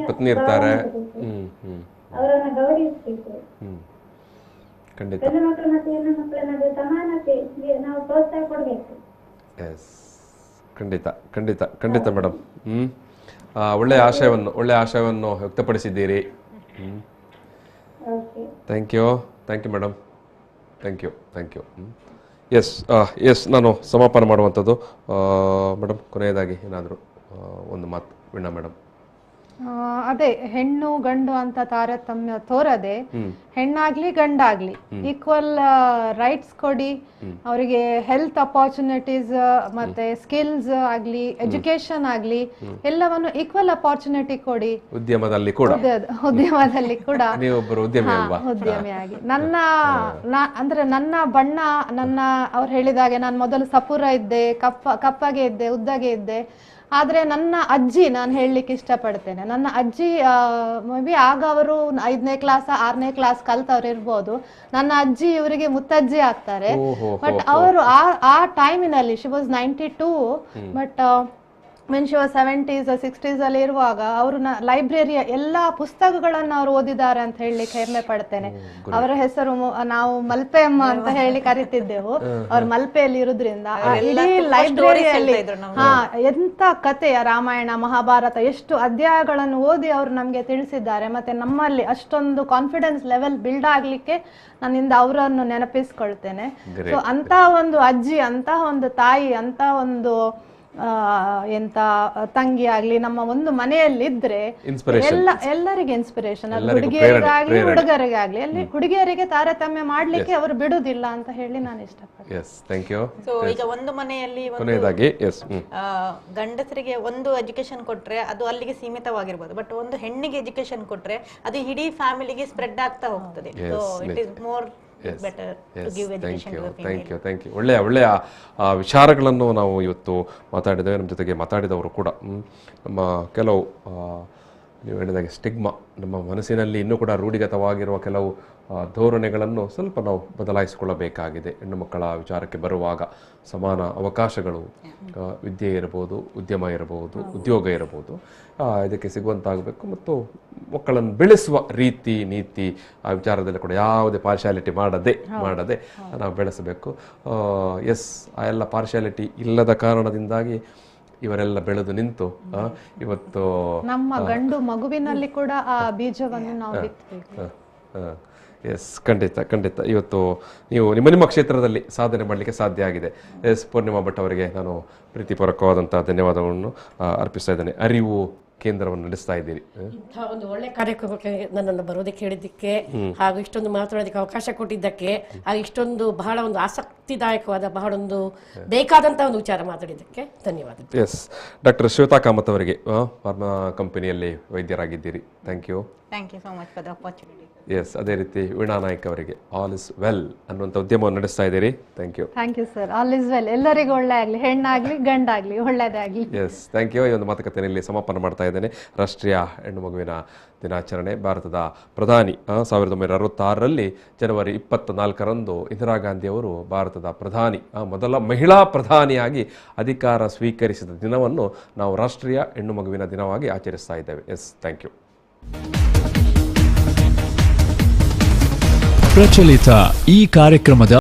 ಪತ್ನಿ ಇರ್ತಾರೆ. ಅವರನ್ನ ಗೌರವಿಸಬೇಕು. ಖಂಡಿತ. ಗಂಡು ಮಕ್ಕಳು ಮತ್ತು ಹೆಣ್ಣು ಮಕ್ಕಳ ನಡುವೆ ಸಮಾನತೆ ನಾವು ಪ್ರೋತ್ಸಾಹ ಕೊಡಬೇಕು. ಖಂಡಿತ ಮೇಡಮ್. ಒಳ್ಳೆ ಆಶಯವನ್ನು ವ್ಯಕ್ತಪಡಿಸಿದ್ದೀರಿ. Thank you madam. Thank you. Yes, ನಾನು ಸಮಾಪನ ಮಾಡುವಂಥದ್ದು. ಮೇಡಮ್, ಕೊನೆಯದಾಗಿ ಏನಾದರೂ ಒಂದು ಮಾತು ವೀಣಾ ಮೇಡಮ್? ಅದೇ ಹೆಣ್ಣು ಗಂಡು ಅಂತ ತಾರತಮ್ಯ ತೋರದೆ ಹೆಣ್ಣಾಗ್ಲಿ ಗಂಡಾಗ್ಲಿ ಈಕ್ವಲ್ ರೈಟ್ಸ್ ಕೊಡಿ, ಅವರಿಗೆ ಹೆಲ್ತ್ ಅಪಾರ್ಚುನಿಟೀಸ್ ಮತ್ತೆ ಸ್ಕಿಲ್ಸ್ ಆಗ್ಲಿ ಎಜುಕೇಶನ್ ಆಗ್ಲಿ ಎಲ್ಲವನ್ನು ಈಕ್ವಲ್ ಅಪಾರ್ಚುನಿಟಿ ಕೊಡಿ. ಉದ್ಯಮದಲ್ಲಿ ಕೂಡ ಉದ್ಯಮಿಯಾಗಿ ಅಂದ್ರೆ ನನ್ನ ಬಣ್ಣ ಅವ್ರು ಹೇಳಿದಾಗೆ ನಾನು ಮೊದಲು ಸಪುರ ಇದ್ದೆ, ಕಪ್ಪಗೆ ಇದ್ದೆ, ಉದ್ದಗೆ ಇದ್ದೆ. ಆದ್ರೆ ನನ್ನ ಅಜ್ಜಿ, ನಾನು ಹೇಳಲಿಕ್ಕೆ ಇಷ್ಟಪಡ್ತೇನೆ, ನನ್ನ ಅಜ್ಜಿ ಮೇ ಬಿ ಆಗ ಅವರು 5ನೇ ಕ್ಲಾಸ್ 6ನೇ ಕ್ಲಾಸ್ ಕಲ್ತವ್ರು ಇರ್ಬೋದು. ನನ್ನ ಅಜ್ಜಿ ಇವರಿಗೆ ಮುತ್ತಜ್ಜಿ ಆಗ್ತಾರೆ. ಬಟ್ ಅವರು ಆ ಟೈಮಿನಲ್ಲಿ she was 92, but when she was 70s 60s ಅಲ್ಲಿ ಇರುವಾಗ ಅವರು ಲೈಬ್ರರಿಯ ಎಲ್ಲಾ ಪುಸ್ತಕಗಳನ್ನು ಅವರು ಓದಿದ್ದಾರೆ ಅಂತ ಹೇಳಲಿಕ್ಕೆ ಹೆಮ್ಮೆ ಪಡ್ತೇನೆ. ಅವರ ಹೆಸರು ನಾವು ಮಲ್ಪೆ ಅಮ್ಮ ಅಂತ ಹೇಳಿ ಕರಿತಿದ್ದೆವು. ಅವ್ರು ಮಲ್ಪೆಯಲ್ಲಿ ಇರುದ್ರಿಂದ ಇಡೀ ಲೈಬ್ರರಿಯಲ್ಲಿ ಎಂತ ಕಥೆಯ ರಾಮಾಯಣ ಮಹಾಭಾರತ ಎಷ್ಟು ಅಧ್ಯಾಯಗಳನ್ನು ಓದಿ ಅವರು ನಮ್ಗೆ ತಿಳಿಸಿದ್ದಾರೆ. ಮತ್ತೆ ನಮ್ಮಲ್ಲಿ ಅಷ್ಟೊಂದು ಕಾನ್ಫಿಡೆನ್ಸ್ ಲೆವೆಲ್ ಬಿಲ್ಡ್ ಆಗ್ಲಿಕ್ಕೆ ನನ್ನಿಂದ ಅವರನ್ನು ನೆನಪಿಸ್ಕೊಳ್ತೇನೆ. ಸೊ ಅಂತ ಒಂದು ಅಜ್ಜಿ, ಅಂತ ಒಂದು ತಾಯಿ, ಅಂತ ಒಂದು ಎಂತ ತಂಗಿ ಆಗ್ಲಿ ನಮ್ಮ ಒಂದು ಮನೆಯಲ್ಲಿ ಇದ್ರೆ ಎಲ್ಲರಿಗೆ ಇನ್ಸ್ಪಿರೇಷನ್. ಅದು ಹುಡುಗಿಯರಿಗಾಗ್ಲಿ ಹುಡುಗರಿಗಾಗ್ಲಿ, ಅಲ್ಲಿ ಹುಡುಗಿಯರಿಗೆ ತಾರತಮ್ಯ ಮಾಡ್ಲಿಕ್ಕೆ ಅವರು ಬಿಡುದಿಲ್ಲ ಅಂತ ಹೇಳಿ ನಾನು ಇಷ್ಟಪಡ್ತೇನೆ. ಸೊ ಈಗ ಒಂದು ಮನೆಯಲ್ಲಿ ಗಂಡಸರಿಗೆ ಒಂದು ಎಜುಕೇಶನ್ ಕೊಟ್ರೆ ಅದು ಅಲ್ಲಿಗೆ ಸೀಮಿತವಾಗಿರ್ಬೋದು, ಬಟ್ ಒಂದು ಹೆಣ್ಣಿಗೆ ಎಜುಕೇಶನ್ ಕೊಟ್ರೆ ಅದು ಇಡೀ ಫ್ಯಾಮಿಲಿಗೆ ಸ್ಪ್ರೆಡ್ ಆಗ್ತಾ ಹೋಗ್ತದೆ. So it is more thank you. ಒಳ್ಳೆಯ ವಿಚಾರಗಳನ್ನು ನಾವು ಇವತ್ತು ಮಾತಾಡಿದ್ದೇವೆ. ನಮ್ಮ ಜೊತೆಗೆ ಮಾತಾಡಿದವರು ಕೂಡ ನಮ್ಮ ಕೆಲವು ನೀವು ಹೇಳಿದಾಗೆ ಸ್ಟಿಗ್ಮಾ, ನಮ್ಮ ಮನಸ್ಸಿನಲ್ಲಿ ಇನ್ನೂ ಕೂಡ ರೂಢಿಗತವಾಗಿರುವ ಕೆಲವು ಧೋರಣೆಗಳನ್ನು ಸ್ವಲ್ಪ ನಾವು ಬದಲಾಯಿಸಿಕೊಳ್ಳಬೇಕಾಗಿದೆ. ಹೆಣ್ಣು ಮಕ್ಕಳ ವಿಚಾರಕ್ಕೆ ಬರುವಾಗ ಸಮಾನ ಅವಕಾಶಗಳು, ವಿದ್ಯೆ ಇರಬಹುದು, ಉದ್ಯಮ ಇರಬಹುದು, ಉದ್ಯೋಗ ಇರಬಹುದು, ಇದಕ್ಕೆ ಸಿಗುವಂತಾಗಬೇಕು. ಮತ್ತು ಮಕ್ಕಳನ್ನು ಬೆಳೆಸುವ ರೀತಿ ನೀತಿ ಆ ವಿಚಾರದಲ್ಲಿ ಕೂಡ ಯಾವುದೇ ಪಾರ್ಶಾಲಿಟಿ ಮಾಡದೆ ನಾವು ಬೆಳೆಸಬೇಕು. ಆ ಎಲ್ಲ ಪಾರ್ಶಾಲಿಟಿ ಇಲ್ಲದ ಕಾರಣದಿಂದಾಗಿ ಇವರೆಲ್ಲ ಬೆಳೆದು ನಿಂತು ಇವತ್ತು ನಮ್ಮ ಗಂಡು ಮಗುವಿನಲ್ಲಿ ಕೂಡ ಆ ಬೀಜವನ್ನು ನಾವು ಬಿತ್ತಬೇಕು. ಖಂಡಿತ ಇವತ್ತು ನೀವು ನಿಮ್ಮ ಕ್ಷೇತ್ರದಲ್ಲಿ ಸಾಧನೆ ಮಾಡಲಿಕ್ಕೆ ಸಾಧ್ಯ ಆಗಿದೆ. ಪೂರ್ಣಿಮಾ ಭಟ್ ಅವರಿಗೆ ನಾನು ಪ್ರೀತಿಪೂರ್ವಕವಾದಂಥ ಧನ್ಯವಾದಗಳನ್ನು ಅರ್ಪಿಸ್ತಾ ಇದ್ದೇನೆ. ಅರಿವು ಕೇಂದ್ರವನ್ನು ನಡೆಸ್ತಾ ಇದ್ದೀರಿ. ಇಂತಹ ಒಂದು ಒಳ್ಳೆ ಕಾರ್ಯಕ್ರಮಕ್ಕೆ ನನ್ನನ್ನು ಬರೋದಕ್ಕೆ ಹೇಳಿದ್ದಕ್ಕೆ, ಹಾಗೂ ಇಷ್ಟೊಂದು ಮಾತನಾಡೋದಕ್ಕೆ ಅವಕಾಶ ಕೊಟ್ಟಿದ್ದಕ್ಕೆ, ಹಾಗೂ ಇಷ್ಟೊಂದು ಬಹಳ ಒಂದು ಆಸಕ್ತಿದಾಯಕವಾದ ಬಹಳ ಒಂದು ಬೇಕಾದಂತಹ ಒಂದು ವಿಚಾರ ಮಾತಾಡಿದ್ದಕ್ಕೆ ಧನ್ಯವಾದ. ಡಾಕ್ಟರ್ ಶ್ವೇತಾ ಕಾಮತ್ ಅವರಿಗೆ ಫಾರ್ಮಾ ಕಂಪನಿಯಲ್ಲಿ ವೈದ್ಯರಾಗಿದ್ದೀರಿ. Thank you so much for the opportunity. ಅದೇ ರೀತಿ ವೀಣಾ ನಾಯ್ಕ್ ಅವರಿಗೆ ಆಲ್ ಇಸ್ ವೆಲ್ ಅನ್ನುವಂಥ ಉದ್ಯಮವನ್ನು ನಡೆಸ್ತಾ ಇದ್ದೀರಿ. Thank you sir. All is well, ಎಲ್ಲರಿಗೂ ಒಳ್ಳೆ ಆಗಲಿ, ಹೆಣ್ಣಾಗ್ಲಿ ಗಂಡಾಗ್ಲಿ ಒಳ್ಳೆಯದಾಗಲಿ. Thank you. ಈ ಒಂದು ಮಾತುಕತೆಯಲ್ಲಿ ಸಮಾಪನ ಮಾಡ್ತಾ ಇದ್ದೇನೆ. ರಾಷ್ಟ್ರೀಯ ಹೆಣ್ಣು ಮಗುವಿನ ದಿನಾಚರಣೆ ಭಾರತದ ಪ್ರಧಾನಿ 1966ರಲ್ಲಿ ಜನವರಿ 24ರಂದು ಇಂದಿರಾ ಗಾಂಧಿ ಅವರು ಭಾರತದ ಪ್ರಧಾನಿ, ಮೊದಲ ಮಹಿಳಾ ಪ್ರಧಾನಿಯಾಗಿ ಅಧಿಕಾರ ಸ್ವೀಕರಿಸಿದ ದಿನವನ್ನು ನಾವು ರಾಷ್ಟ್ರೀಯ ಹೆಣ್ಣು ಮಗುವಿನ ದಿನವಾಗಿ ಆಚರಿಸ್ತಾ ಇದ್ದೇವೆ. Thank you. ಪ್ರಚಲಿತ ಈ ಕಾರ್ಯಕ್ರಮದ